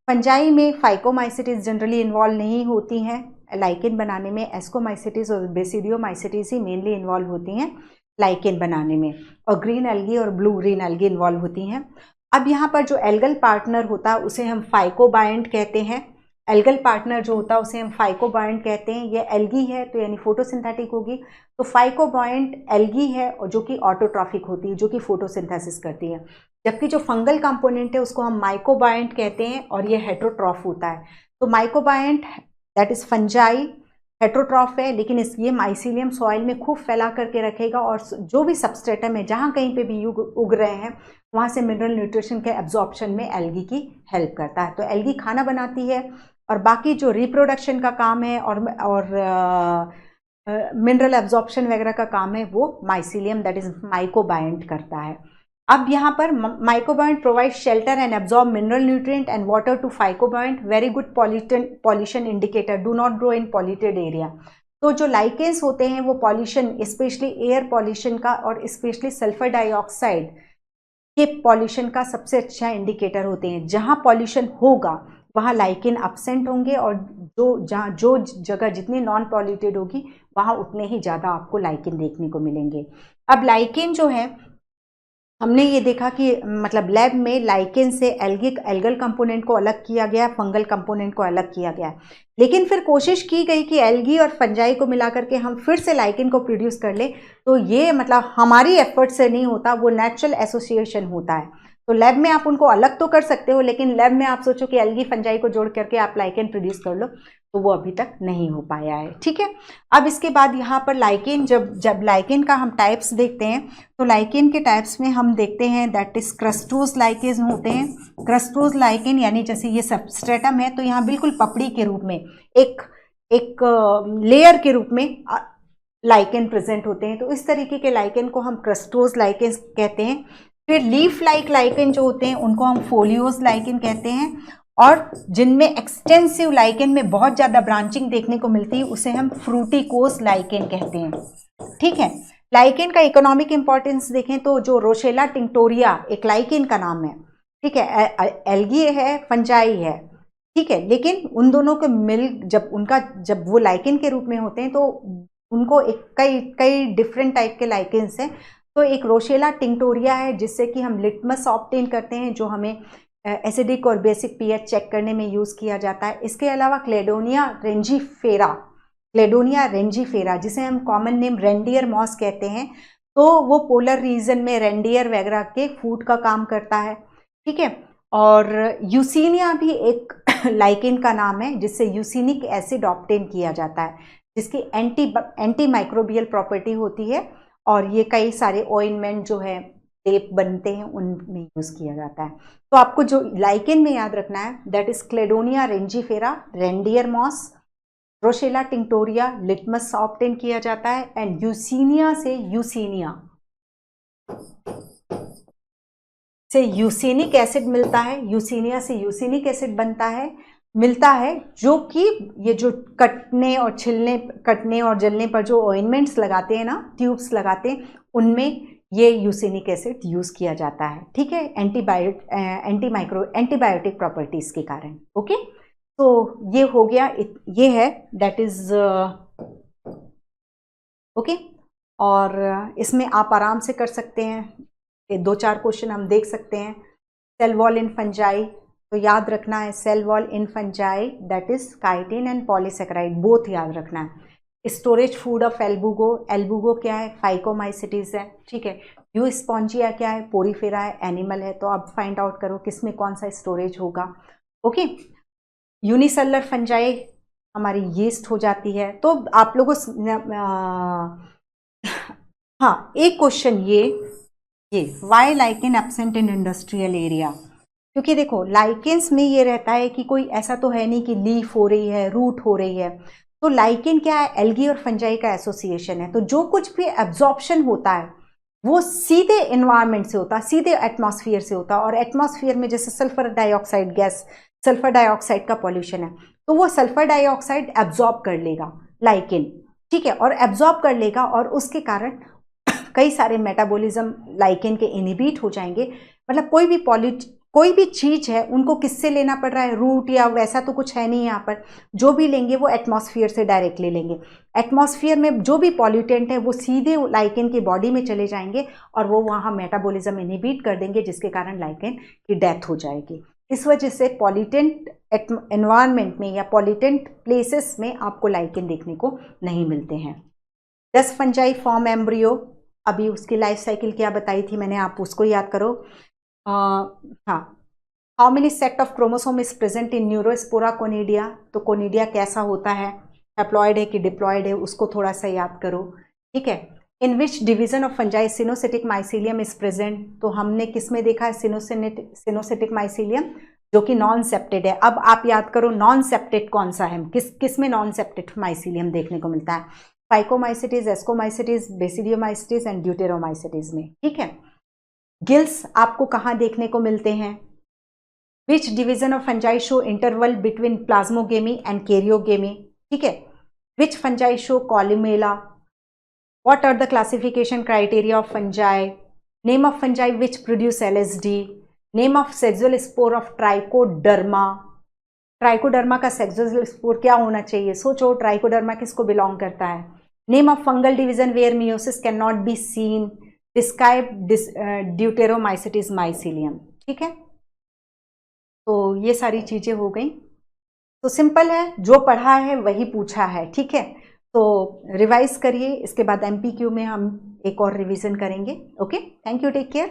Fungi में फाइकोमाइसिटिस जनरली इन्वॉल्व नहीं होती हैं लाइकेन बनाने में, एस्कोमाइसिटिस और बेसिडियोमाइसिटिस ही मेनली इन्वॉल्व होती हैं लाइकेन बनाने में, और ग्रीन एल्गी और ब्लू ग्रीन एल्गी इन्वॉल्व होती हैं। अब यहाँ पर जो एल्गल पार्टनर होता है उसे हम फाइकोबायंट कहते हैं। एल्गल पार्टनर जो होता है उसे हम फाइकोबायंट कहते हैं। ये एल्गी है तो यानी फोटोसिंथेटिक होगी, तो फाइकोबायंट एल्गी है और जो कि ऑटोट्रॉफिक होती है, जो कि फोटोसिंथेसिस करती है। जबकि जो फंगल कंपोनेंट है उसको हम माइकोबायंट कहते हैं और ये हेटरोट्रॉफ होता है। तो mycobiont that is fungi heterotroph है, लेकिन ये माइसीलियम सॉइल में खूब फैला करके रखेगा, और जो भी सबस्ट्रेटम है जहाँ कहीं पे भी उग रहे हैं वहाँ से मिनरल न्यूट्रिशन के एब्जॉर्प्शन में एल्गी की हेल्प करता है। तो एल्गी खाना बनाती है, और बाकी जो रिप्रोडक्शन का काम है और मिनरल एब्जॉर्प्शन वगैरह का काम है वो माइसीलियम दैट इज माइकोबायंट करता है। अब यहाँ पर mycobiont provide shelter and absorb mineral nutrient and water to phycobiont, very good pollution indicator, do not grow in polluted area. तो जो लाइकेंस होते हैं वो पॉल्यूशन, स्पेशली एयर पॉल्यूशन का और स्पेशली सल्फर डाइऑक्साइड के पॉल्यूशन का सबसे अच्छा इंडिकेटर होते हैं। जहाँ पॉल्यूशन होगा वहाँ लाइकेन एब्सेंट होंगे, और जो जगह जितनी नॉन पॉल्यूटेड होगी वहाँ उतने ही ज़्यादा आपको लाइकेन देखने को मिलेंगे। अब लाइकेन जो है हमने ये देखा कि मतलब लैब में लाइकेन से एल्गल कंपोनेंट को अलग किया गया, फंगल कंपोनेंट को अलग किया गया, लेकिन फिर कोशिश की गई कि एल्गी और फंजाई को मिला करके हम फिर से लाइकेन को प्रोड्यूस कर ले। तो ये मतलब हमारी एफर्ट से नहीं होता, वो नेचुरल एसोसिएशन होता है। तो लैब में आप उनको अलग तो कर सकते हो, लेकिन लैब में आप सोचो कि एल्गी फंजाई को जोड़ करके आप लाइकेन प्रोड्यूस कर लो, तो वो अभी तक नहीं हो पाया है, ठीक है। अब इसके बाद यहाँ पर लाइकेन, जब लाइकेन का हम टाइप्स देखते हैं तो लाइकेन के टाइप्स में हम देखते हैं दैट इज क्रस्टोज लाइकेन होते हैं। क्रस्टोज लाइकेन यानी जैसे ये सबस्ट्रेटम है तो यहाँ बिल्कुल पपड़ी के रूप में एक लेयर के रूप में लाइकेन प्रेजेंट होते हैं। तो इस तरीके के लाइकेन को हम क्रस्टोज लाइकेन कहते हैं। फिर लीफ लाइक लाइकेन जो होते हैं उनको हम फोलियोज लाइकेन कहते हैं, और जिनमें एक्सटेंसिव लाइकेन में बहुत ज़्यादा ब्रांचिंग देखने को मिलती है उसे हम फ्रूटिकोज लाइकेन कहते हैं, ठीक है। लाइकेन का इकोनॉमिक इंपॉर्टेंस देखें तो जो रोशेला टिंक्टोरिया एक लाइकेन का नाम है, ठीक है, एल्गी है, फंजाई है, ठीक है, लेकिन उन दोनों के मिल जब वो लाइकेन के रूप में होते हैं तो उनको एक कई डिफरेंट टाइप के लाइकेन्स हैं। तो एक रोशेला टिंक्टोरिया है जिससे कि हम लिटमस ऑब्टेन करते हैं, जो हमें एसिडिक और बेसिक पीएच चेक करने में यूज़ किया जाता है। इसके अलावा क्लेडोनिया रेंजीफेरा जिसे हम कॉमन नेम रेंडियर मॉस कहते हैं, तो वो पोलर रीजन में रेंडियर वगैरह के फूड का काम करता है, ठीक है। और यूसीनिया भी एक लाइकेन का नाम है जिससे यूसीनिक एसिड ऑब्टेन किया जाता है, जिसकी एंटी माइक्रोबियल प्रॉपर्टी होती है, और ये कई सारे ऑइंटमेंट जो है टेप बनते हैं उनमें यूज़ किया जाता है। तो आपको जो लाइकेन में याद रखना है that is cladonia rangiferina, reindeer moss, roccella tinctoria, litmus obtain किया जाता है, एंड यूसीनिया से यूसीनिक एसिड मिलता है, यूसीनिया से यूसीनिक एसिड मिलता है, जो कि ये जो कटने और जलने पर जो ऑइंटमेंट्स लगाते हैं ना, ट्यूब्स लगाते हैं, उनमें ये यूसीनिक एसिड यूज़ किया जाता है, ठीक है, एंटीबायोटिक प्रॉपर्टीज़ के कारण। ओके, तो ये हो गया, ये है दैट इज़ ओके। और इसमें आप आराम से कर सकते हैं, ये 2-4 क्वेश्चन हम देख सकते हैं। सेल वॉल इन फंजाई, तो याद रखना है cell wall in fungi that is chitin and polysaccharide, both याद रखना है। स्टोरेज फूड ऑफ एल्बुगो क्या है, फाइकोमाइसिटीज है, ठीक है। यू स्पॉन्जिया क्या है, पोरीफेरा है, एनिमल है। तो आप फाइंड आउट करो किसमें कौन सा स्टोरेज होगा। ओके, यूनिसेलुलर फंजाई हमारी यीस्ट हो जाती है। तो आप लोगों हाँ, एक क्वेश्चन ये why lichen absent in industrial area, क्योंकि देखो लाइकेन्स में ये रहता है कि कोई ऐसा तो है नहीं कि लीफ हो रही है, रूट हो रही है। तो लाइकेन क्या है, एल्गी और फंजाई का एसोसिएशन है। तो जो कुछ भी एब्जॉर्प्शन होता है वो सीधे एनवायरनमेंट से होता है, सीधे एटमॉस्फेयर से होता है। और एटमॉस्फेयर में जैसे sulphur dioxide gas, sulphur dioxide का पॉल्यूशन है, तो वो सल्फर डाइऑक्साइड एब्जॉर्ब कर लेगा लाइकेन, ठीक है, और एब्जॉर्ब कर लेगा, और उसके कारण कई सारे मेटाबॉलिज्म लाइकेन के इनहिबिट हो जाएंगे। मतलब कोई भी चीज है उनको किससे लेना पड़ रहा है, रूट या वैसा तो कुछ है नहीं यहाँ पर। जो भी लेंगे वो एटमॉस्फेयर से डायरेक्टली लेंगे। एटमॉस्फेयर में जो भी पॉल्यूटेंट है वो सीधे लाइकेन की बॉडी में चले जाएंगे और वो वहाँ मेटाबॉलिज्म इनहिबिट कर देंगे, जिसके कारण लाइकेन की डेथ हो जाएगी। इस वजह से पॉल्यूटेंट एनवायरनमेंट में या पॉल्यूटेंट प्लेसेस में आपको लाइकेन देखने को नहीं मिलते हैं। 10 फंजाई फॉर्म एम्ब्रियो, अभी उसकी लाइफ साइकिल क्या बताई थी मैंने, आप उसको याद करो। हाँ, how many set of chromosome is present in Neurospora conidia, तो कोनिडिया कैसा होता है, हैप्लॉइड है कि डिप्लॉइड है, उसको थोड़ा सा याद करो, ठीक है। In which division of fungi coenocytic mycelium is present, तो हमने किस में देखा है सिनोसिटिक माइसीलियम, जो कि नॉन सेप्टेड है। अब आप याद करो नॉन सेप्टेड कौन सा है, किस में नॉन सेप्टेड माइसीलियम देखने को मिलता है, phycomycetes, ascomycetes, basidiomycetes and deuteromycetes में, ठीक है। गिल्स आपको कहाँ देखने को मिलते हैं, which division of fungi show interval between plasmogamy and karyogamy, ठीक है। Which fungi show columella, what are the classification criteria of fungi, name of fungi which produce LSD, name of sexual spore of trichoderma. Trichoderma का sexual spore क्या होना चाहिए, सोचो trichoderma किसको belong करता है। Name of fungal division where meiosis can not be seen, describe deuteromycetes mycelium, ठीक है। तो ये सारी चीजें हो गई। तो सिंपल है, जो पढ़ा है वही पूछा है, ठीक है। तो रिवाइज करिए, इसके बाद MPQ में हम एक और रिवीजन करेंगे। Okay, thank you, take care.